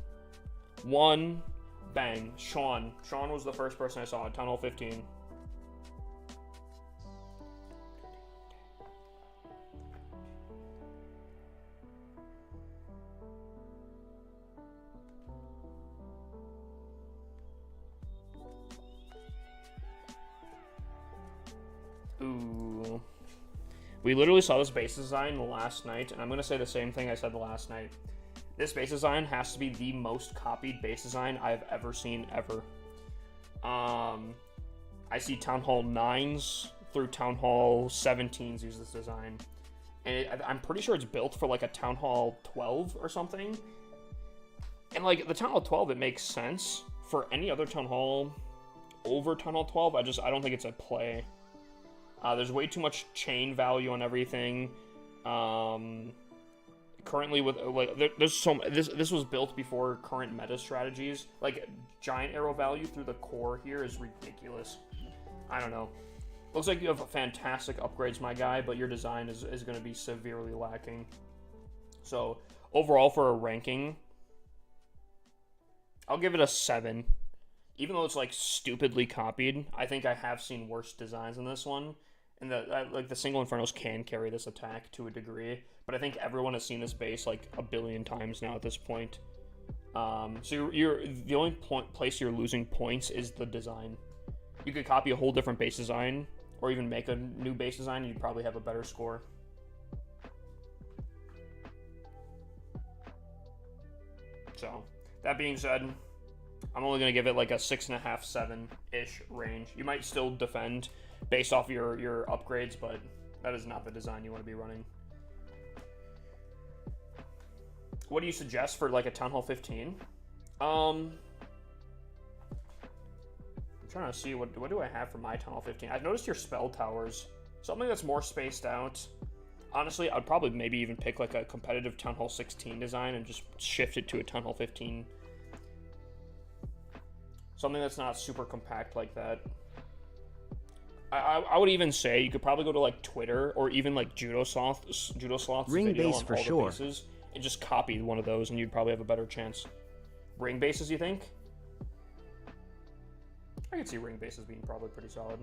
1. Bang. Sean was the first person I saw at Town Hall 15. Ooh. We literally saw this base design last night, and I'm going to say the same thing I said the last night. This base design has to be the most copied base design I've ever seen, ever. I see Town Hall 9s through Town Hall 17s use this design. And I'm pretty sure it's built for like a Town Hall 12 or something. And like the Town Hall 12, it makes sense. For any other Town Hall over Town Hall 12, I don't think it's a play. There's way too much chain value on everything. Currently, with like, there's so this was built before current meta strategies. Like giant arrow value through the core here is ridiculous. I don't know. Looks like you have fantastic upgrades, my guy, but your design is going to be severely lacking. So overall, for a ranking, I'll give it a 7. Even though it's like stupidly copied, I think I have seen worse designs than this one. And like the single Infernos can carry this attack to a degree, but I think everyone has seen this base like a billion times now at this point. So you're the only place you're losing points is the design. You could copy a whole different base design, or even make a new base design, and you'd probably have a better score. So that being said, I'm only gonna give it like a 6.5, 7-ish range. You might still defend based off your upgrades, but that is not the design you want to be running. What do you suggest for like a Town Hall 15? I'm trying to see what do I have for my Town Hall 15. I've noticed your spell towers, something that's more spaced out. Honestly, I'd probably maybe even pick like a competitive Town Hall 16 design and just shift it to a Town Hall 15. Something that's not super compact like that. I would even say you could probably go to like Twitter or even like Judo Sloth's Ring video base on for all sure. the bases and just copy one of those, and you'd probably have a better chance. Ring bases, you think? I could see ring bases being probably pretty solid.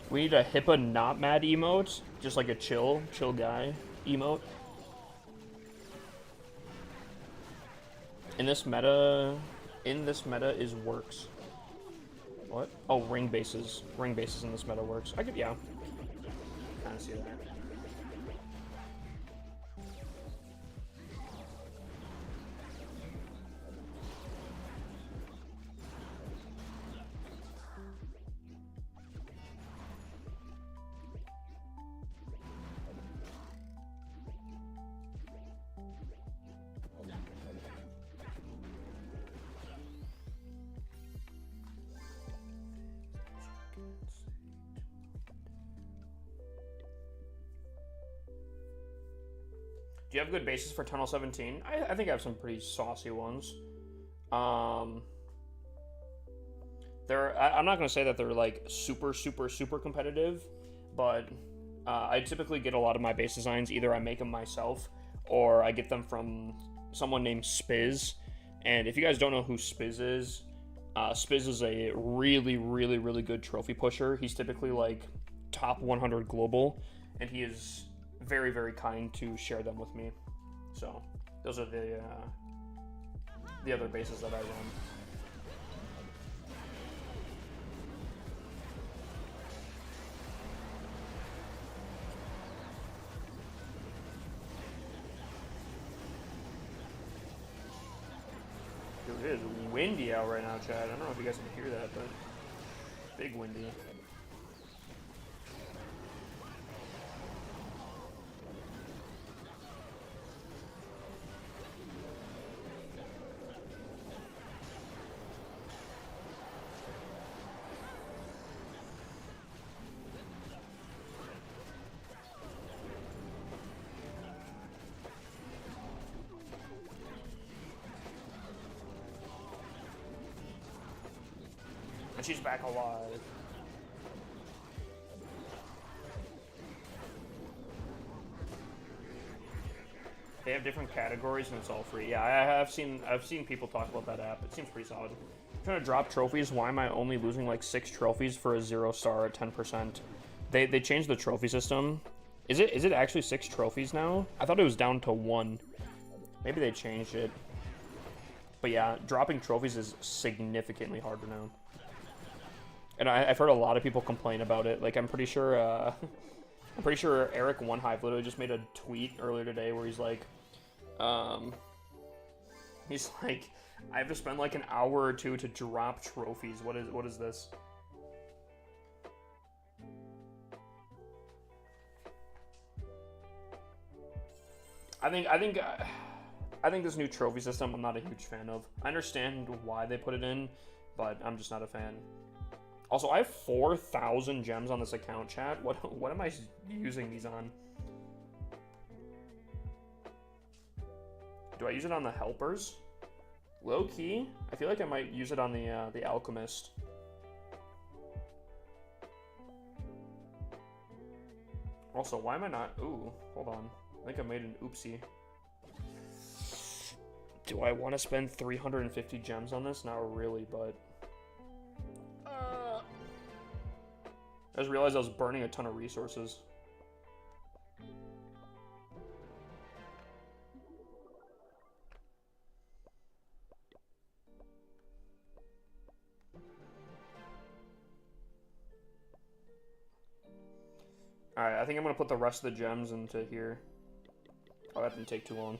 We need a HIPAA not mad emote, just like a chill guy emote. In this meta is works. What? Oh, ring bases. Ring bases in this meta works. I could, yeah. Kind of see that. Do you have good bases for Tunnel 17? I think I have some pretty saucy ones. I'm not going to say that they're like super competitive, but I typically get a lot of my base designs. Either I make them myself or I get them from someone named Spiz. And if you guys don't know who Spiz is a really good trophy pusher. He's typically like top 100 global, and he is very kind to share them with me. So those are the other bases that I run. Dude, it is windy out right now, Chad. I don't know if you guys can hear that, but big windy. And she's back alive. They have different categories and it's all free. Yeah, I've seen people talk about that app. It seems pretty solid. I'm trying to drop trophies. Why am I only losing like 6 trophies for a 0 star at 10%? They changed the trophy system. Is it actually 6 trophies now? I thought it was down to 1. Maybe they changed it. But yeah, dropping trophies is significantly harder now. And I've heard a lot of people complain about it. Like I'm pretty sure Eric One Hive literally just made a tweet earlier today where he's like, I have to spend like an hour or two to drop trophies. What is this? I think this new trophy system I'm not a huge fan of. I understand why they put it in, but I'm just not a fan. Also, I have 4,000 gems on this account, chat. What am I using these on? Do I use it on the helpers? Low key, I feel like I might use it on the alchemist. Also, why am I not? Ooh, hold on. I think I made an oopsie. Do I want to spend 350 gems on this? Not really, but I just realized I was burning a ton of resources. Alright, I think I'm gonna put the rest of the gems into here. Oh, that didn't take too long.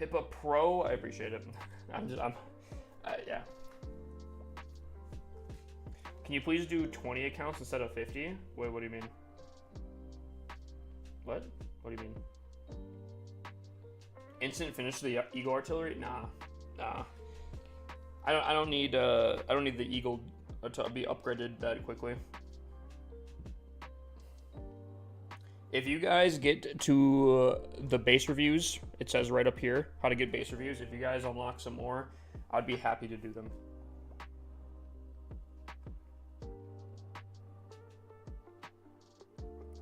HIPAA Pro, I appreciate it. Yeah. Can you please do 20 accounts instead of 50? Wait, what do you mean? What? What do you mean? Instant finish the Eagle Artillery? Nah. I don't need the Eagle to be upgraded that quickly. If you guys get to the base reviews, it says right up here how to get base reviews. If you guys unlock some more, I'd be happy to do them.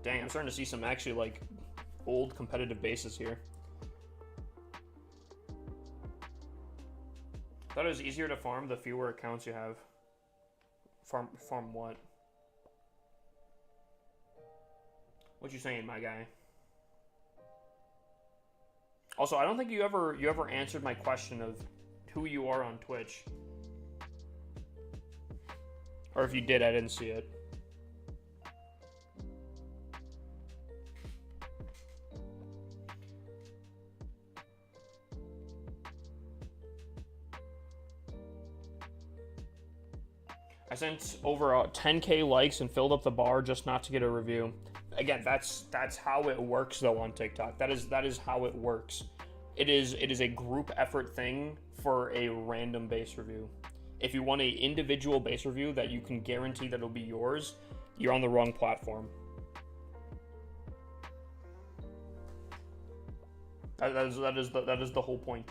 Dang, I'm starting to see some actually like old competitive bases here. I thought it was easier to farm the fewer accounts you have. Farm what? What you saying, my guy? Also, I don't think you ever answered my question of who you are on Twitch. Or if you did, I didn't see it. I sent over 10K likes and filled up the bar just not to get a review. Again, that's how it works though on TikTok. That is how it works. it is a group effort thing for a random base review. If you want a individual base review that you can guarantee that it'll be yours, you're on the wrong platform. That is the whole point.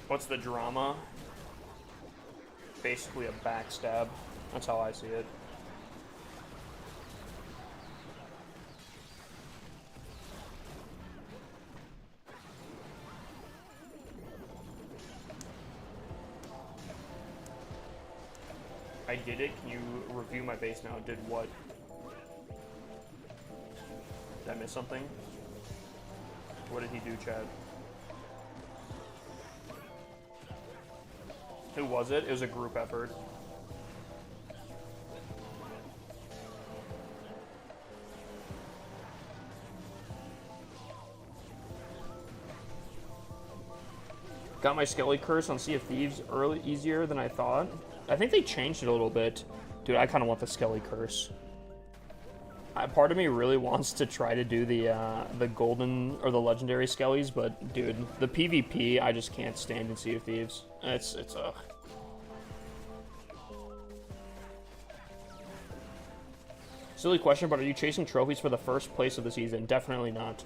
What's the drama? Basically a backstab. That's how I see it. I did it. Can you review my base now? Did what? Did I miss something? What did he do, Chad? Who was it? It was a group effort. Got my Skelly Curse on Sea of Thieves easier than I thought. I think they changed it a little bit. Dude, I kind of want the Skelly Curse. Part of me really wants to try to do the golden or the legendary Skellies, but dude, the PvP I just can't stand in Sea of Thieves. It's silly question, but are you chasing trophies for the first place of the season? Definitely not.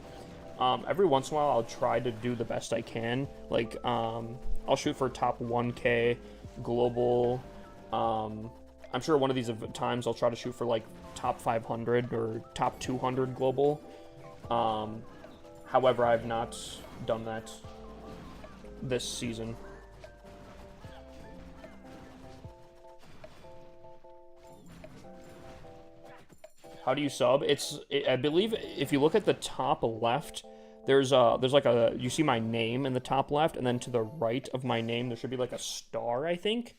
Every once in a while, I'll try to do the best I can. Like, I'll shoot for top 1K global. I'm sure one of these times I'll try to shoot for like top 500 or top 200 global. However, I've not done that this season. How do you sub? I believe if you look at the top left, there's like you see my name in the top left, and then to the right of my name there should be like a star, I think.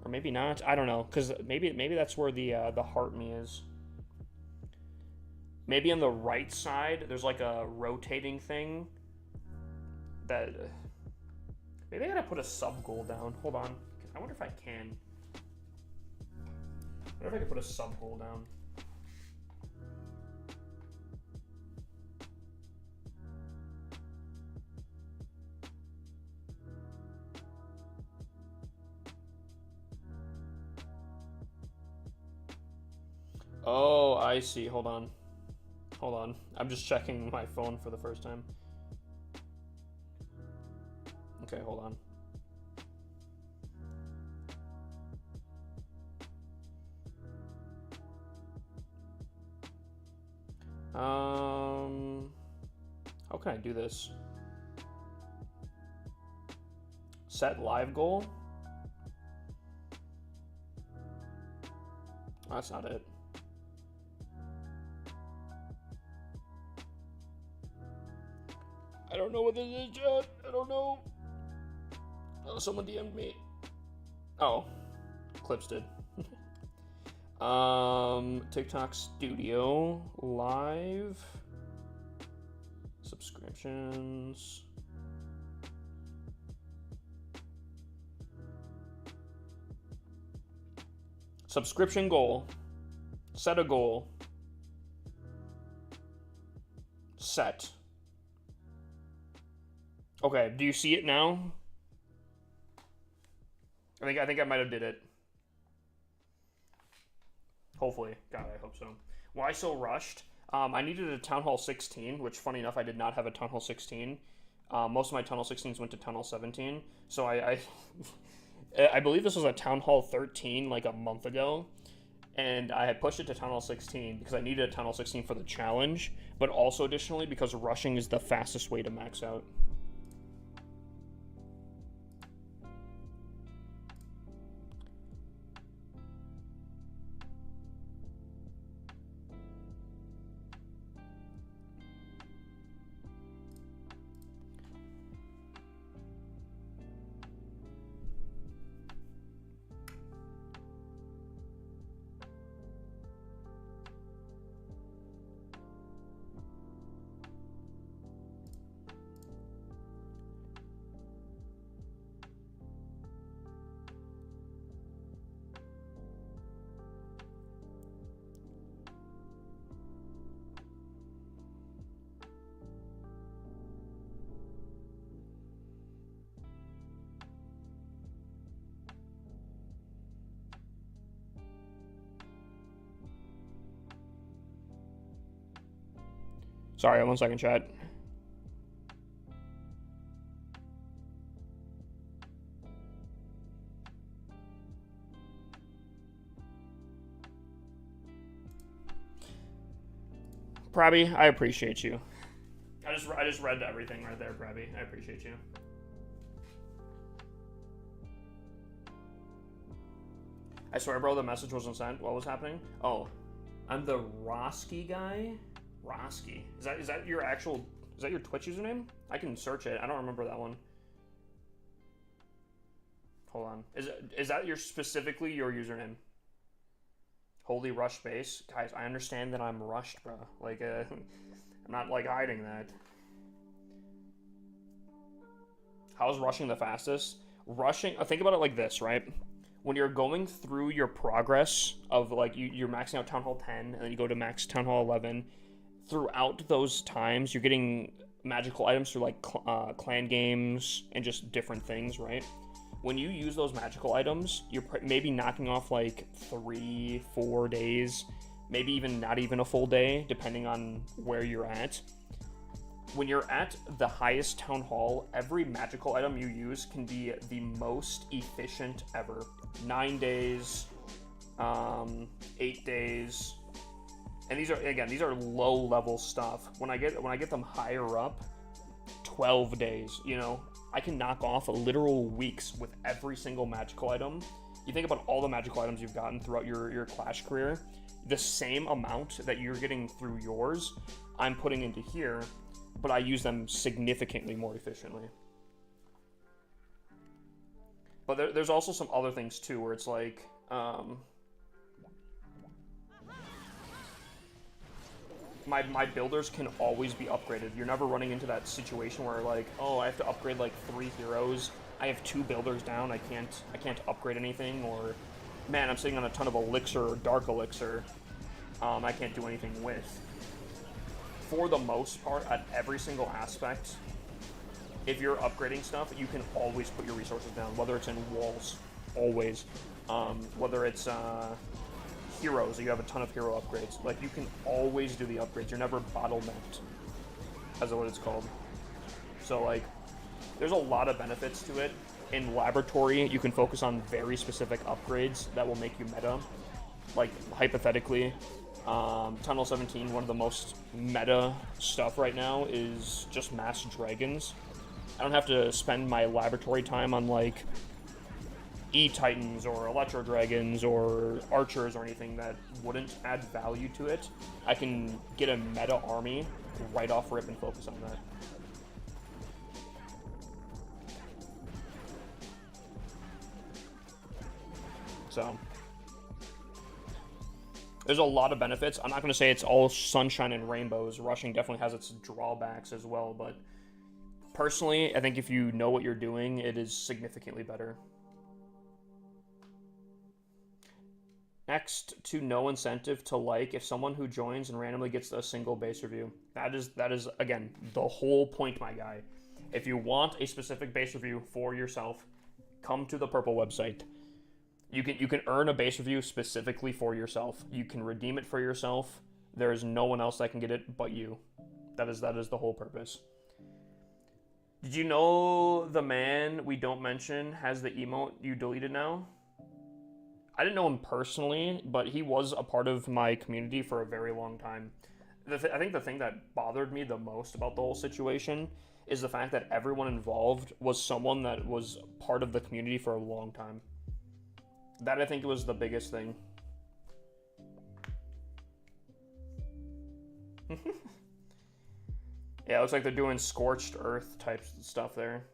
Or maybe not. I don't know, because maybe that's where the heart me is. Maybe on the right side there's like a rotating thing. That maybe I gotta put a sub goal down. Hold on. I wonder if I can. I wonder if I could put a sub goal down. Oh, I see. Hold on. Hold on. I'm just checking my phone for the first time. Okay, hold on. How can I do this? Set live goal? Oh, that's not it. I don't know what this is, Chad. I don't know. Oh, someone DM'd me. Oh, Clips did. TikTok Studio Live. Subscriptions. Subscription goal. Set a goal. Set. Okay, do you see it now? I think I might have did it. Hopefully. God, I hope so. Why so rushed? I needed a Town Hall 16, which, funny enough, I did not have a Town Hall 16. Most of my Town Hall 16s went to Town Hall 17. So I believe this was a Town Hall 13, like, a month ago. And I had pushed it to Town Hall 16 because I needed a Town Hall 16 for the challenge. But also, additionally, because rushing is the fastest way to max out. Sorry, 1 second, chat. Prabby, I appreciate you. I just read everything right there, Prabby. I appreciate you. I swear, bro, the message wasn't sent. What was happening? Oh, I'm the Roski guy. Roski. Is that your actual? Is that your Twitch username? I can search it. I don't remember that one. Hold on. Is that specifically your username? Holy Rush Base, guys. I understand that I'm rushed, bro. Like, I'm not like hiding that. How's rushing the fastest? Rushing. Think about it like this, right? When you're going through your progress of like you're maxing out Town Hall 10 and then you go to max Town Hall 11, throughout those times you're getting magical items through like clan games and just different things, right? When you use those magical items, you're maybe knocking off like 3-4 days, maybe even not even a full day, depending on where you're at. When you're at the highest town hall, every magical item you use can be the most efficient ever. 9 days, 8 days, and these are low level stuff. When I get them higher up, 12 days. You know, I can knock off literal weeks with every single magical item. You think about all the magical items you've gotten throughout your Clash career, the same amount that you're getting through yours, I'm putting into here. But I use them significantly more efficiently. But there's also some other things too, where it's like, my builders can always be upgraded. You're never running into that situation where like, oh, I have to upgrade like 3 heroes. I have 2 builders down. I can't upgrade anything. Or, man, I'm sitting on a ton of elixir or dark elixir. I can't do anything with. For the most part, at every single aspect, if you're upgrading stuff, you can always put your resources down, whether it's in walls, always. Whether it's heroes, you have a ton of hero upgrades. Like, you can always do the upgrades. You're never bottlenecked, as what it's called. So, like, there's a lot of benefits to it. In Laboratory, you can focus on very specific upgrades that will make you meta. Like, hypothetically, Tunnel 17, one of the most meta stuff right now is just mass dragons. I don't have to spend my laboratory time on like E-Titans or Electro Dragons or Archers or anything that wouldn't add value to it. I can get a meta army right off rip and focus on that. So there's a lot of benefits. I'm not going to say it's all sunshine and rainbows. Rushing definitely has its drawbacks as well, but personally, I think if you know what you're doing, it is significantly better. Next to no incentive to like if someone who joins and randomly gets a single base review. That is again, the whole point, my guy. If you want a specific base review for yourself, come to the Purple website. You can earn a base review specifically for yourself. You can redeem it for yourself. There is no one else that can get it but you. That is the whole purpose. Did you know the man we don't mention has the emote you deleted now? I didn't know him personally, but he was a part of my community for a very long time. I think the thing that bothered me the most about the whole situation is the fact that everyone involved was someone that was part of the community for a long time. That, I think, was the biggest thing. Yeah, it looks like they're doing scorched earth type stuff there.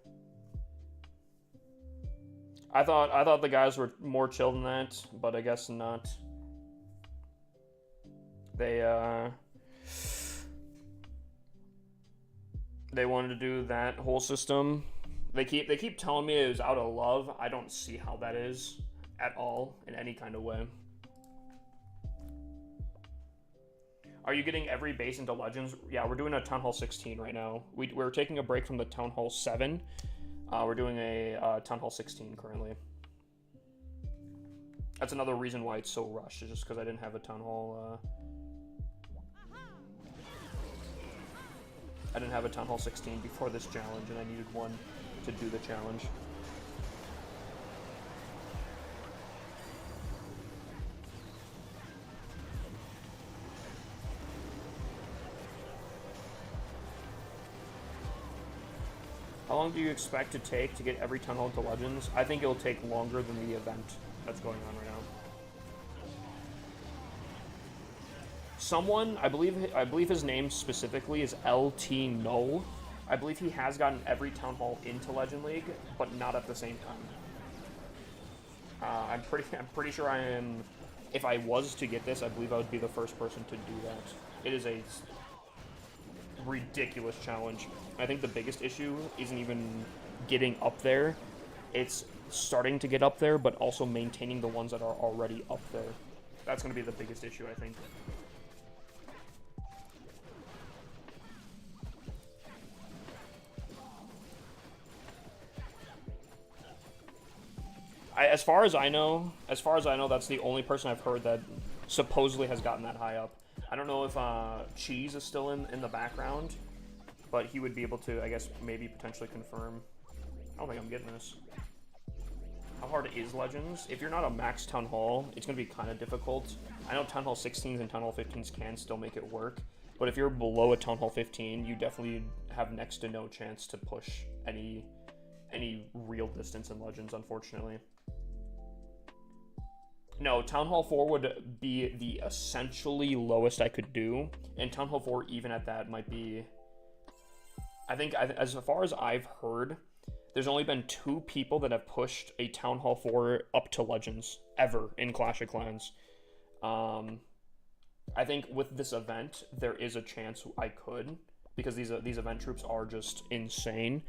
I thought the guys were more chill than that, but I guess not. They wanted to do that whole system. They keep telling me it was out of love. I don't see how that is at all in any kind of way. Are you getting every base into Legends? Yeah, we're doing a Town Hall 16 right now. We're taking a break from the Town Hall 7. We're doing a Town Hall 16 currently. That's another reason why it's so rushed, is just because I didn't have a Town Hall. I didn't have a Town Hall 16 before this challenge, and I needed one to do the challenge. How long do you expect to take to get every Town Hall into Legends? I think it'll take longer than the event that's going on right now. Someone, I believe his name specifically is LT Null. I believe he has gotten every Town Hall into Legend League, but not at the same time. I'm pretty sure I am. If I was to get this, I believe I would be the first person to do that. It is a ridiculous challenge. I think the biggest issue isn't even getting up there. It's starting to get up there, but also maintaining the ones that are already up there. That's going to be the biggest issue, I think. As far as I know, that's the only person I've heard that supposedly has gotten that high up. I don't know if Cheese is still in the background, but he would be able to, I guess, maybe potentially confirm. I don't think I'm getting this. How hard is Legends? If you're not a max Town Hall, it's going to be kind of difficult. I know Town Hall 16s and Town Hall 15s can still make it work, but if you're below a Town Hall 15, you definitely have next to no chance to push any real distance in Legends, unfortunately. No, Town Hall 4 would be the essentially lowest I could do, and Town Hall 4, even at that, might be... I think, as far as I've heard, there's only been 2 people that have pushed a Town Hall 4 up to Legends, ever, in Clash of Clans. I think with this event, there is a chance I could, because these event troops are just insane,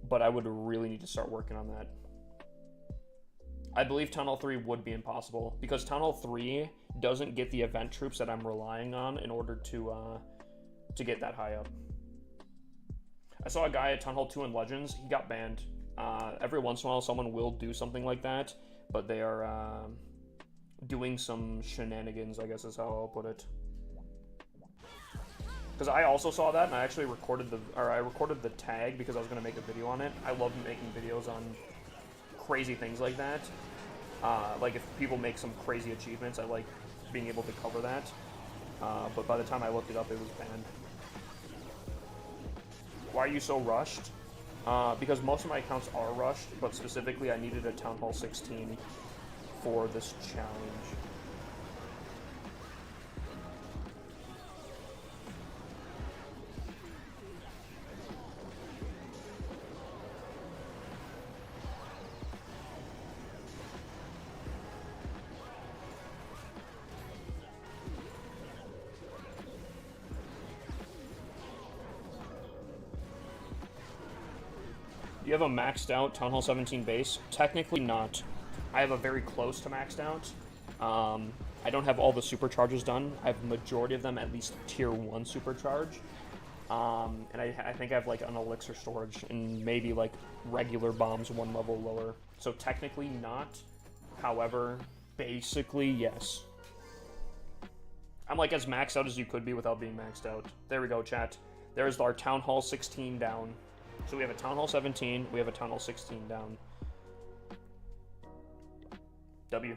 but I would really need to start working on that. I believe Town Hall 3 would be impossible, because Town Hall 3 doesn't get the event troops that I'm relying on in order to get that high up. I saw a guy at Town Hall 2 in Legends, he got banned. Every once in a while someone will do something like that, but they are doing some shenanigans, I guess is how I'll put it. Because I also saw that, and I actually recorded the tag because I was going to make a video on it. I love making videos on crazy things like that. Like if people make some crazy achievements, I like being able to cover that. But by the time I looked it up, it was banned. Why are you so rushed? Because most of my accounts are rushed, but specifically I needed a Town Hall 16 for this challenge. Do you have a maxed out Town Hall 17 base? Technically not. I have a very close to maxed out. I don't have all the supercharges done. I have majority of them at least tier 1 supercharge. And I think I have like an elixir storage and maybe like regular bombs 1 level lower. So technically not. However, basically yes. I'm like as maxed out as you could be without being maxed out. There we go, chat. There's our Town Hall 16 down. So we have a Town Hall 17, we have a Town Hall 16 down. W.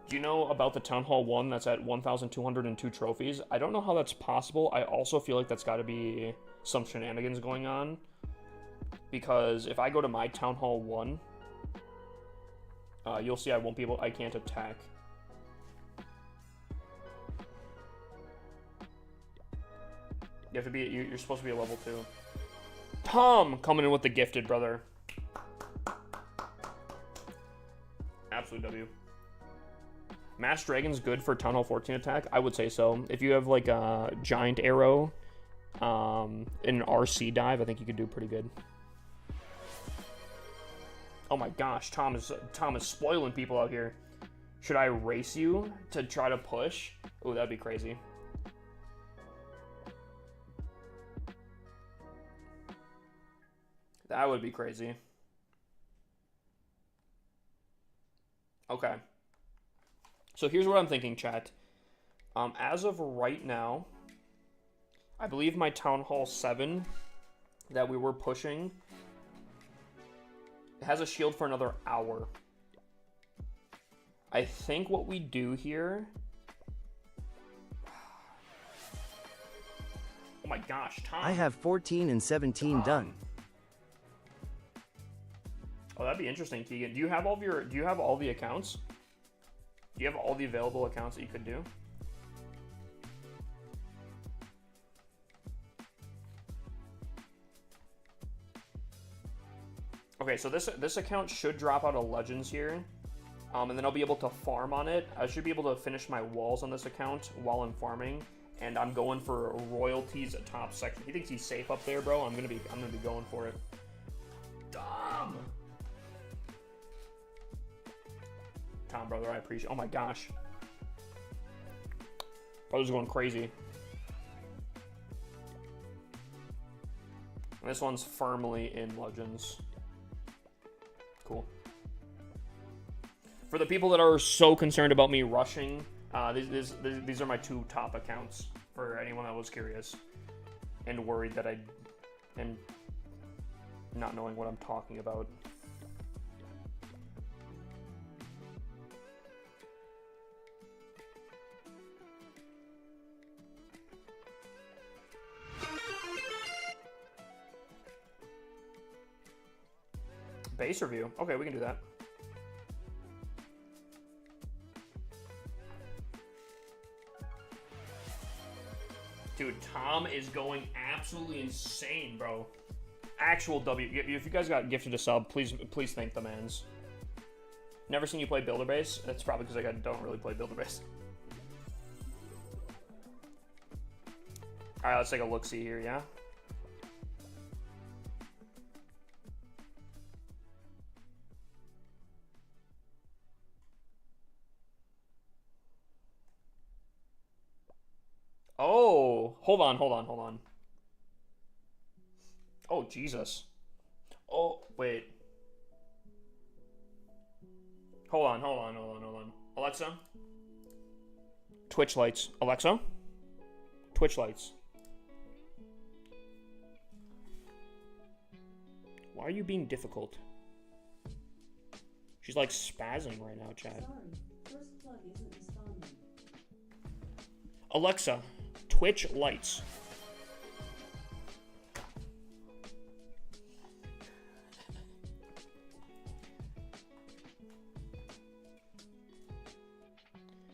Do you know about the Town Hall 1 that's at 1,202 trophies? I don't know how that's possible. I also feel like that's got to be some shenanigans going on. Because if I go to my Town Hall 1, you'll see I can't attack. You have to be, you're supposed to be a level 2. Tom coming in with the gifted, brother. Absolute W. Mass Dragon's good for Town Hall 14 attack? I would say so. If you have like a giant arrow in an RC dive, I think you could do pretty good. Oh my gosh, Tom is spoiling people out here. Should I race you to try to push? Oh, that'd be crazy. That would be crazy. Okay. So here's what I'm thinking, chat. As of right now, I believe my Town Hall 7 that we were pushing has a shield for another hour. I think what we do here... Oh my gosh, Tom. I have 14 and 17 done. Oh, that'd be interesting, Keegan. Do you have all of your... Do you have all the accounts? Do you have all the available accounts that you could do? Okay, so this account should drop out of Legends here. And then I'll be able to farm on it. I should be able to finish my walls on this account while I'm farming. And I'm going for royalties at top section. He thinks he's safe up there, bro. I'm gonna be going for it. Dumb. Tom, brother, I appreciate. Oh my gosh. Brother's going crazy. And this one's firmly in Legends. Cool. For the people that are so concerned about me rushing, these are my 2 top accounts for anyone that was curious and worried that and not knowing what I'm talking about. Base review. Okay, we can do that. Dude, Tom is going absolutely insane, bro. Actual W. If you guys got gifted a sub, please thank the mans. Never seen you play Builder Base. That's probably because I don't really play Builder Base. All right, let's take a look-see here, yeah? Oh, hold on. Oh, Jesus. Oh, wait. Hold on. Alexa? Twitch lights. Alexa? Twitch lights. Why are you being difficult? She's like spazzing right now, Chad. Sorry, first plug isn't responding. Alexa, Twitch lights.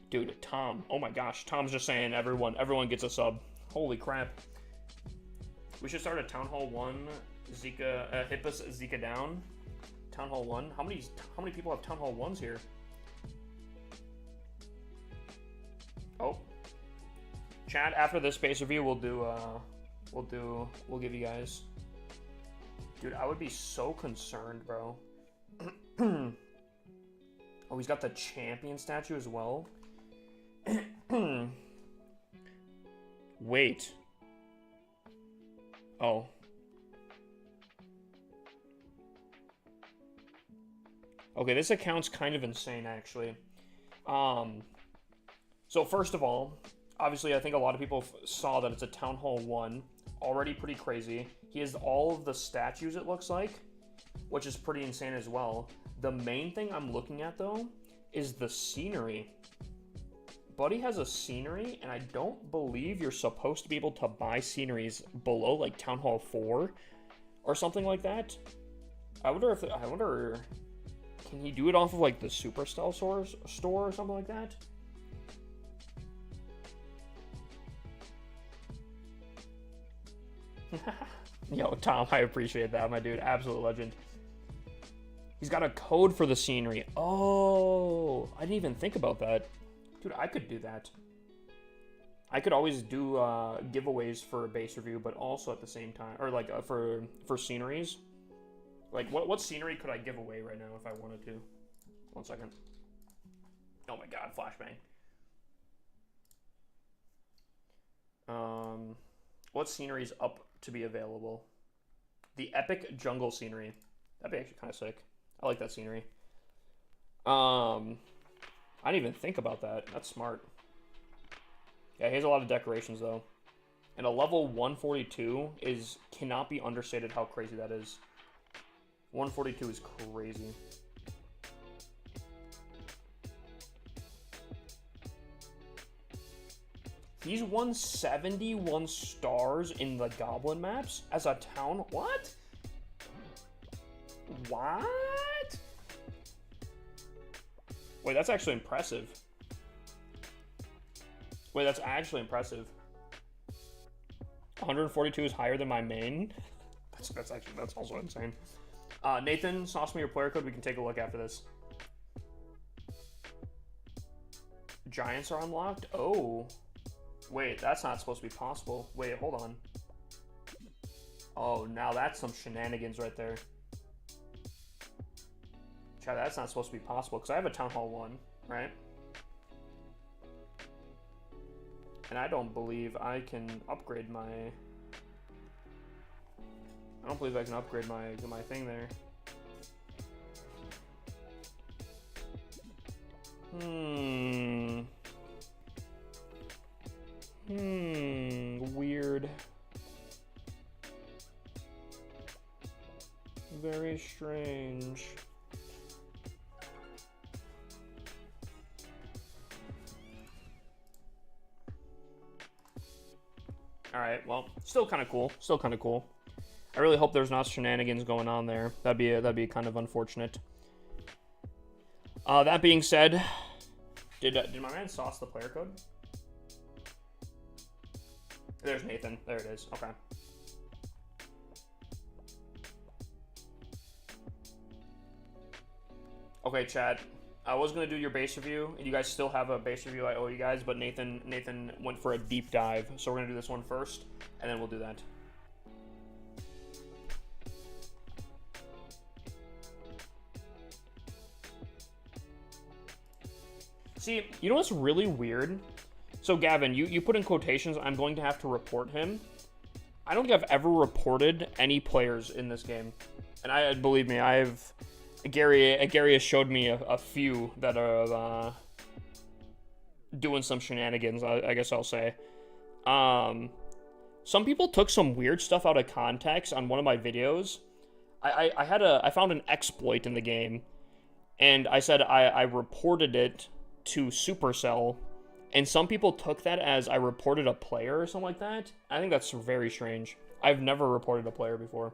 Dude, Tom. Oh my gosh, Tom's just saying everyone gets a sub. Holy crap. We should start a Town Hall 1 Zika Hippus Zika down. Town Hall 1. How many people have Town Hall 1s here? Oh. Chad, after this space review, we'll give you guys. Dude, I would be so concerned, bro. Oh, he's got the champion statue as well. Wait. Oh. Okay, this account's kind of insane, actually. So first of all, obviously I think a lot of people saw that it's a Town Hall 1. Already pretty crazy. He has all of the statues, it looks like, which is pretty insane as well. The main thing I'm looking at, though, is the scenery. Buddy has a scenery, and I don't believe you're supposed to be able to buy sceneries below, like, Town Hall 4 or something like that. I wonder, can he do it off of, like, the Supercell store or something like that? Yo, Tom, I appreciate that, my dude. Absolute legend. He's got a code for the scenery. Oh, I didn't even think about that. Dude, I could do that. I could always do giveaways for a base review, but also at the same time, or like for sceneries. Like, what scenery could I give away right now if I wanted to? 1 second. Oh my god, flashbang. What scenery's up to be available? The epic jungle scenery. That'd be actually kind of sick. I like that scenery. I didn't even think about that. That's smart. Yeah, he has a lot of decorations though. And a level 142 cannot be understated how crazy that is. 142 is crazy. He's won 71 stars in the Goblin maps as a town. What? What? Wait, that's actually impressive. Wait, that's actually impressive. 142 is higher than my main. That's also insane. Nathan, sauce me your player code. We can take a look after this. Giants are unlocked. Oh. Wait, that's not supposed to be possible. Wait, hold on. Oh, now that's some shenanigans right there. Chad, that's not supposed to be possible, because I have a Town Hall 1, right? And I don't believe I can upgrade my... I don't believe I can upgrade my thing there. Weird. Very strange. Alright, well, still kind of cool. Still kind of cool. I really hope there's not shenanigans going on there. That'd be kind of unfortunate. That being said, did my man sauce the player code? There's Nathan. There it is. Okay. Okay, chat. I was gonna do your base review, and you guys still have a base review I owe you guys, but Nathan went for a deep dive, so we're gonna do this one first, and then we'll do that. See, you know what's really weird? So Gavin, you put in quotations, I'm going to have to report him. I don't think I've ever reported any players in this game. And believe me, Gary has showed me a few that are doing some shenanigans, I guess I'll say. Some people took some weird stuff out of context on one of my videos. I found an exploit in the game, and I said I reported it to Supercell, and some people took that as I reported a player or something like that. I think that's very strange. I've never reported a player before.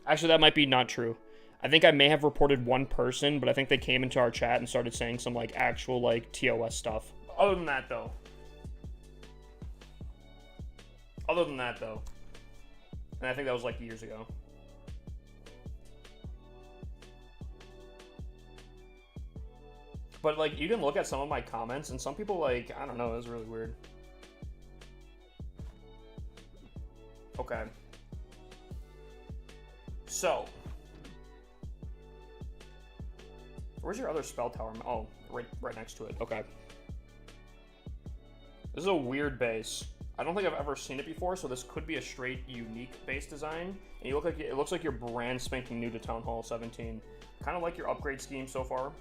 Actually, that might be not true. I think I may have reported one person, but I think they came into our chat and started saying some, like, actual, like, TOS stuff. Other than that, though. And I think that was, like, years ago. But, like, you can look at some of my comments, and some people, like, I don't know, it was really weird. Okay. So. Where's your other spell tower? Oh, right next to it. Okay. This is a weird base. I don't think I've ever seen it before, so this could be a straight unique base design. And it looks like you're brand spanking new to Town Hall 17. Kind of like your upgrade scheme so far.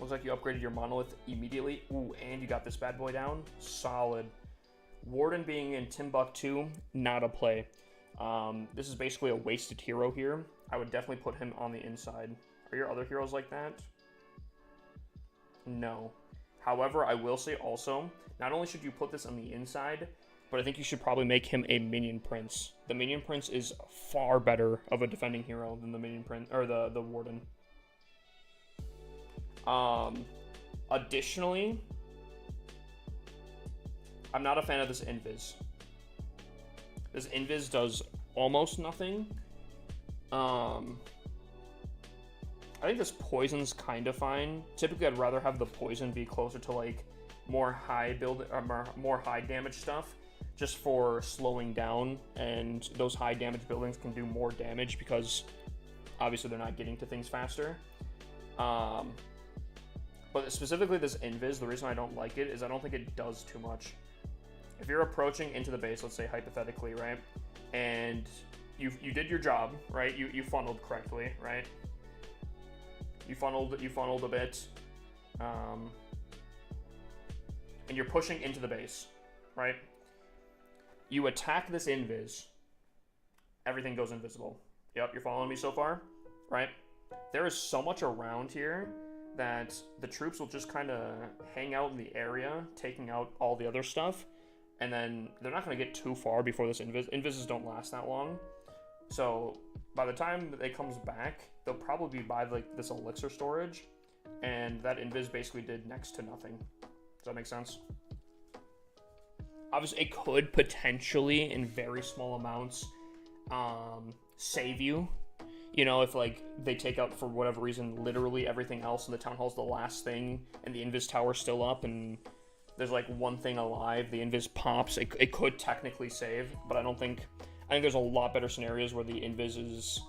Looks like you upgraded your monolith immediately. Ooh, and you got this bad boy down. Solid. Warden being in Timbuktu, not a play. This is basically a wasted hero here. I would definitely put him on the inside. Are your other heroes like that? No. However, I will say also, not only should you put this on the inside, but I think you should probably make him a minion prince. The minion prince is far better of a defending hero than the minion prince or the warden. Additionally, I'm not a fan of this invis. This invis does almost nothing. I think this poison's kind of fine. Typically, I'd rather have the poison be closer to like more high damage stuff, just for slowing down. And those high damage buildings can do more damage because obviously they're not getting to things faster. But specifically this invis, the reason I don't like it is I don't think it does too much. If you're approaching into the base, let's say hypothetically, right, and you did your job, right? You funneled correctly, right? You funneled a bit, and you're pushing into the base, right? You attack this invis. Everything goes invisible. Yep, you're following me so far? Right? There is so much around here that the troops will just kind of hang out in the area, taking out all the other stuff, and then they're not going to get too far before this invises don't last that long. So by the time it comes back, they'll probably be by like this elixir storage, and that invis basically did next to nothing. Does that make sense? Obviously, it could potentially, in very small amounts, save you. You know, if like they take out for whatever reason literally everything else, and the town hall's the last thing, and the invis tower's still up, and there's like one thing alive, the invis pops. It could technically save, but I think there's a lot better scenarios where the invis is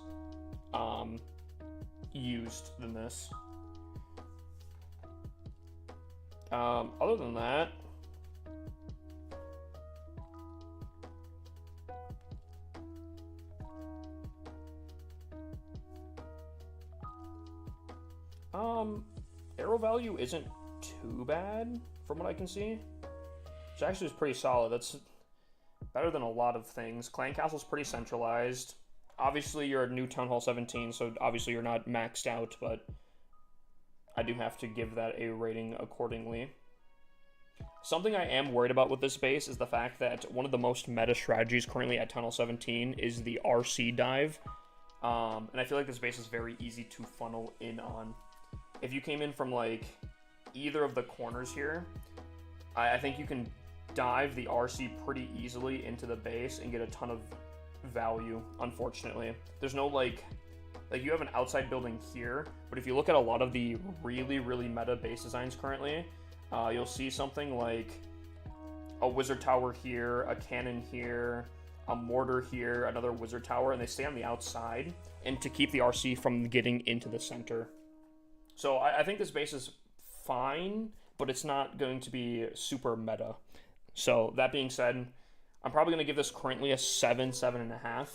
used than this. Other than that, arrow value isn't too bad from what I can see. Which actually is pretty solid. That's better than a lot of things. Clan Castle's pretty centralized. Obviously, you're at New Town Hall 17, so obviously you're not maxed out, but I do have to give that a rating accordingly. Something I am worried about with this base is the fact that one of the most meta strategies currently at Tunnel 17 is the RC dive. And I feel like this base is very easy to funnel in on. If you came in from like either of the corners here, I think you can dive the RC pretty easily into the base and get a ton of value, unfortunately. There's no like you have an outside building here, but if you look at a lot of the really meta base designs currently, you'll see something like a wizard tower here, a cannon here, a mortar here, another wizard tower, and they stay on the outside and to keep the RC from getting into the center. So I think this base is fine, but it's not going to be super meta. So that being said, I'm probably going to give this currently a 7, 7.5.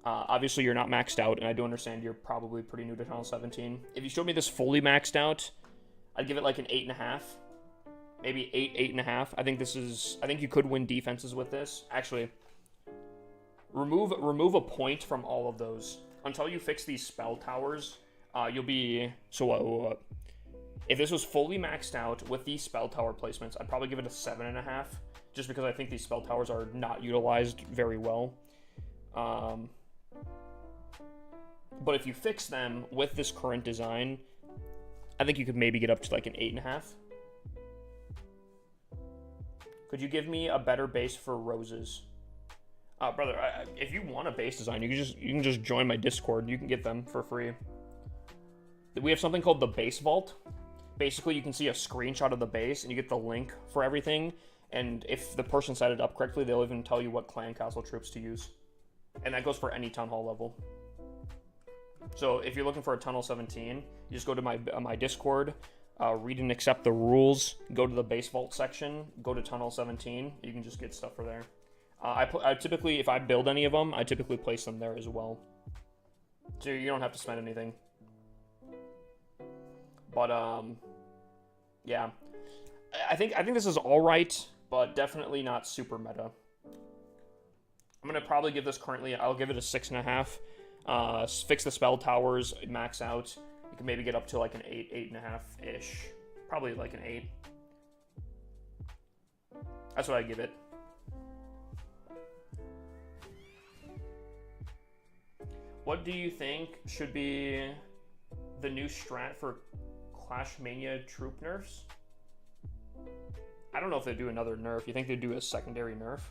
Obviously, you're not maxed out, and I do understand you're probably pretty new to Tunnel 17. If you showed me this fully maxed out, I'd give it like an 8.5. Maybe 8, 8.5. I think you could win defenses with this. Actually, remove a point from all of those. Until you fix these spell towers, you'll be... So, if this was fully maxed out with these spell tower placements, I'd probably give it a 7.5, just because I think these spell towers are not utilized very well. But if you fix them with this current design, I think you could maybe get up to like an 8.5. Could you give me a better base for roses? Brother, if you want a base design, you can just join my Discord. You can get them for free. We have something called the base vault. Basically, you can see a screenshot of the base, and you get the link for everything. And if the person set it up correctly, they'll even tell you what clan castle troops to use. And that goes for any town hall level. So if you're looking for a Tunnel 17, you just go to my Discord, read and accept the rules, go to the base vault section, go to Tunnel 17. You can just get stuff for there. I typically, if I build any of them, I typically place them there as well. So you don't have to spend anything. But yeah, I think this is all right, but definitely not super meta. I'm gonna probably give this currently. I'll give it a 6.5. Fix the spell towers, max out. You can maybe get up to like an 8, 8.5 ish. Probably like an 8. That's what I give it. What do you think should be the new strat for Clash Mania troop nerfs? I don't know if they do another nerf. You think they'd do a secondary nerf?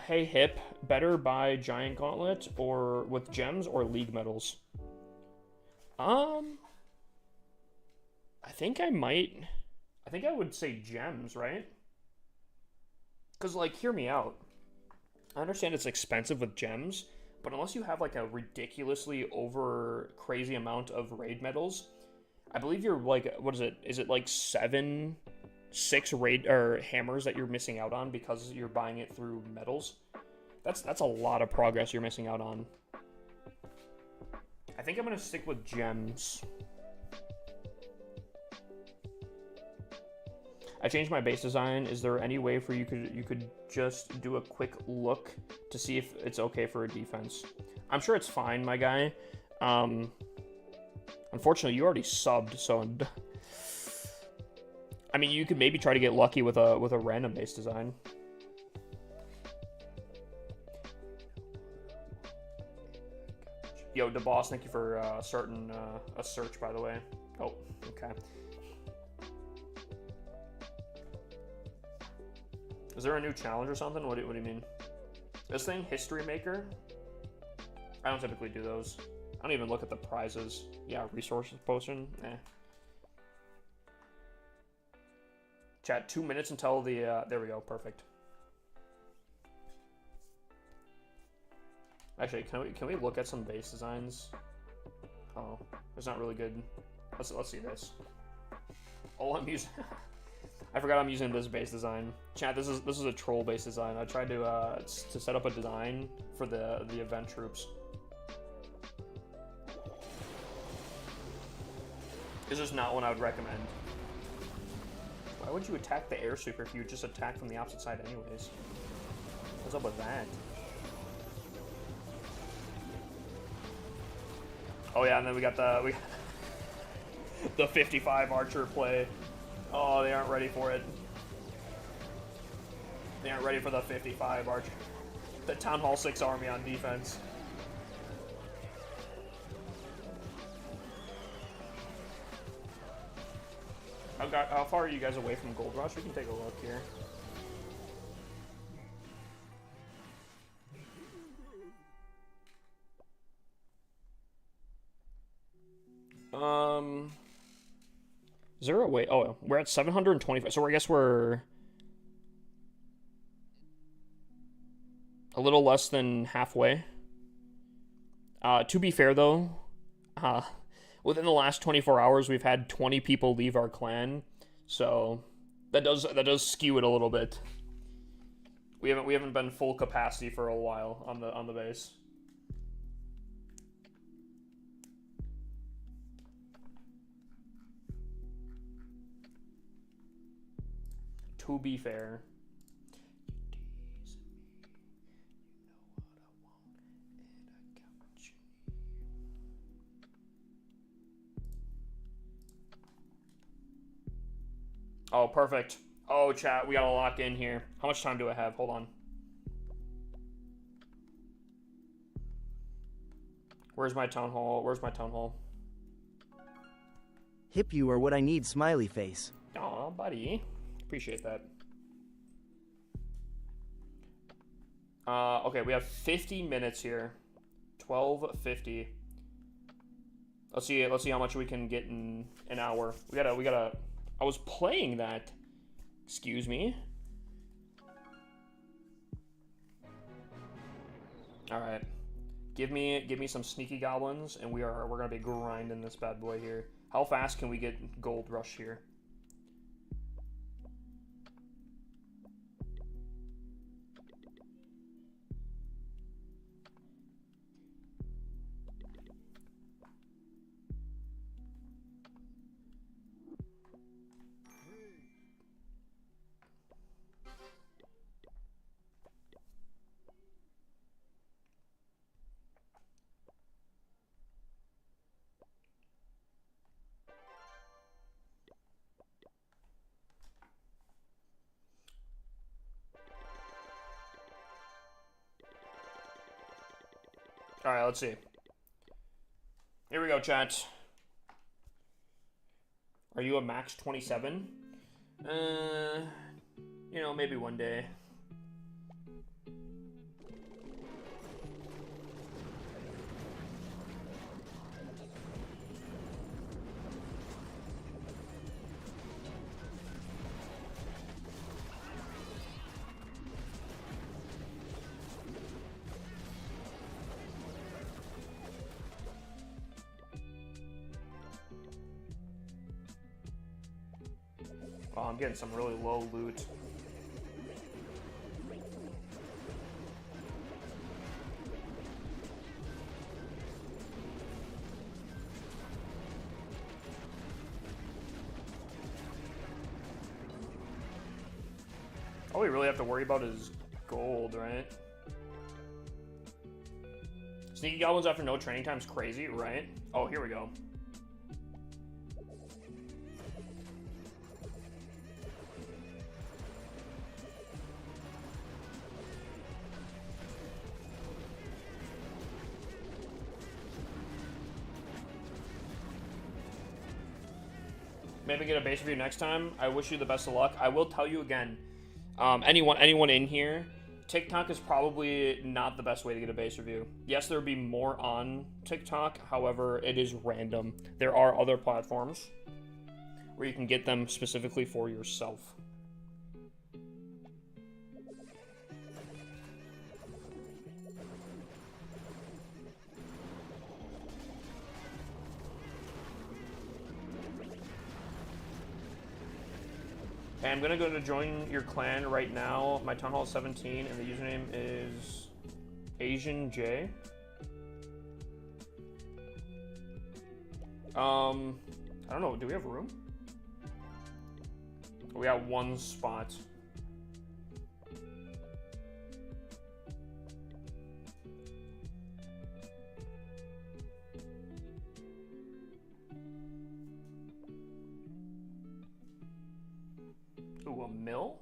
Hey Hip, better buy Giant Gauntlet or with gems or League medals? I think I would say gems, right? Because, like, hear me out. I understand it's expensive with gems, but unless you have, like, a ridiculously over crazy amount of raid medals, I believe you're, like, what is it? Is it, like, 6 raid or hammers that you're missing out on because you're buying it through medals? That's a lot of progress you're missing out on. I think I'm gonna stick with gems. I changed my base design. Is there any way for you could just do a quick look to see if it's okay for a defense? I'm sure it's fine, my guy. Unfortunately, you already subbed, so I mean, you could maybe try to get lucky with a random base design. Yo, DeBoss, thank you for starting a search, by the way. Oh, okay. Is there a new challenge or something? What do you mean? This thing, History Maker? I don't typically do those. I don't even look at the prizes. Yeah, resources potion? Eh. Chat, 2 minutes until the, there we go, perfect. Actually, can we look at some base designs? Oh, it's not really good. Let's see this. Oh, I'm using... I forgot I'm using this base design. Chat, this is a troll base design. I tried to set up a design for the event troops. This is not one I would recommend. Why would you attack the air sweeper if you would just attack from the opposite side anyways? What's up with that? Oh yeah, and then we got the 55 archer play. Oh, they aren't ready for it. They aren't ready for the 55 archer. The Town Hall 6 army on defense. How far are you guys away from Gold Rush? We can take a look here. Is there a way? Oh, we're at 725. So I guess we're a little less than halfway. To be fair, though, within the last 24 hours, we've had 20 people leave our clan, so that does skew it a little bit. We haven't been full capacity for a while on the base. To be fair. Oh, perfect. Oh, chat, we gotta lock in here. How much time do I have? Hold on. Where's my town hall? Where's my town hall? Hip, you are what I need, smiley face. Aw, buddy. Appreciate that. Okay, we have 50 minutes here. 12:50. Let's see how much we can get in an hour. We gotta. I was playing that. Excuse me. All right. Give me some sneaky goblins, and we're gonna be grinding this bad boy here. How fast can we get Gold Rush here? All right, let's see. Here we go, chat. Are you a max 27? You know, maybe one day. Oh, I'm getting some really low loot. All we really have to worry about is gold, right? Sneaky goblins after no training time's crazy, right? Oh, here we go. Maybe get a base review next time. I wish you the best of luck. I will tell you again, anyone in here, TikTok is probably not the best way to get a base review. Yes, there would be more on TikTok. However, it is random. There are other platforms where you can get them specifically for yourself. Okay, I'm gonna go to join your clan right now. My town hall is 17, and the username is Asian J. I don't know. Do we have room? We got one spot. Ooh, a mill?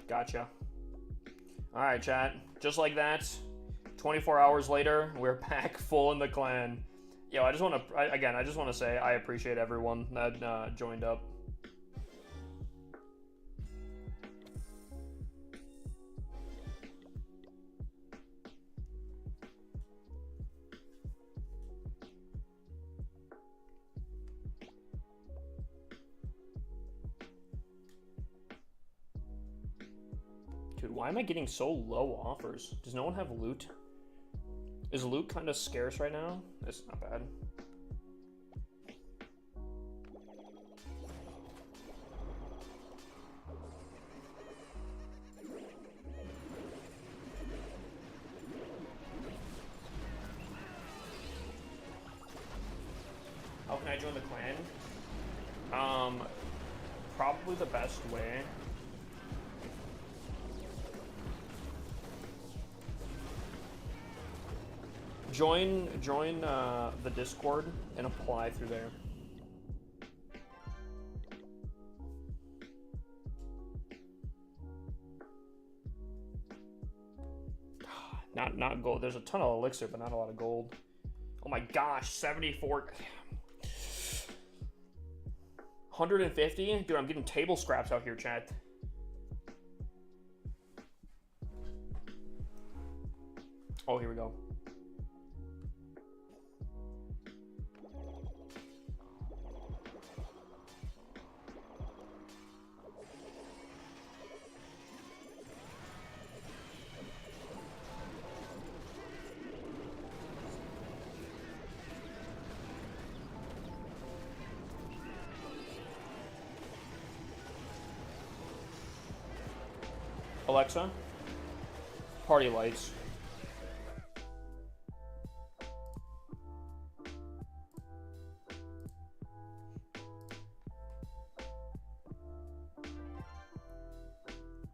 Gotcha. Alright, chat. Just like that, 24 hours later, we're back full in the clan. Yo, I just want to say I appreciate everyone that joined up. Dude, why am I getting so low offers? Does no one have loot? Is loot kind of scarce right now? It's not bad. How can I join the clan? Probably the best way. Join the Discord and apply through there. Not gold. There's a ton of elixir, but not a lot of gold. Oh my gosh, 74. 150? Dude, I'm getting table scraps out here, chat. Oh, here we go. Alexa, party lights.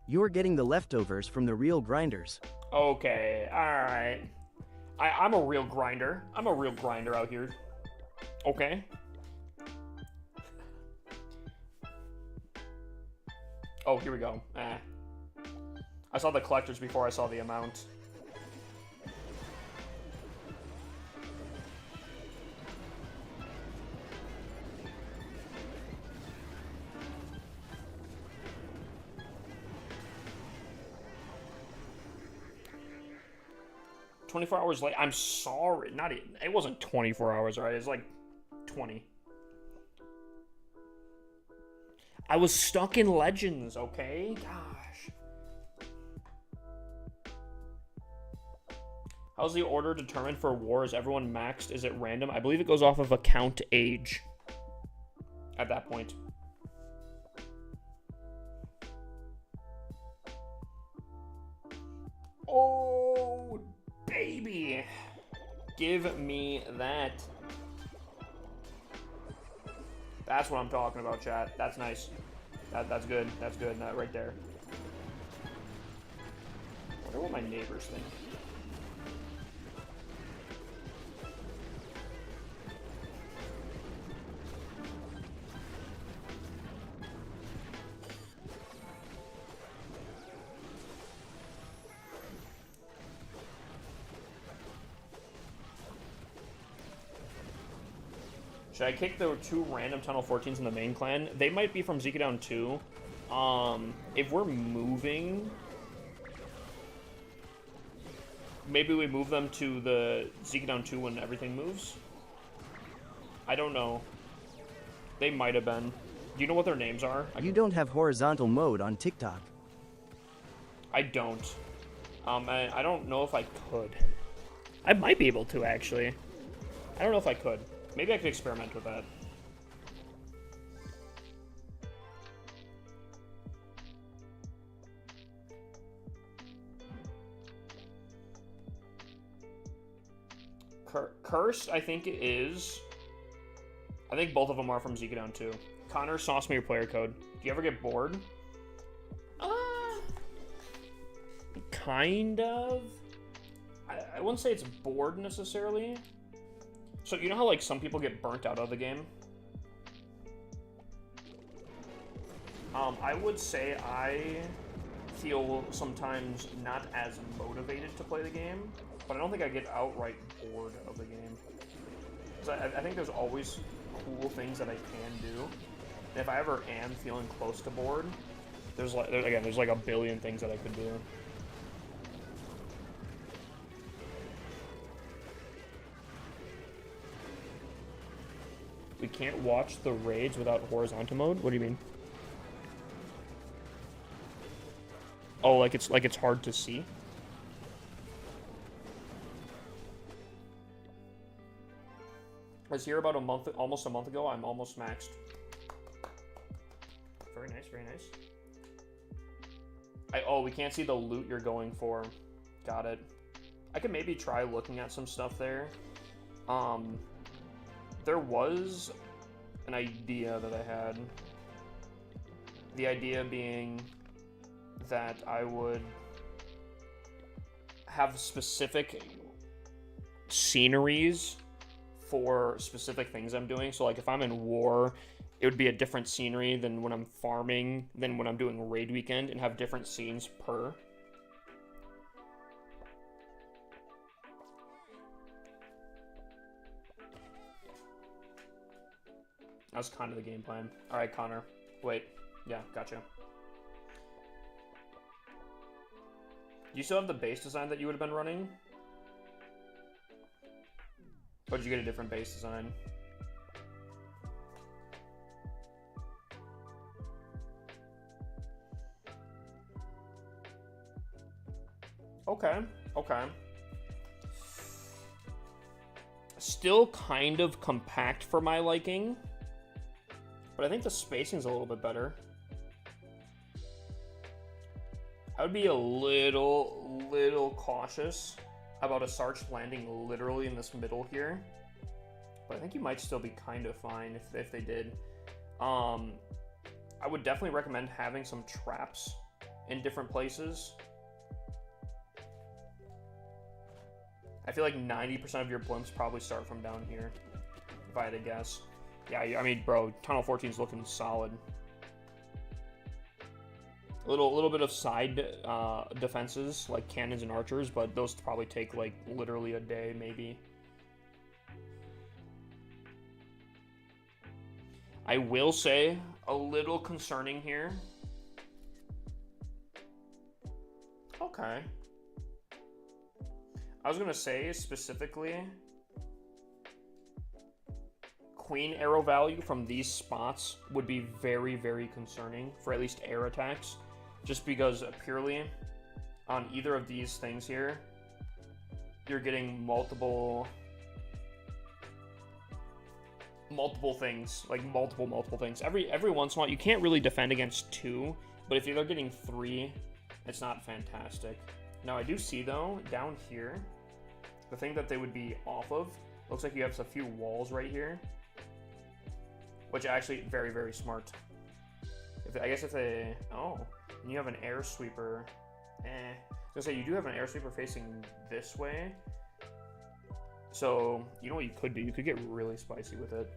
You're getting the leftovers from the real grinders. Okay, alright. I'm a real grinder. I'm a real grinder out here. Okay. Oh, here we go. I saw the collectors before I saw the amount. "24 hours late." I'm sorry. Not even. It wasn't 24 hours, right? It was like 20. I was stuck in Legends, okay? Gosh. How's the order determined for war? Is everyone maxed? Is it random? I believe it goes off of account age at that point. Oh, baby. Give me that. That's what I'm talking about, chat. That's nice. That's good. That's good. Right there. I wonder what my neighbors think. Should I kick the 2 random Tunnel 14s in the main clan? They might be from Zika Down 2. If we're moving... Maybe we move them to the Zika Down 2 when everything moves? I don't know. They might have been. Do you know what their names are? You don't have horizontal mode on TikTok. I don't. I don't know if I could. I might be able to, actually. I don't know if I could. Maybe I could experiment with that. Cursed, I think it is. I think both of them are from Zika Down 2. Connor, sauce me your player code. Do you ever get bored? Kind of. I wouldn't say it's bored necessarily. So you know how like some people get burnt out of the game? I would say I feel sometimes not as motivated to play the game, but I don't think I get outright bored of the game. So I think there's always cool things that I can do. And if I ever am feeling close to bored, there's like a billion things that I could do. We can't watch the raids without horizontal mode? What do you mean? Oh, like it's hard to see? I was here about almost a month ago. I'm almost maxed. Very nice, very nice. Oh, we can't see the loot you're going for. Got it. I could maybe try looking at some stuff there. There was an idea that I had. The idea being that I would have specific sceneries for specific things I'm doing. So like if I'm in war, it would be a different scenery than when I'm farming, than when I'm doing raid weekend, and have different scenes per. That was kind of the game plan. All right, Connor. Wait. Yeah, gotcha. Do you still have the base design that you would have been running? Or did you get a different base design? Okay, okay. Still kind of compact for my liking. But I think the spacing's a little bit better. I would be a little cautious about a Sarch landing literally in this middle here. But I think you might still be kind of fine if they did. I would definitely recommend having some traps in different places. I feel like 90% of your blimps probably start from down here, if I had to guess. Yeah, I mean, bro, Tunnel 14 is looking solid. A little bit of side defenses, like cannons and archers, but those probably take, like, literally a day, maybe. I will say, a little concerning here. Okay. I was gonna say, specifically, queen arrow value from these spots would be very, very concerning for at least air attacks. Just because purely on either of these things here, you're getting multiple things, like multiple things. Every once in a while, you can't really defend against 2, but if you're getting 3, it's not fantastic. Now, I do see, though, down here, the thing that they would be off of, looks like you have a few walls right here, which actually very, very smart. I guess if they, oh, and you have an air sweeper, I was gonna say, you do have an air sweeper facing this way, so, you know what you could do? You could get really spicy with it.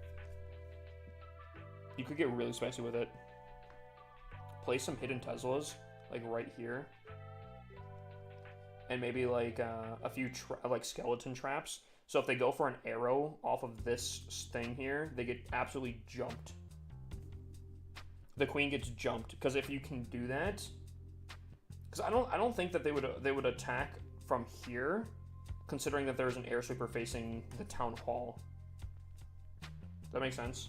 Place some hidden Teslas, like right here. And maybe like a few like skeleton traps. So if they go for an arrow off of this thing here, they get absolutely jumped. The queen gets jumped, because if you can do that, because I don't think that they would attack from here, considering that there's an air sweeper facing the town hall. Does that make sense?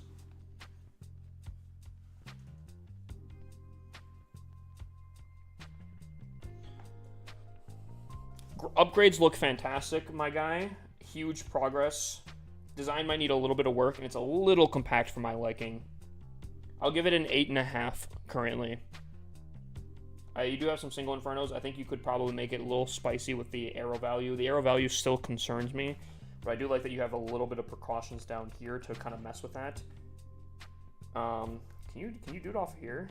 Upgrades look fantastic, my guy. Huge progress. Design might need a little bit of work, and it's a little compact for my liking. I'll give it an 8.5 currently. You do have some single infernos. I think you could probably make it a little spicy with the arrow value. The arrow value still concerns me, but I do like that you have a little bit of precautions down here to kind of mess with that. Can you do it off here?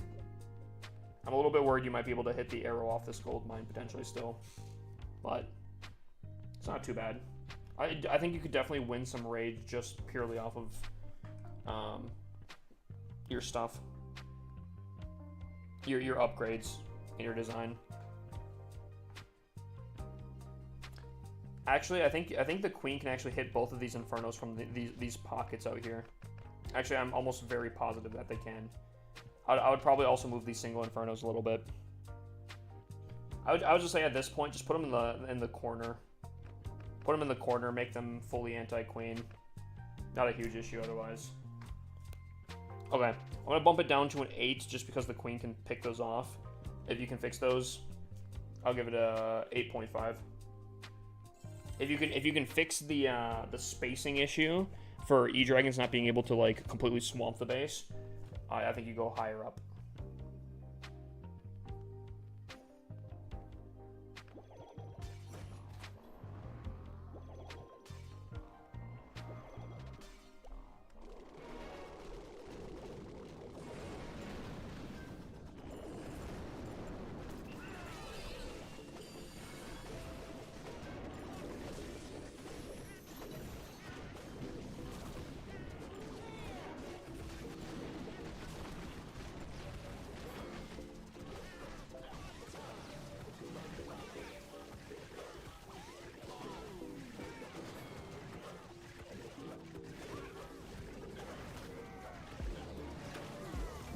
I'm a little bit worried you might be able to hit the arrow off this gold mine potentially still, but it's not too bad. I think you could definitely win some raids just purely off of your stuff, your upgrades in your design. Actually, I think the queen can actually hit both of these infernos from these pockets out here. Actually, I'm almost very positive that they can. I would probably also move these single infernos a little bit. I would just say at this point, just put them in the corner. Put them in the corner, make them fully anti-queen. Not a huge issue otherwise. Okay, I'm gonna bump it down to an 8 just because the queen can pick those off. If you can fix those, I'll give it a 8.5. If you can fix the spacing issue for E-Dragons not being able to like completely swamp the base, I think you go higher up.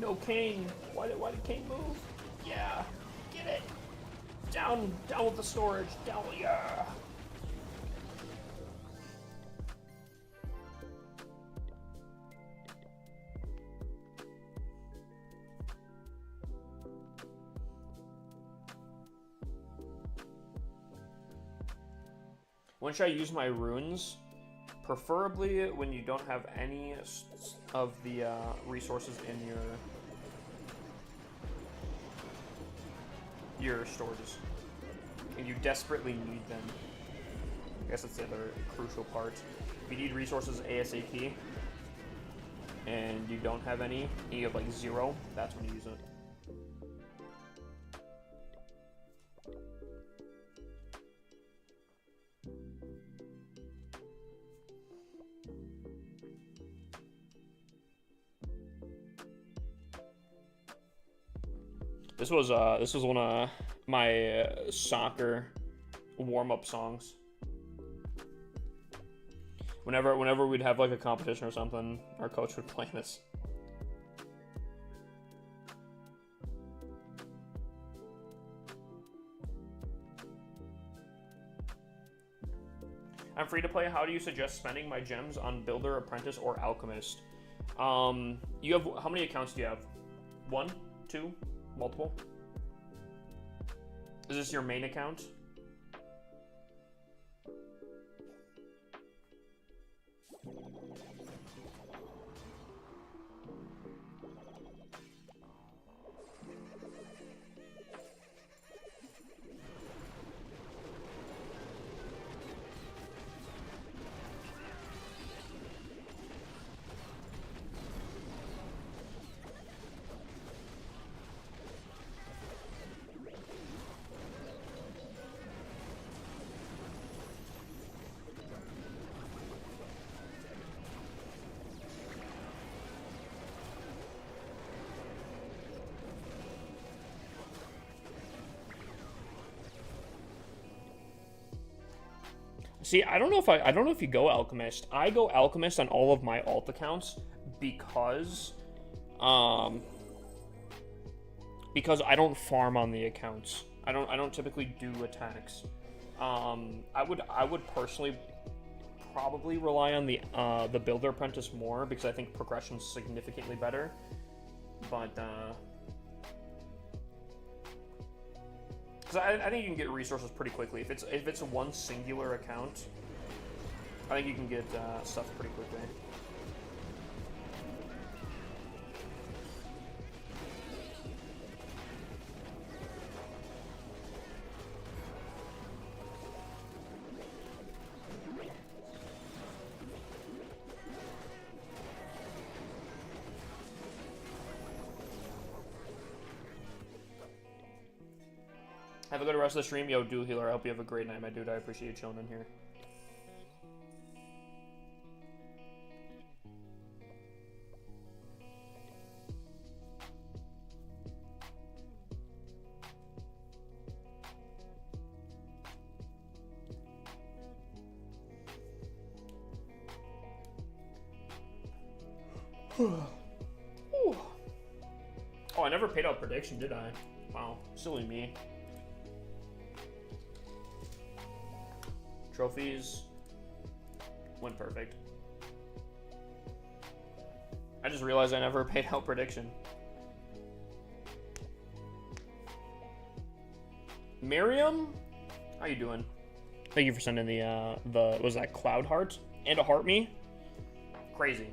No, Kane. Why did Kane move? Yeah, get it. Down with the storage. Down, yeah. When should I use my runes? Preferably when you don't have any of the resources in your storages, and you desperately need them. I guess that's the other crucial part. If you need resources ASAP, and you don't have any, and you have like 0, that's when you use it. This was one of my soccer warm-up songs. Whenever we'd have like a competition or something, our coach would play this. I'm free to play. How do you suggest spending my gems on Builder, Apprentice, or Alchemist? You have, how many accounts do you have? 1, 2, multiple? Is this your main account? See, I don't know if you go Alchemist. I go Alchemist on all of my alt accounts because I don't farm on the accounts. I don't typically do attacks. I would personally probably rely on the Builder Apprentice more because I think progression's significantly better. But because I think you can get resources pretty quickly if it's one singular account. I think you can get stuff pretty quickly. Have a good rest of the stream. Yo, Do Healer, I hope you have a great night, my dude. I appreciate you chilling in here. Oh, I never paid out prediction, did I? Wow, silly me. Trophies went perfect. I just realized I never paid out prediction. Miriam, how you doing? Thank you for sending the was that Cloud Heart and a Heart Me? Crazy.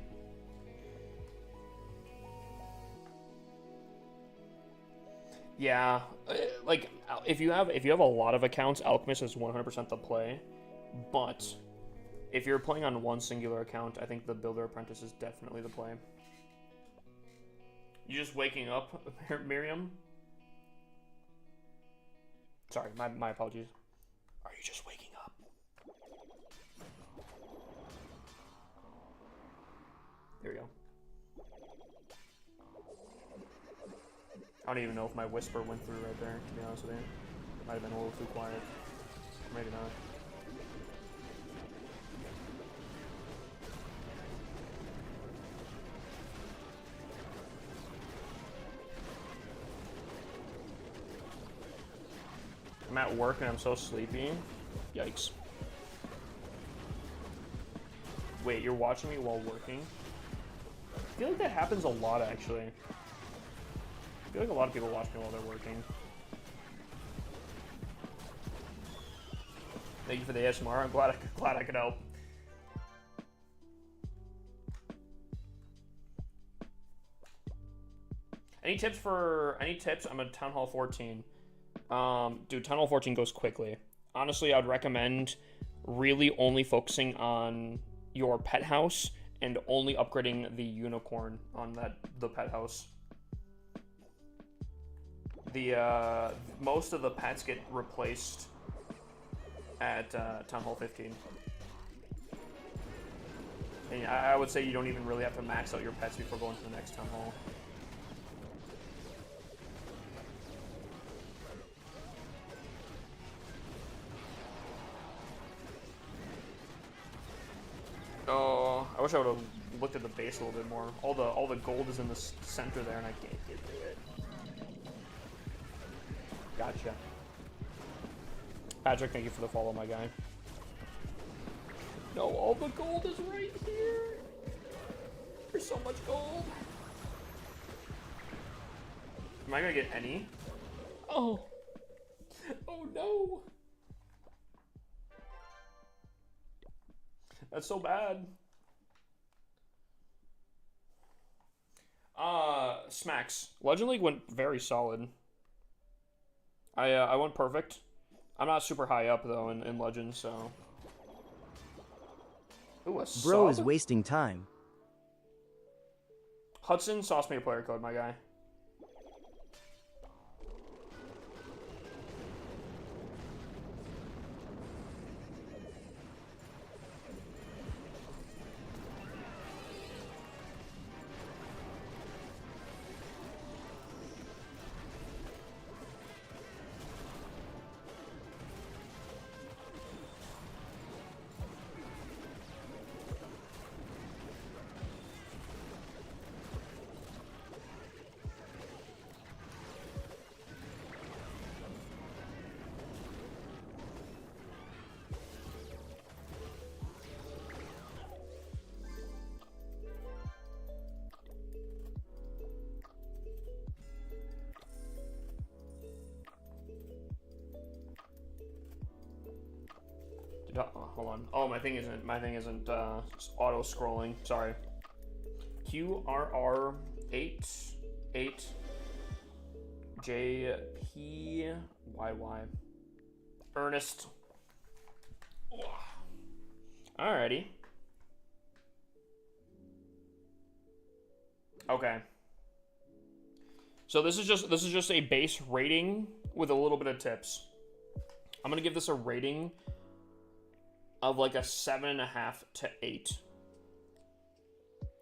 Yeah, like if you have a lot of accounts, Alchemist is 100% the play. But if you're playing on one singular account, I think the Builder Apprentice is definitely the play. You just waking up, Miriam? Sorry, my apologies. Are you just waking up? There we go. I don't even know if my whisper went through right there, to be honest with you. Might have been a little too quiet. Maybe not. I'm at work and I'm so sleepy. Yikes. Wait, you're watching me while working? I feel like that happens a lot, actually. I feel like a lot of people watch me while they're working. Thank you for the ASMR. I'm glad I could help. Any tips? I'm at Town Hall 14. Dude, Town Hall 14 goes quickly. Honestly, I'd recommend really only focusing on your pet house and only upgrading the unicorn on the pet house. The most of the pets get replaced at Town Hall 15. And I would say you don't even really have to max out your pets before going to the next Town Hall. Oh, I wish I would have looked at the base a little bit more. All the gold is in the center there, and I can't get to it. Gotcha. Patrick, thank you for the follow, my guy. No, all the gold is right here. There's so much gold. Am I gonna get any? Oh. Oh no. That's so bad. Smacks. Legend League went very solid. I went perfect. I'm not super high up though in Legend, so. Ooh, a Bro sub? is wasting time. Hudson, sauce me a player code, my guy. hold on. Oh, my thing isn't auto scrolling. Sorry. QRR8 JPYY. Ernest. Alrighty. Okay. So this is just a base rating with a little bit of tips. I'm gonna give this a rating of like a 7.5 to 8.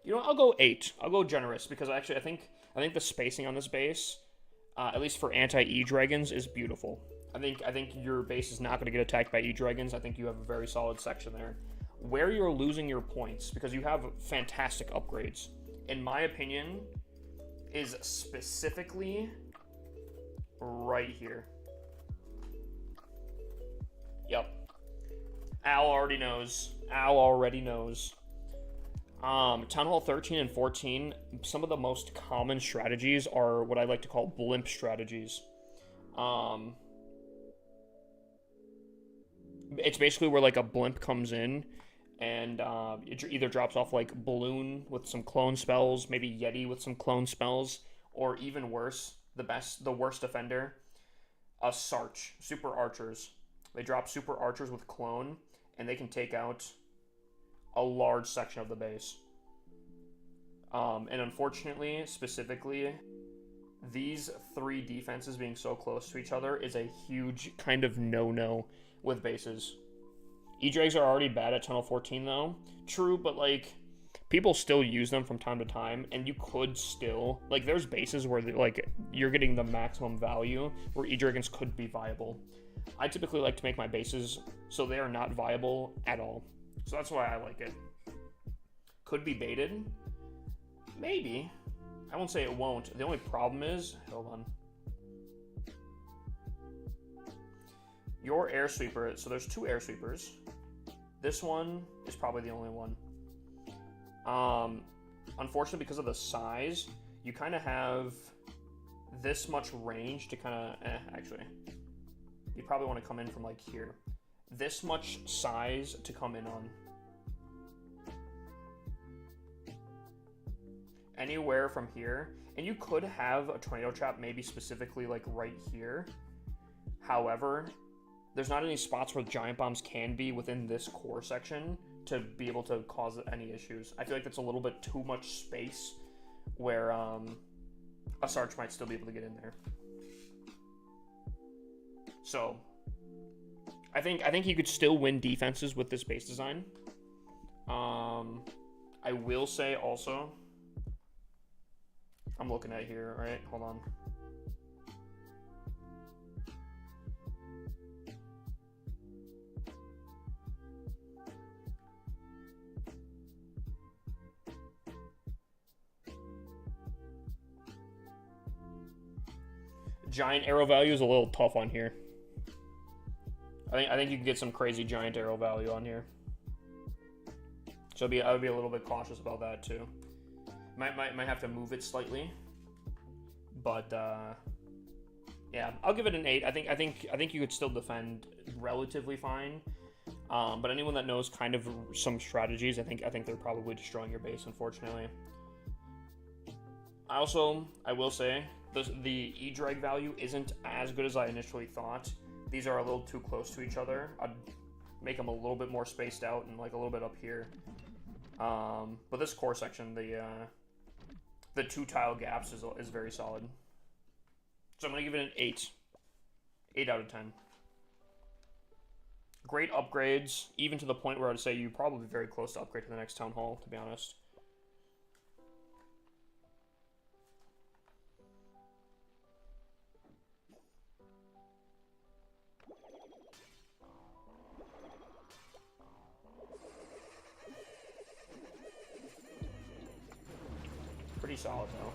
You know what? I'll go 8. I'll go generous because actually I think the spacing on this base, at least for anti-E-Dragons, is beautiful. I think your base is not going to get attacked by E-Dragons. I think you have a very solid section there. Where you're losing your points, because you have fantastic upgrades, in my opinion, is specifically right here. Yep. Al already knows. Town Hall 13 and 14, some of the most common strategies are what I like to call blimp strategies. It's basically where like a blimp comes in and it either drops off like Balloon with some clone spells, maybe Yeti with some clone spells, or even worse, the worst offender, a Sarch, Super Archers. They drop Super Archers with clone, and they can take out a large section of the base. And unfortunately, specifically, these three defenses being so close to each other is a huge kind of no-no with bases. E-Drags are already bad at Tunnel 14, though. True, but, like, people still use them from time to time, and you could still... Like, there's bases where, like, you're getting the maximum value, where E-Dragons could be viable. I typically like to make my bases so they are not viable at all. So that's why I like it. Could be baited? Maybe. I won't say it won't. The only problem is... Hold on. Your air sweeper... So there's two air sweepers. This one is probably the only one. Unfortunately, because of the size, you kind of have this much range to kind of... actually. You probably want to come in from, like, here. This much size to come in on. Anywhere from here. And you could have a tornado trap maybe specifically like right here. However, there's not any spots where giant bombs can be within this core section to be able to cause any issues. I feel like that's a little bit too much space where a Sarch might still be able to get in there. So I think you could still win defenses with this base design. I will say also, I'm looking at here, right? Hold on. Giant arrow value is a little tough on here. I think you can get some crazy giant arrow value on here. So I would be a little bit cautious about that too. Might have to move it slightly, but yeah, I'll give it an 8. I think you could still defend relatively fine. But anyone that knows kind of some strategies, I think they're probably destroying your base, unfortunately. I will say the E-Drag value isn't as good as I initially thought. These are a little too close to each other. I'd make them a little bit more spaced out and like a little bit up here. But this core section, the 2 tile gaps is very solid. So I'm gonna give it an 8. 8 out of 10. Great upgrades, even to the point where I'd say you're probably very close to upgrade to the next town hall, to be honest. Pretty solid though.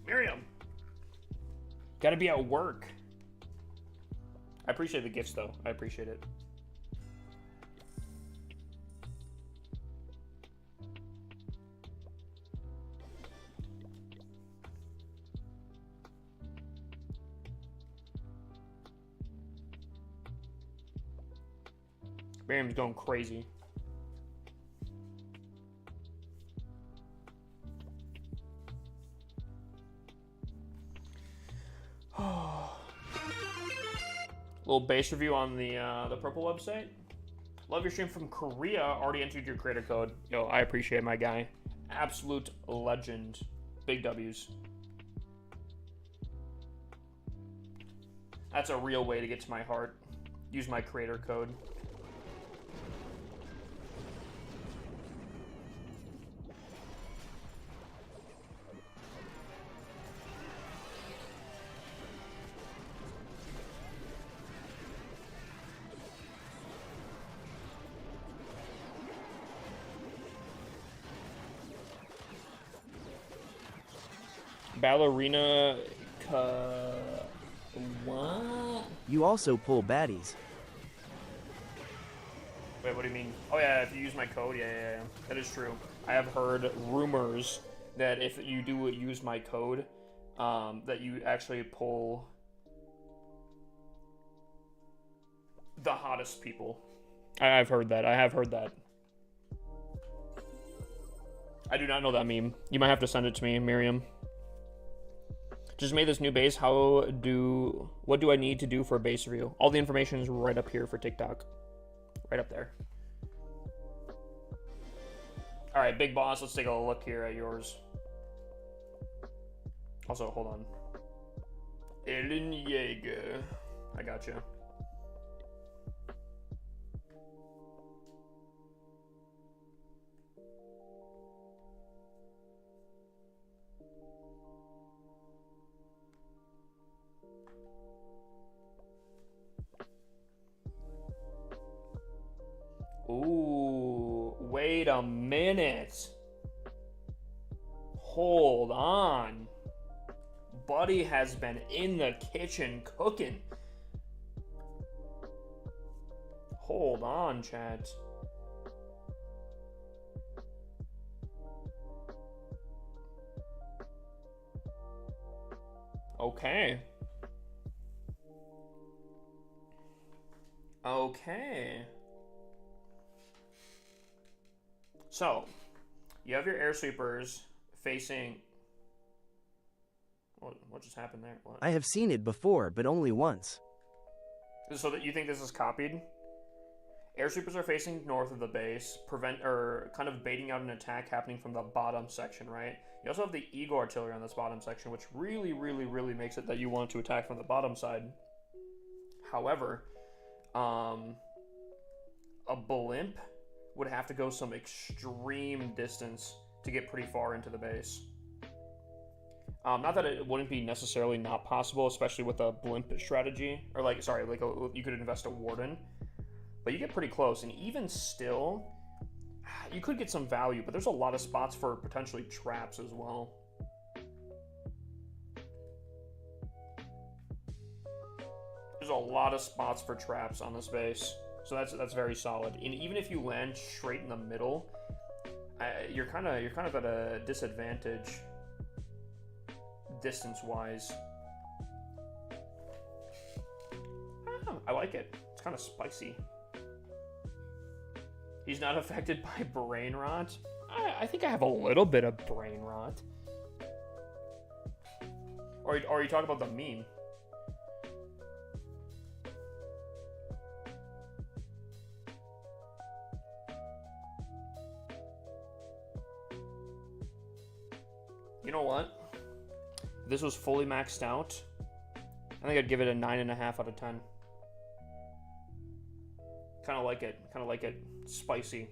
Miriam. Gotta be at work. I appreciate the gifts, though. I appreciate it. Miriam's going crazy. Little base review on the Purple website. Love your stream from Korea. Already entered your creator code. Yo, I appreciate my guy. Absolute legend. Big W's. That's a real way to get to my heart. Use my creator code. Ballerina. What? You also pull baddies. Wait, what do you mean? Oh yeah, if you use my code, yeah. That is true. I have heard rumors that if you do use my code, that you actually pull the hottest people. I've heard that. I have heard that. I do not know that meme. You might have to send it to me, Miriam. Just made this new base. What do I need to do for a base review? All the information is right up here for TikTok. Right up there. All right, big boss. Let's take a look here at yours. Also, hold on. Ellen Jaeger. I got you. Ooh, wait a minute. Hold on. Buddy has been in the kitchen cooking. Hold on, chat. Okay. Okay. So, you have your air sweepers facing... What just happened there? What? I have seen it before, but only once. So that you think this is copied? Air sweepers are facing north of the base, kind of baiting out an attack happening from the bottom section, right? You also have the Eagle artillery on this bottom section, which really makes it that you want to attack from the bottom side. However, a blimp would have to go some extreme distance to get pretty far into the base. Not that it wouldn't be necessarily not possible, especially with a blimp strategy, or you could invest a warden, but you get pretty close, and even still, you could get some value, but there's a lot of spots for potentially traps as well. There's a lot of spots for traps on this base. So that's very solid. And even if you land straight in the middle, you're kind of at a disadvantage distance-wise. I like it. It's kind of spicy. He's not affected by brain rot. I think I have a little bit of brain rot. Or are you talking about the meme? You know what? If this was fully maxed out, I think I'd give it a 9.5 out of 10. Kind of like it. Kind of like it. Spicy.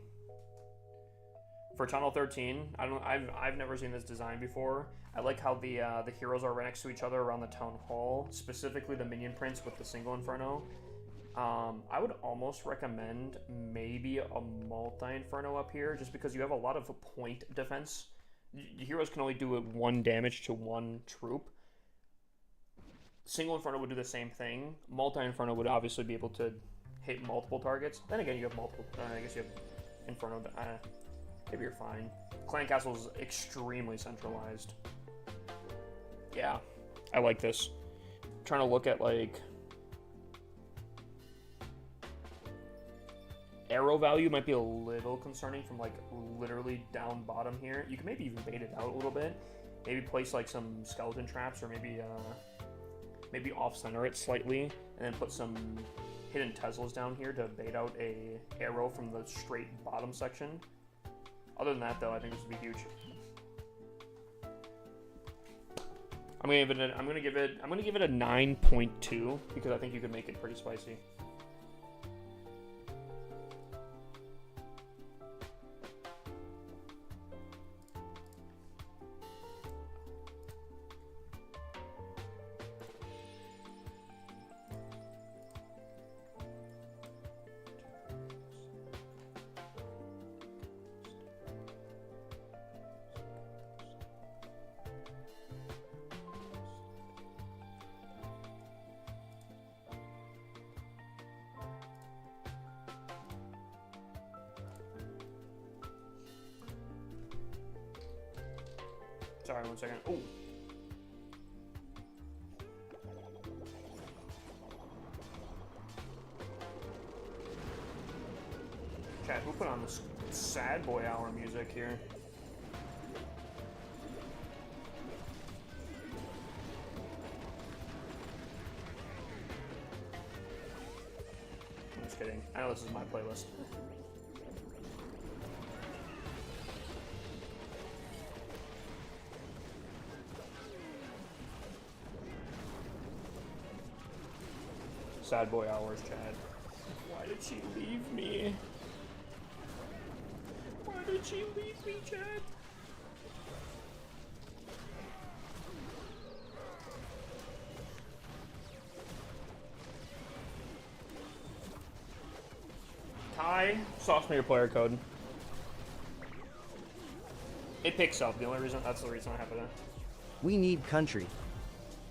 For Tunnel 13, I've never seen this design before. I like how the heroes are right next to each other around the town hall, specifically the minion prince with the single inferno. I would almost recommend maybe a multi-inferno up here, just because you have a lot of point defense heroes can only do 1 damage to 1 troop. Single Inferno would do the same thing. Multi-Inferno would obviously be able to hit multiple targets. Then again, you have multiple. I guess you have Inferno. Maybe you're fine. Clan Castle is extremely centralized. Yeah, I like this. I'm trying to look at like arrow value might be a little concerning from like literally down bottom here. You can maybe even bait it out a little bit. Maybe place like some skeleton traps, or maybe off center it slightly, and then put some hidden Teslas down here to bait out a arrow from the straight bottom section. Other than that, though, I think this would be huge. I'm gonna give it a 9.2 because I think you could make it pretty spicy. Sorry, 1 second. Oh. Chat, who put on this sad boy hour music here? I'm just kidding. I know this is my playlist. Sad boy hours, Chad. Why did she leave me? Why did she leave me, Chad? Ty, sauce me your player code. It picks up. That's the reason I have it. We need country.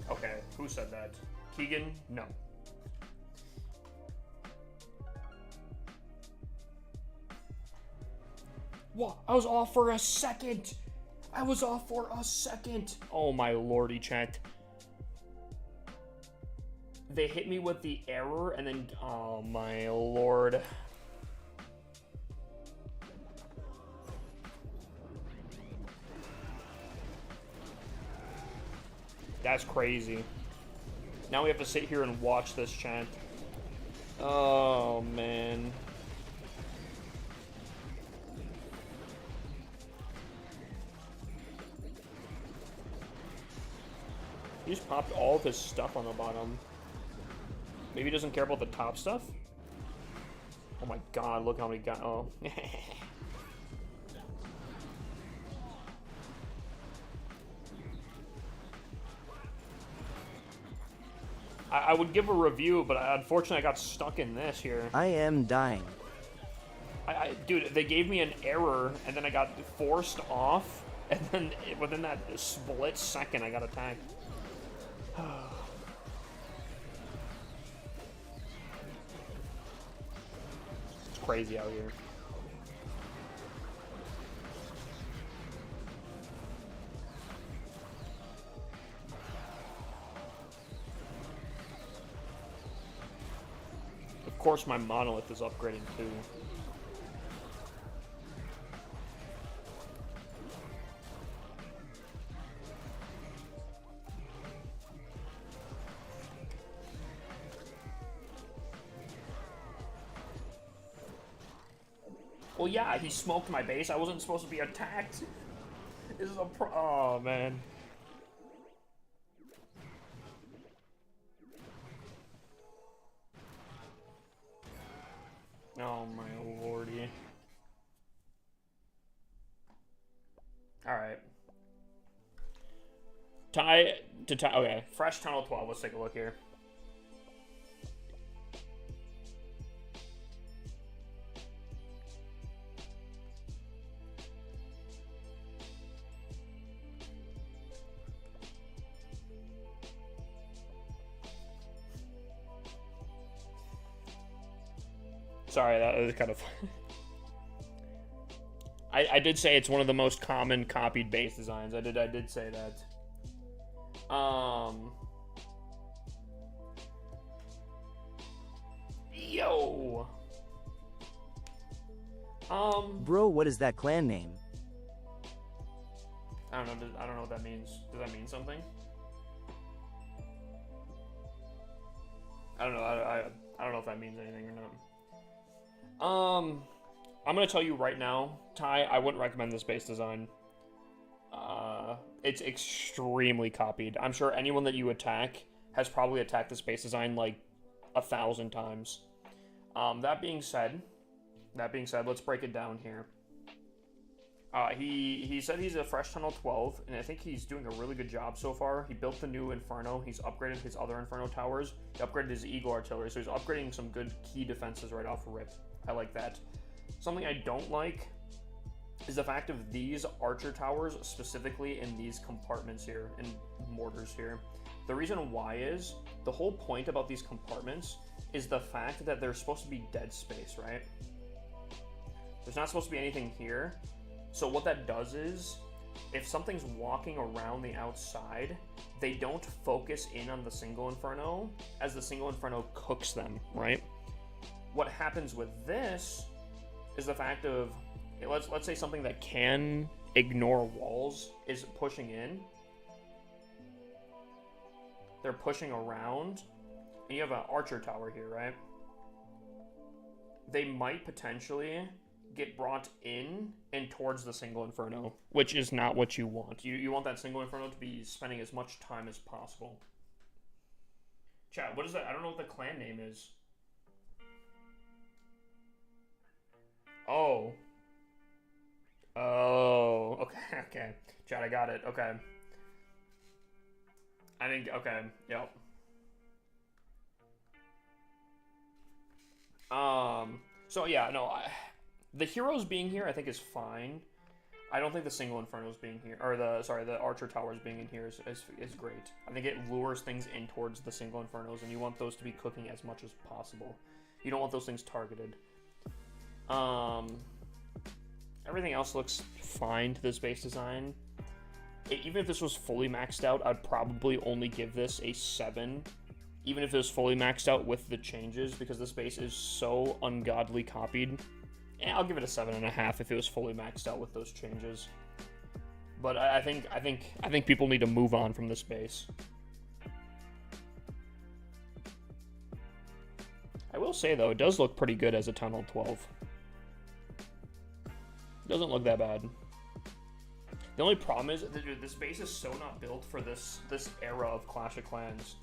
Okay, who said that? Keegan? No. What? I was off for a second. Oh my lordy, chat. They hit me with the error and then, oh my lord. That's crazy. Now we have to sit here and watch this, chat. Oh man. He just popped all of his stuff on the bottom. Maybe he doesn't care about the top stuff? Oh my god, look how many got. Oh. I would give a review, but unfortunately I got stuck in this here. I am dying. Dude, they gave me an error, and then I got forced off, and then within that split second I got attacked. It's crazy out here. Of course my monolith is upgrading too. Well, yeah, he smoked my base. I wasn't supposed to be attacked. This is a oh, man. Oh, my lordy. Alright. Tie to tie. Okay, fresh tunnel 12. Let's take a look here. Sorry, that was kind of... I did say it's one of the most common copied base designs. I did say that. Yo. Bro, what is that clan name? I don't know. I don't know what that means. Does that mean something? I don't know. I don't know if that means anything or not. I'm gonna tell you right now, Ty. I wouldn't recommend this base design. It's extremely copied. I'm sure anyone that you attack has probably attacked this base design like 1,000 times. That being said, let's break it down here. He said he's a fresh tunnel 12, and I think he's doing a really good job so far. He built the new Inferno. He's upgraded his other Inferno towers. He upgraded his Eagle artillery, so he's upgrading some good key defenses right off rip. I like that. Something I don't like is the fact of these archer towers, specifically in these compartments here, in mortars here. The reason why is, the whole point about these compartments is the fact that there's supposed to be dead space, right? There's not supposed to be anything here. So what that does is, if something's walking around the outside, they don't focus in on the single Inferno, as the single Inferno cooks them, right? What happens with this is the fact of, let's say something that can ignore walls is pushing in. They're pushing around, and you have an archer tower here, right? They might potentially get brought in and towards the single Inferno, which is not what you want. You want that single Inferno to be spending as much time as possible. Chat, what is that? I don't know what the clan name is. Oh. Oh. Okay, okay. Chat, I got it. Okay. I think, okay. Yep. So yeah, no, the heroes being here, I think, is fine. I don't think the single Infernos being here, or the archer towers being in here is great. I think it lures things in towards the single Infernos, and you want those to be cooking as much as possible. You don't want those things targeted. Everything else looks fine to this base design. Even if this was fully maxed out, I'd probably only give this a 7. Even if it was fully maxed out with the changes, because this base is so ungodly copied. Yeah, I'll give it a 7.5 if it was fully maxed out with those changes. But I think people need to move on from this base. I will say though, it does look pretty good as a Tunnel 12. It doesn't look that bad. The only problem is that this base is so not built for this era of Clash of Clans.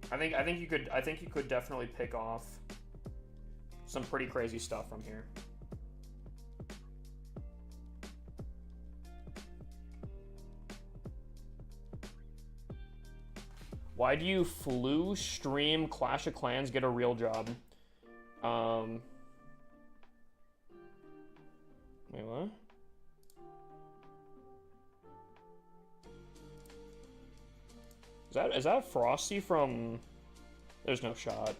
I think you could definitely pick off some pretty crazy stuff from here. Why do you flu stream Clash of Clans? Get a real job. Wait, what? Is that Frosty from... There's no shot.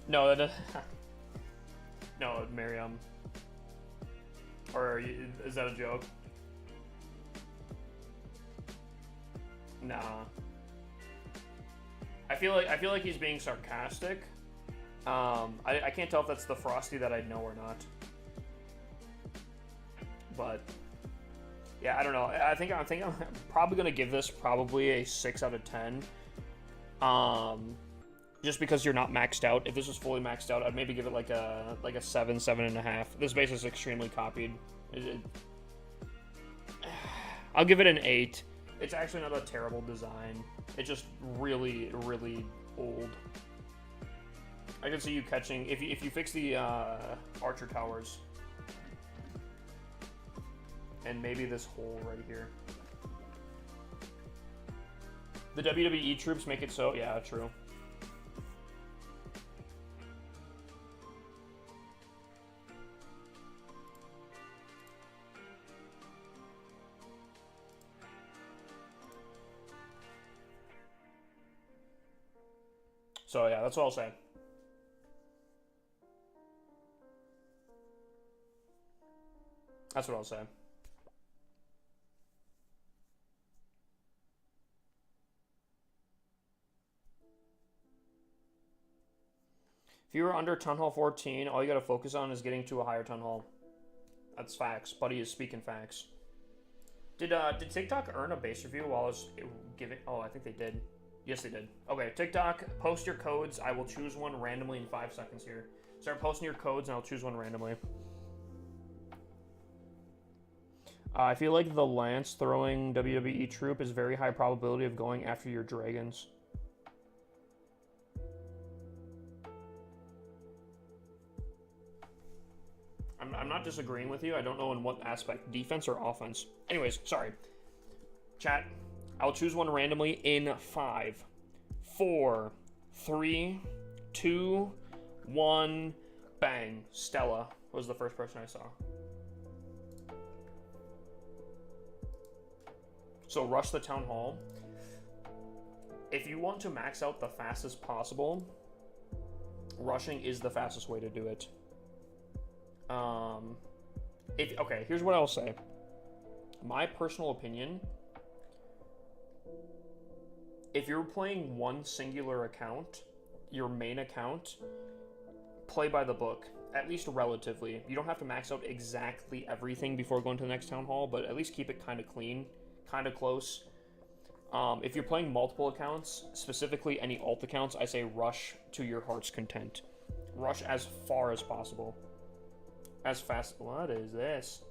No, that no, Miriam. Or is that a joke? Nah. I feel like he's being sarcastic. I can't tell if that's the Frosty that I know or not. But yeah, I don't know. I think I'm probably gonna give this probably a 6 out of 10. Just because you're not maxed out. If this was fully maxed out, I'd maybe give it like a 7, 7.5. This base is extremely copied. I'll give it an 8. It's actually not a terrible design. It's just really, really old. I can see you catching if you fix the archer towers. and maybe this hole right here. The WWE troops make it so, yeah, true. So yeah, that's what I'll say. That's what I'll say. If you were under Town Hall 14, all you gotta focus on is getting to a higher Town Hall. That's facts. Buddy is speaking facts. Did TikTok earn a base review while I was giving... Oh, I think they did. Yes, they did. Okay, TikTok, post your codes. I will choose one randomly in 5 seconds here. Start posting your codes and I'll choose one randomly. I feel like the lance throwing WWE troop is very high probability of going after your dragons. I'm not disagreeing with you. I don't know in what aspect, defense or offense. Anyways, sorry. Chat, I'll choose one randomly in 5, 4, 3, 2, 1, bang. Stella was the first person I saw. So rush the Town Hall. If you want to max out the fastest possible, rushing is the fastest way to do it. Okay, here's what I'll say. My personal opinion, if you're playing one singular account, your main account, play by the book, at least relatively. You don't have to max out exactly everything before going to the next Town Hall, but at least keep it kind of clean, kind of close. If you're playing multiple accounts, specifically any alt accounts, I say rush to your heart's content. Rush as far as possible. As fast... What is this?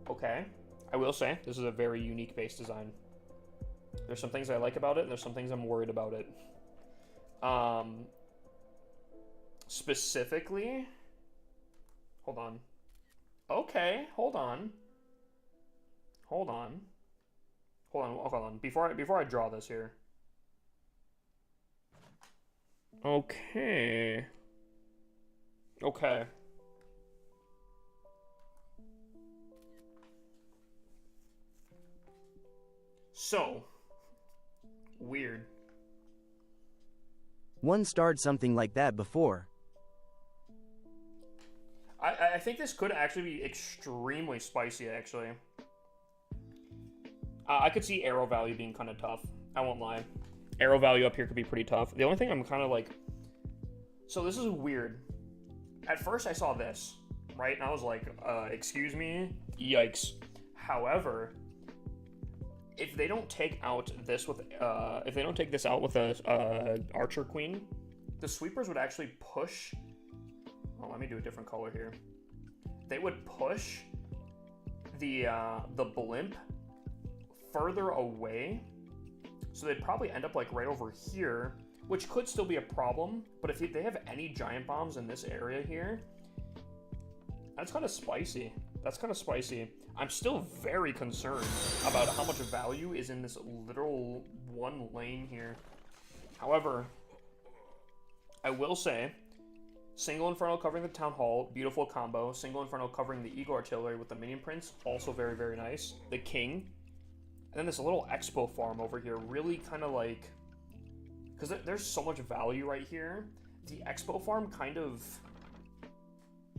Okay. I will say, this is a very unique base design. There's some things I like about it, and there's some things I'm worried about it. Specifically... Hold on. Okay, hold on. Hold on. Hold on. Before I draw this here. Okay. Okay. So, weird. One starred something like that before. I think this could actually be extremely spicy, actually. I could see arrow value being kind of tough. I won't lie. Arrow value up here could be pretty tough. The only thing I'm kind of like... So this is weird. At first I saw this, right? And I was like, excuse me? Yikes. However, if they don't take out this with... if they don't take this out with a Archer Queen, the sweepers would actually push... Oh, let me do a different color here. They would push the blimp further away, so they'd probably end up like right over here, which could still be a problem. But if they have any giant bombs in this area here, that's kind of spicy. That's kind of spicy. I'm still very concerned about how much value is in this literal one lane here. However, I will say, single Inferno covering the Town Hall, beautiful combo. Single Inferno covering the Eagle Artillery with the Minion Prince, also very, very nice. The King. And then this little Expo farm over here, really kind of like... Because there's so much value right here. The Expo farm kind of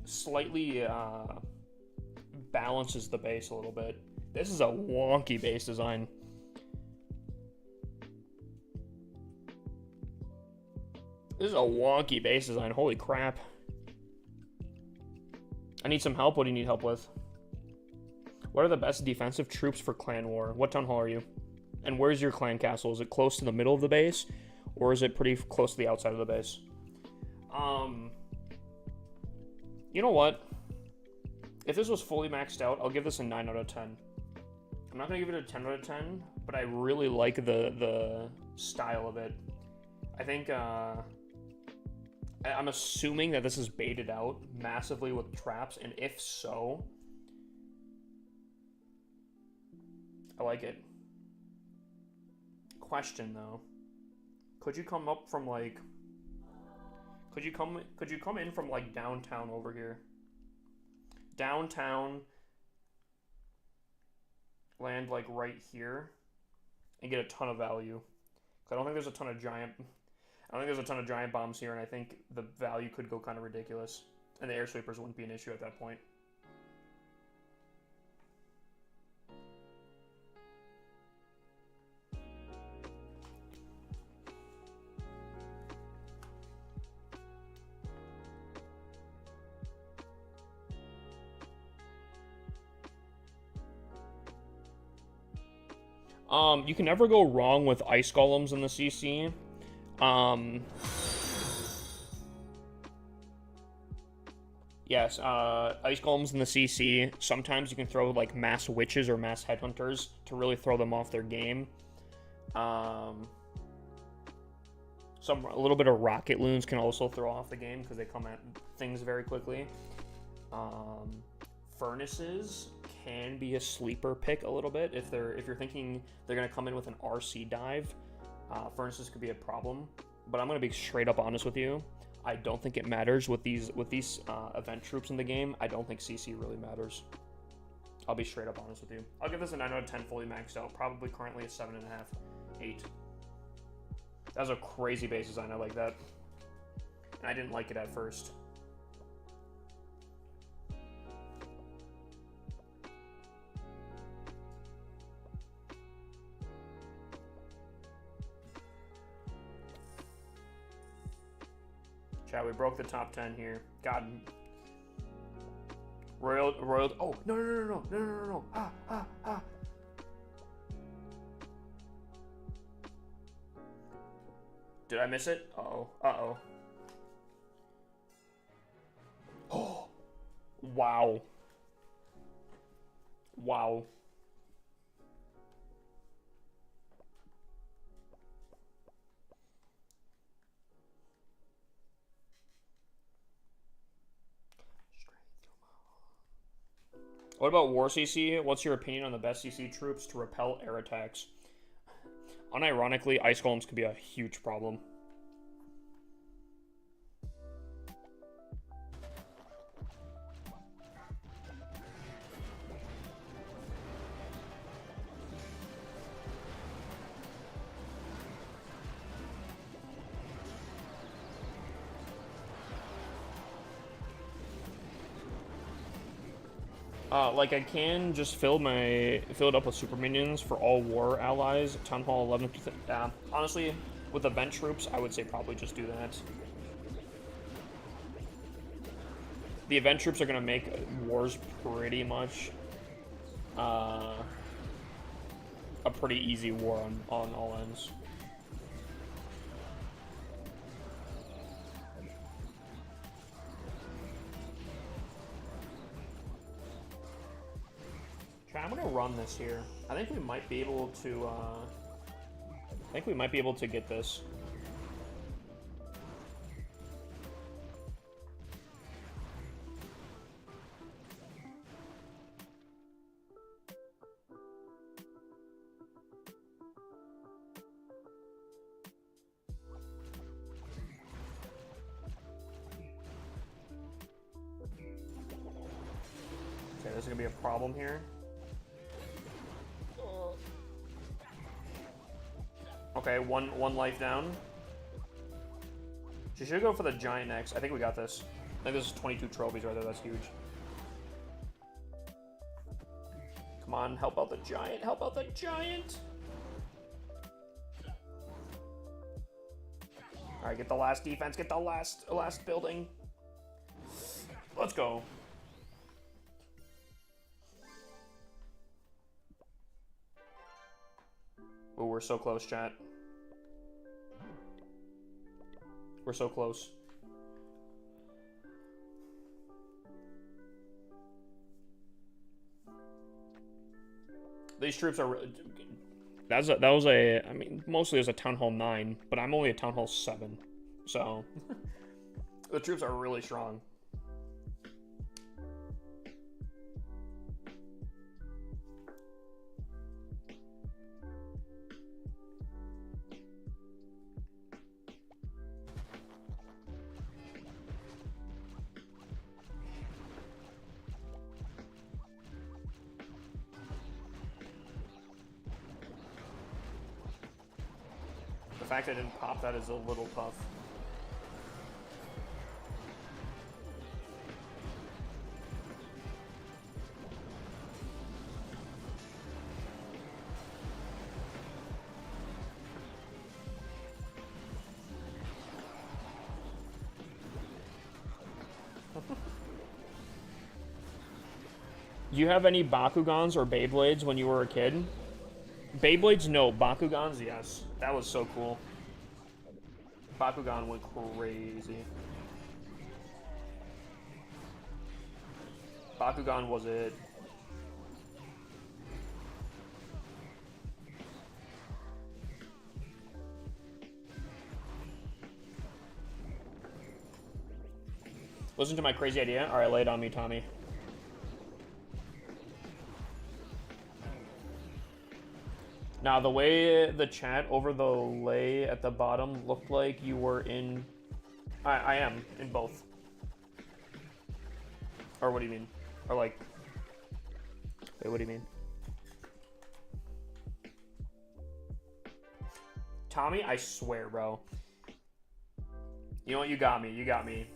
slightly balances the base a little bit. This is a wonky base design. This is a wonky base design. Holy crap. I need some help. What do you need help with? What are the best defensive troops for Clan War? What Town Hall are you? And where's your clan castle? Is it close to the middle of the base? Or is it pretty close to the outside of the base? You know what? If this was fully maxed out, I'll give this a 9 out of 10. I'm not going to give it a 10 out of 10, but I really like the style of it. I think I'm assuming that this is baited out massively with traps, and if so, I like it. Question though, could you come up from like, could you come in from like downtown over here? Downtown, land like right here, and get a ton of value. I don't think there's a ton of giant. I don't think there's a ton of giant bombs here, and I think the value could go kind of ridiculous, and the air sweepers wouldn't be an issue at that point. You can never go wrong with ice golems in the CC. Yes, ice golems in the CC. Sometimes you can throw like mass witches or mass headhunters to really throw them off their game. A little bit of rocket loons can also throw off the game because they come at things very quickly. Furnaces can be a sleeper pick a little bit if you're thinking they're gonna come in with an RC dive. Furnaces could be a problem, but I'm gonna be straight up honest with you. I don't think it matters with these event troops in the game. I don't think CC really matters. I'll be straight up honest with you. I'll give this a 9 out of 10 fully maxed out. Probably currently a 7.5, 8. That was a crazy base design. I like that. And I didn't like it at first. Chat, we broke the top 10 here. God. Royal. Oh, no. Ah. Did I miss it? Uh-oh. Oh. Wow. What about War CC? What's your opinion on the best CC troops to repel air attacks? Unironically, ice golems could be a huge problem. Like I can just fill it up with super minions for all war allies. Town Hall 11. Honestly, with event troops, I would say probably just do that. The event troops are gonna make wars pretty much a pretty easy war on all ends. I'm gonna run this here. I think we might be able to get this. Okay, this is gonna be a problem here. Okay, one life down. She should go for the giant next. I think we got this. I think this is 22 trophies right there. That's huge. Come on, help out the giant. Help out the giant. All right, get the last defense. Get the last building. Let's go. Oh, we're so close, chat. We're so close. These troops are... That was a... I mean, mostly it was a Town Hall 9, but I'm only a Town Hall 7. So... The troops are really strong. The fact I didn't pop that is a little tough. Do you have any Bakugans or Beyblades when you were a kid? Beyblades, no. Bakugans, yes. That was so cool. Bakugan went crazy. Bakugan was it. Listen to my crazy idea. All right, lay it on me, Tommy. Now, the way the chat over the lay at the bottom looked like you were in... I am in both. Or what do you mean? Or like... Wait, what do you mean? Tommy, I swear, bro. You know what? You got me. You got me.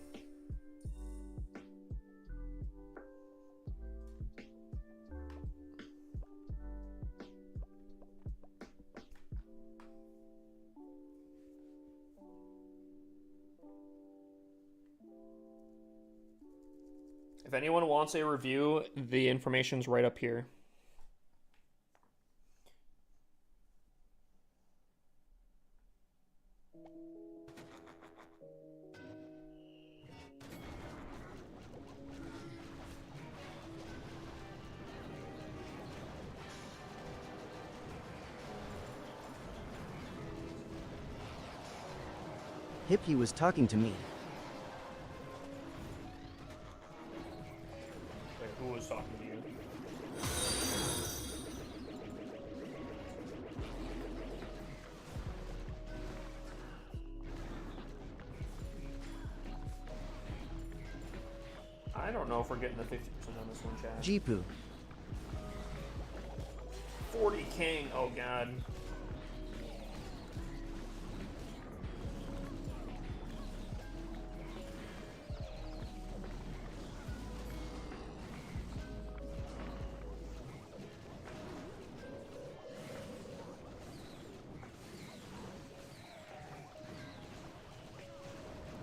If anyone wants a review, the information's right up here. Hippie was talking to me. Wait, who was talking to you? I don't know if we're getting the 50% on this one, chat. Jeepu. 40 King, oh god.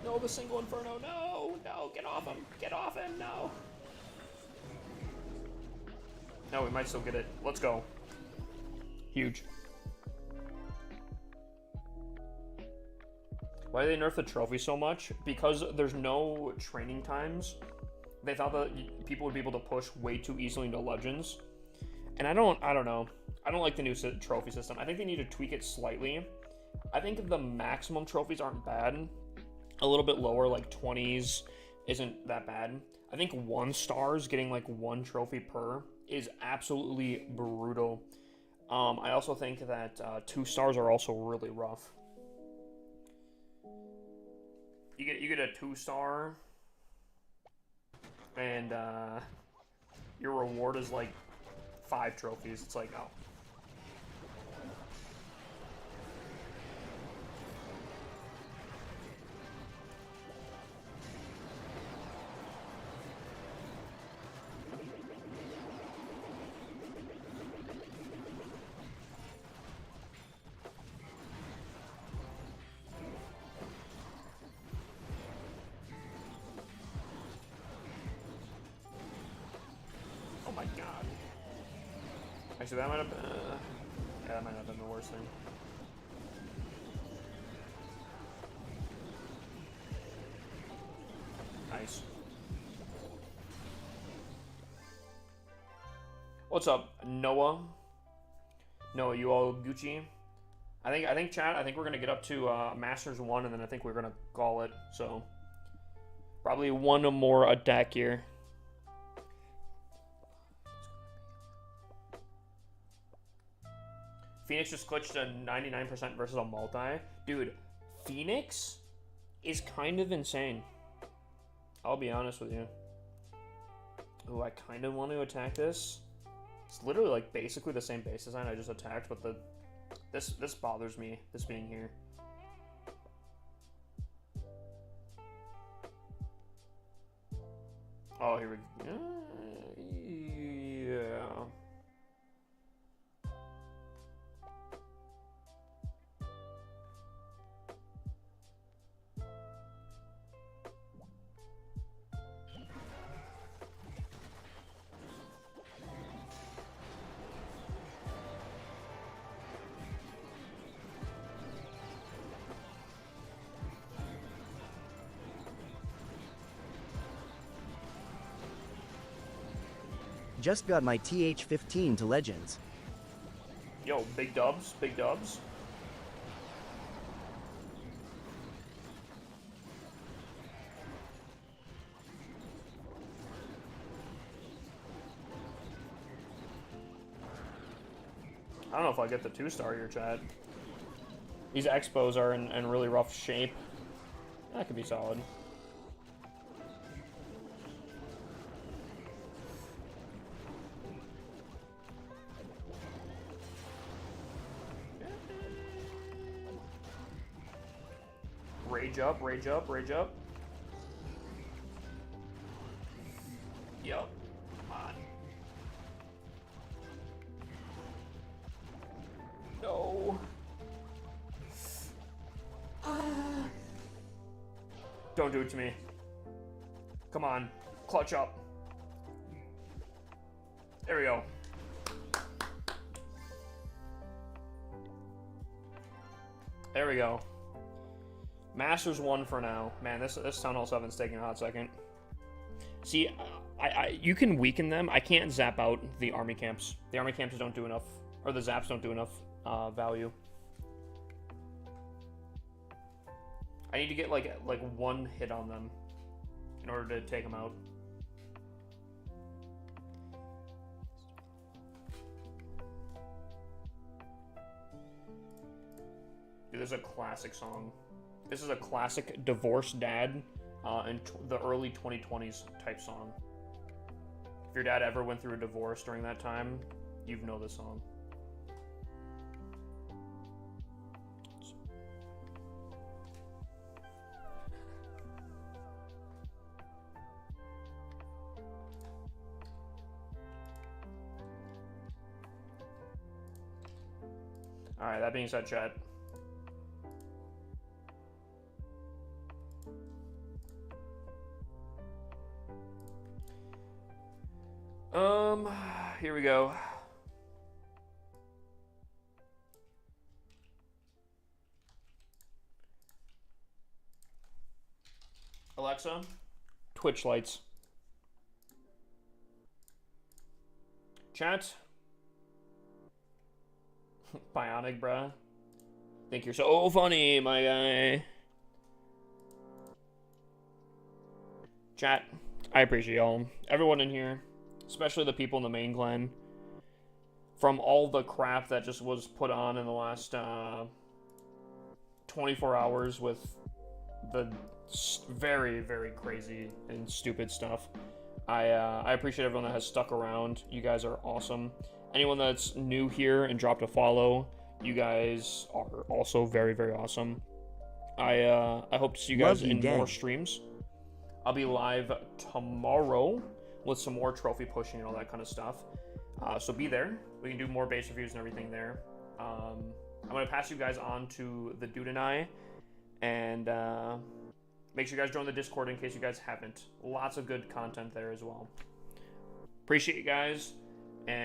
No, the single inferno, no, no, get off him, no. No, we might still get it. Let's go. Huge. Why do they nerf the trophy so much? Because there's no training times. They thought that people would be able to push way too easily into Legends. And I don't know. I don't like the new trophy system. I think they need to tweak it slightly. I think the maximum trophies aren't bad. A little bit lower, like 20s, isn't that bad. I think 1 stars, getting like 1 trophy per, is absolutely brutal. I also think that 2 stars are also really rough. You get a 2-star, and your reward is like 5 trophies. It's like, oh. My god. Actually, that might have been... yeah, that might have been the worst thing. Nice. What's up, Noah? Noah, you all Gucci? I think chat, I think we're gonna get up to Masters 1, and then I think we're gonna call it, so... Probably one or more attack here. Phoenix just glitched a 99% versus a multi. Dude, Phoenix is kind of insane. I'll be honest with you. Oh, I kind of want to attack this. It's literally like basically the same base design I just attacked, but this bothers me, this being here. Oh, here we go. Yeah. Just got my TH15 to Legends. Yo, big dubs, big dubs. I don't know if I get the 2-star here, Chad. These expos are in really rough shape. That could be solid. Rage up, rage up, rage up. Yup. Come on. No. Don't do it to me. Come on. Clutch up. There we go. There we go. Masters 1 for now. Man, this Town Hall 7's taking a hot second. See, you can weaken them. I can't zap out the army camps. The army camps don't do enough, or the zaps don't do enough value. I need to get like one hit on them in order to take them out. Dude, this is a classic song. This is a classic divorced dad in the early 2020s type song. If your dad ever went through a divorce during that time, you'd know this song. Alright, that being said, chat. Here we go. Alexa, Twitch lights. Chat. Bionic, bruh. Think you're so funny, my guy. Chat, I appreciate y'all. Everyone in here. Especially the people in the main clan. From all the crap that just was put on in the last 24 hours with the very, very crazy and stupid stuff. I appreciate everyone that has stuck around. You guys are awesome. Anyone that's new here and dropped a follow, you guys are also very, very awesome. I hope to see you guys in more streams. I'll be live tomorrow with some more trophy pushing and all that kind of stuff. So be there. We can do more base reviews and everything there. I'm going to pass you guys on to the dude and I. And make sure you guys join the Discord in case you guys haven't. Lots of good content there as well. Appreciate you guys. And